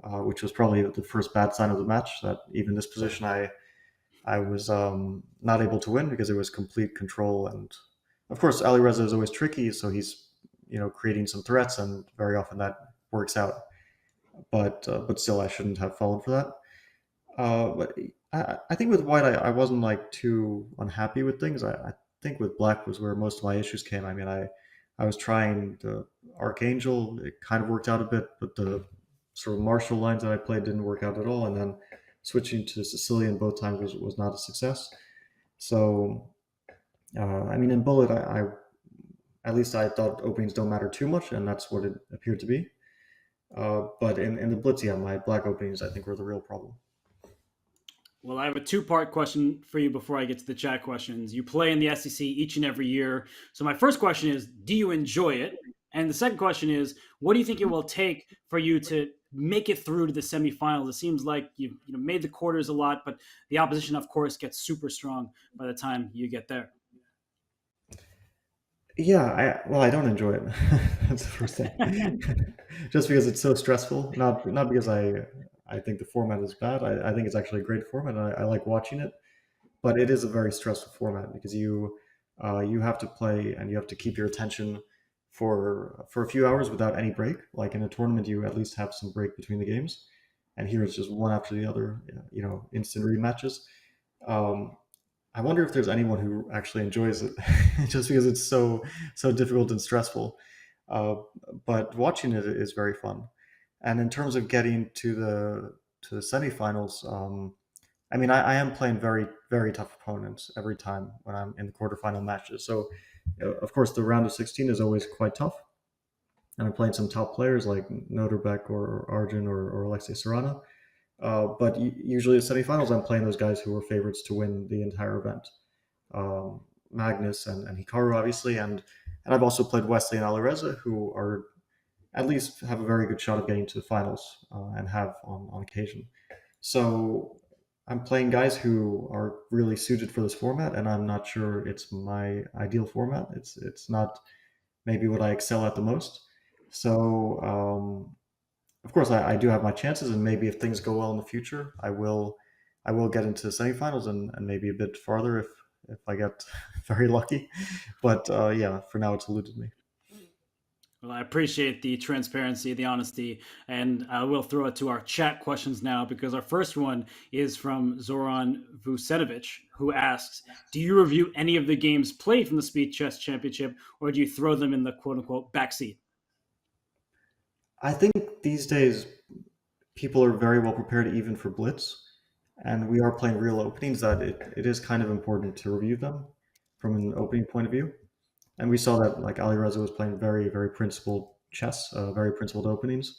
Which was probably the first bad sign of the match, that even this position I was not able to win because it was complete control. And of course, Alireza is always tricky, so he's creating some threats, and very often that works out. But still, I shouldn't have fallen for that. But I think with white, I wasn't like too unhappy with things. I think with black was where most of my issues came. I mean, I was trying the Archangel, it kind of worked out a bit, but the sort of martial lines that I played didn't work out at all, and then switching to Sicilian both times was not a success. So, I mean, in Bullet, I at least I thought openings don't matter too much, and that's what it appeared to be. But in the Blitz, yeah, my black openings I think were the real problem. Well, I have a 2-part question for you before I get to the chat questions. You play in the SCC each and every year. So my first question is, do you enjoy it? And the second question is, what do you think it will take for you to make it through to the semifinals? It seems like you've made the quarters a lot, but the opposition, of course, gets super strong by the time you get there. Yeah, I don't enjoy it. That's the first thing. Just because it's so stressful, not because I think the format is bad. I think it's actually a great format, and I like watching it. But it is a very stressful format because you have to play and you have to keep your attention for a few hours without any break. Like in a tournament, you at least have some break between the games, and here it's just one after the other. Instant rematches. I wonder if there's anyone who actually enjoys it, just because it's so difficult and stressful. But watching it is very fun. And in terms of getting to the semifinals, I mean, I am playing very, very tough opponents every time when I'm in the quarterfinal matches. So, of course, the round of 16 is always quite tough. And I'm playing some top players like Noterbeck or Arjun or Alexei Sarana. But usually the semifinals, I'm playing those guys who are favorites to win the entire event. Magnus and Hikaru, obviously, and I've also played Wesley and Alireza, who are at least have a very good shot of getting to the finals and have on occasion. So I'm playing guys who are really suited for this format, and I'm not sure it's my ideal format. It's not maybe what I excel at the most. So of course, I do have my chances, and maybe if things go well in the future, I will get into the semifinals and maybe a bit farther if I get very lucky. But yeah, for now, it's eluded me. Well, I appreciate the transparency, the honesty, and I will throw it to our chat questions now, because our first one is from Zoran Vucenovic, who asks, do you review any of the games played from the Speed Chess Championship, or do you throw them in the quote-unquote backseat? I think these days people are very well prepared even for Blitz, and we are playing real openings that it is kind of important to review them from an opening point of view. And we saw that like Alireza was playing very, very principled chess, very principled openings.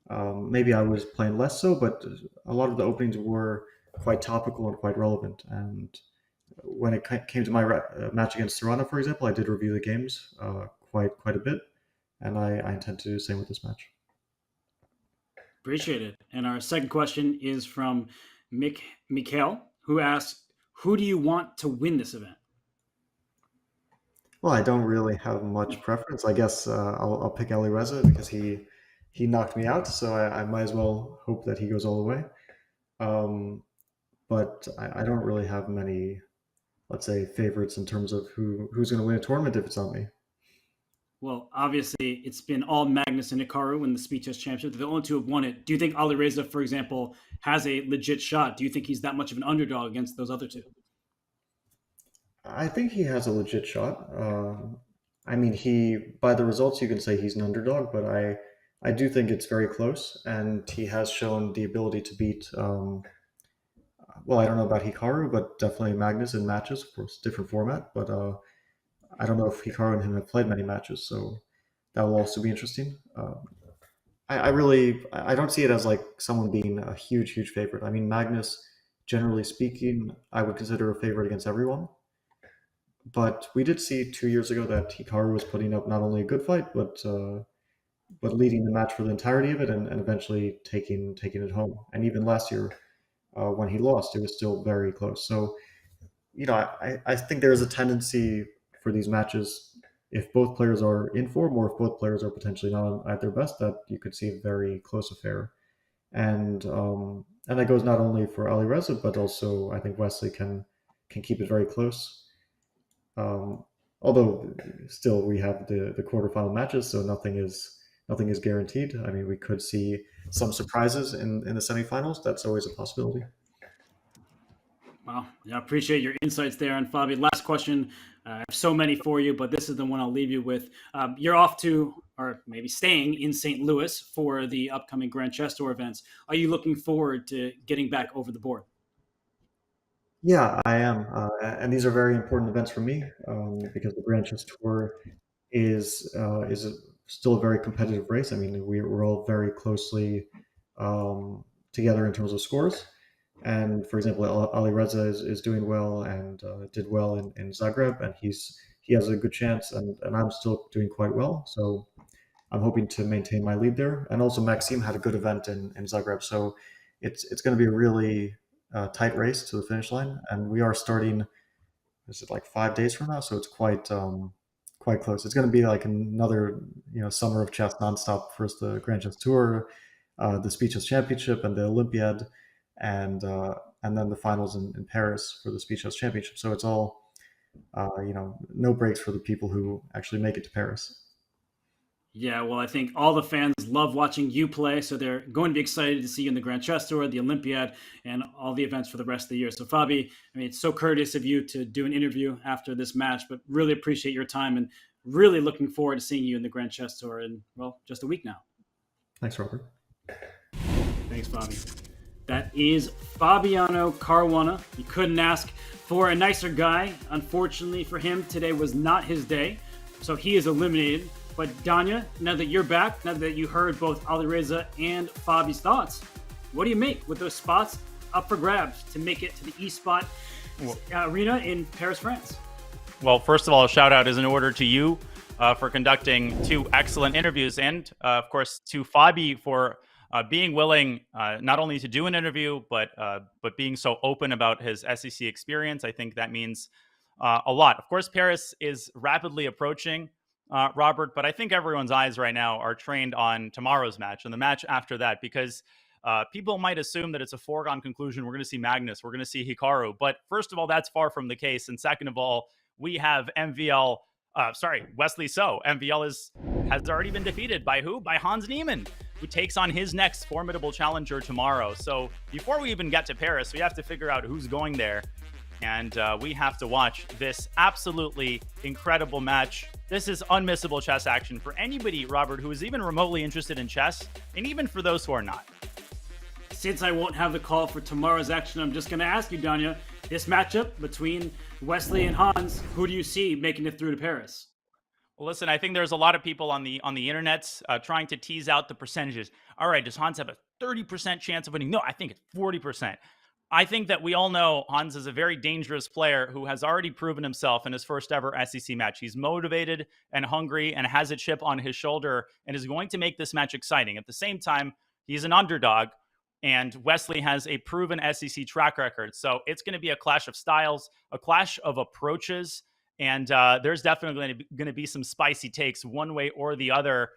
Maybe I was playing less so, but a lot of the openings were quite topical and quite relevant. And when it came to my match against Caruana, for example, I did review the games quite a bit, and I intend to do the same with this match. Appreciate it. And our second question is from Mikhail, who asks, who do you want to win this event? Well, I don't really have much preference. I guess I'll pick Alireza because he knocked me out, so I might as well hope that he goes all the way. But I don't really have many, let's say, favorites in terms of who's going to win a tournament if it's not me. Well, obviously, it's been all Magnus and Hikaru in the Speed Chess Championship. They're the only two who have won it. Do you think Alireza, for example, has a legit shot? Do you think he's that much of an underdog against those other two? I think he has a legit shot. I mean, by the results, you can say he's an underdog, but I do think it's very close, and he has shown the ability to beat, well, I don't know about Hikaru, but definitely Magnus in matches. Of course, different format, but I don't know if Hikaru and him have played many matches, so that will also be interesting. I don't see it as like someone being a huge favorite. I mean, Magnus, generally speaking, I would consider a favorite against everyone. But we did see 2 years ago that Hikaru was putting up not only a good fight, but leading the match for the entirety of it, and eventually taking it home. And even last year, when he lost, it was still very close. So, you know, I think there is a tendency for these matches, if both players are in form or if both players are potentially not at their best, that you could see a very close affair. And that goes not only for Alireza, but also I think Wesley can keep it very close. Although still we have the quarterfinal matches, so nothing is guaranteed. I mean, we could see some surprises in the semifinals. That's always a possibility. Well, I appreciate your insights there. And Fabi, last question. I have so many for you, but this is the one I'll leave you with. You're off to, or maybe staying in St. Louis for the upcoming Grand Chess Tour events. Are you looking forward to getting back over the board? Yeah, I am. And these are very important events for me because the Grand Chess Tour is still a very competitive race. I mean, we're all very closely together in terms of scores. And for example, Alireza is doing well and did well in Zagreb, and he has a good chance, and I'm still doing quite well. So I'm hoping to maintain my lead there. And also Maxime had a good event in Zagreb, so it's going to be a really tight race to the finish line. And we are starting, is it like 5 days from now? So it's quite close. It's going to be like another summer of chess nonstop. First the Grand Chess Tour, the Speed Chess Championship, and the Olympiad. And then the finals in Paris for the Speed Chess Championship. So it's all, no breaks for the people who actually make it to Paris. Yeah, well, I think all the fans love watching you play, so they're going to be excited to see you in the Grand Chess Tour, the Olympiad, and all the events for the rest of the year. So, Fabi, I mean, it's so courteous of you to do an interview after this match, but really appreciate your time and really looking forward to seeing you in the Grand Chess Tour in, well, just a week now. Thanks, Robert. Thanks, Fabi. That is Fabiano Caruana. You couldn't ask for a nicer guy. Unfortunately for him, today was not his day, so he is eliminated. But Danya, now that you're back, now that you heard both Alireza and Fabi's thoughts, what do you make with those spots up for grabs to make it to the E-Spot arena in Paris, France? Well, first of all, a shout out is in order to you for conducting 2 excellent interviews, and of course to Fabi for being willing not only to do an interview, but being so open about his SCC experience. I think that means a lot. Of course, Paris is rapidly approaching, Robert, but I think everyone's eyes right now are trained on tomorrow's match and the match after that, because people might assume that it's a foregone conclusion. We're going to see Magnus, we're going to see Hikaru, but first of all, that's far from the case. And second of all, we have Wesley So. MVL has already been defeated by who? By Hans Niemann, who takes on his next formidable challenger tomorrow. So before we even get to Paris, we have to figure out who's going there. And we have to watch this absolutely incredible match. This is unmissable chess action for anybody, Robert, who is even remotely interested in chess, and even for those who are not. Since I won't have the call for tomorrow's action, I'm just going to ask you, Danya, this matchup between Wesley and Hans, who do you see making it through to Paris? Well, listen, I think there's a lot of people on the internet trying to tease out the percentages. All right, does Hans have a 30% chance of winning? No, I think it's 40%. I think that we all know Hans is a very dangerous player who has already proven himself in his first ever SCC match. He's motivated and hungry and has a chip on his shoulder and is going to make this match exciting. At the same time, he's an underdog, and Wesley has a proven SCC track record. So it's going to be a clash of styles, a clash of approaches, and there's definitely going to be some spicy takes one way or the other.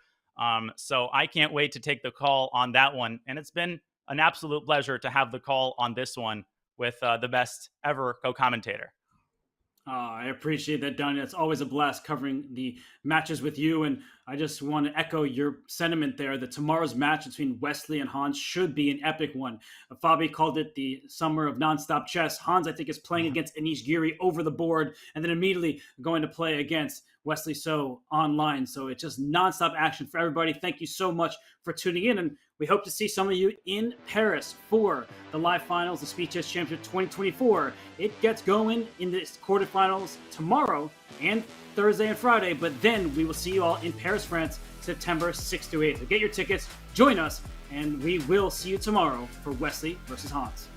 So I can't wait to take the call on that one. And it's been an absolute pleasure to have the call on this one with the best ever co-commentator. I appreciate that, Donnie. It's always a blast covering the matches with you. And I just want to echo your sentiment there that tomorrow's match between Wesley and Hans should be an epic one. Fabi called it the summer of nonstop chess. Hans, I think, is playing against Anish Giri over the board and then immediately going to play against Wesley So online. So it's just nonstop action for everybody. Thank you so much for tuning in. And we hope to see some of you in Paris for the live finals, the Speed Chess Championship 2024. It gets going in the quarterfinals tomorrow and Thursday and Friday, but then we will see you all in Paris, France, September 6th to 8th. So get your tickets, join us, and we will see you tomorrow for Wesley versus Hans.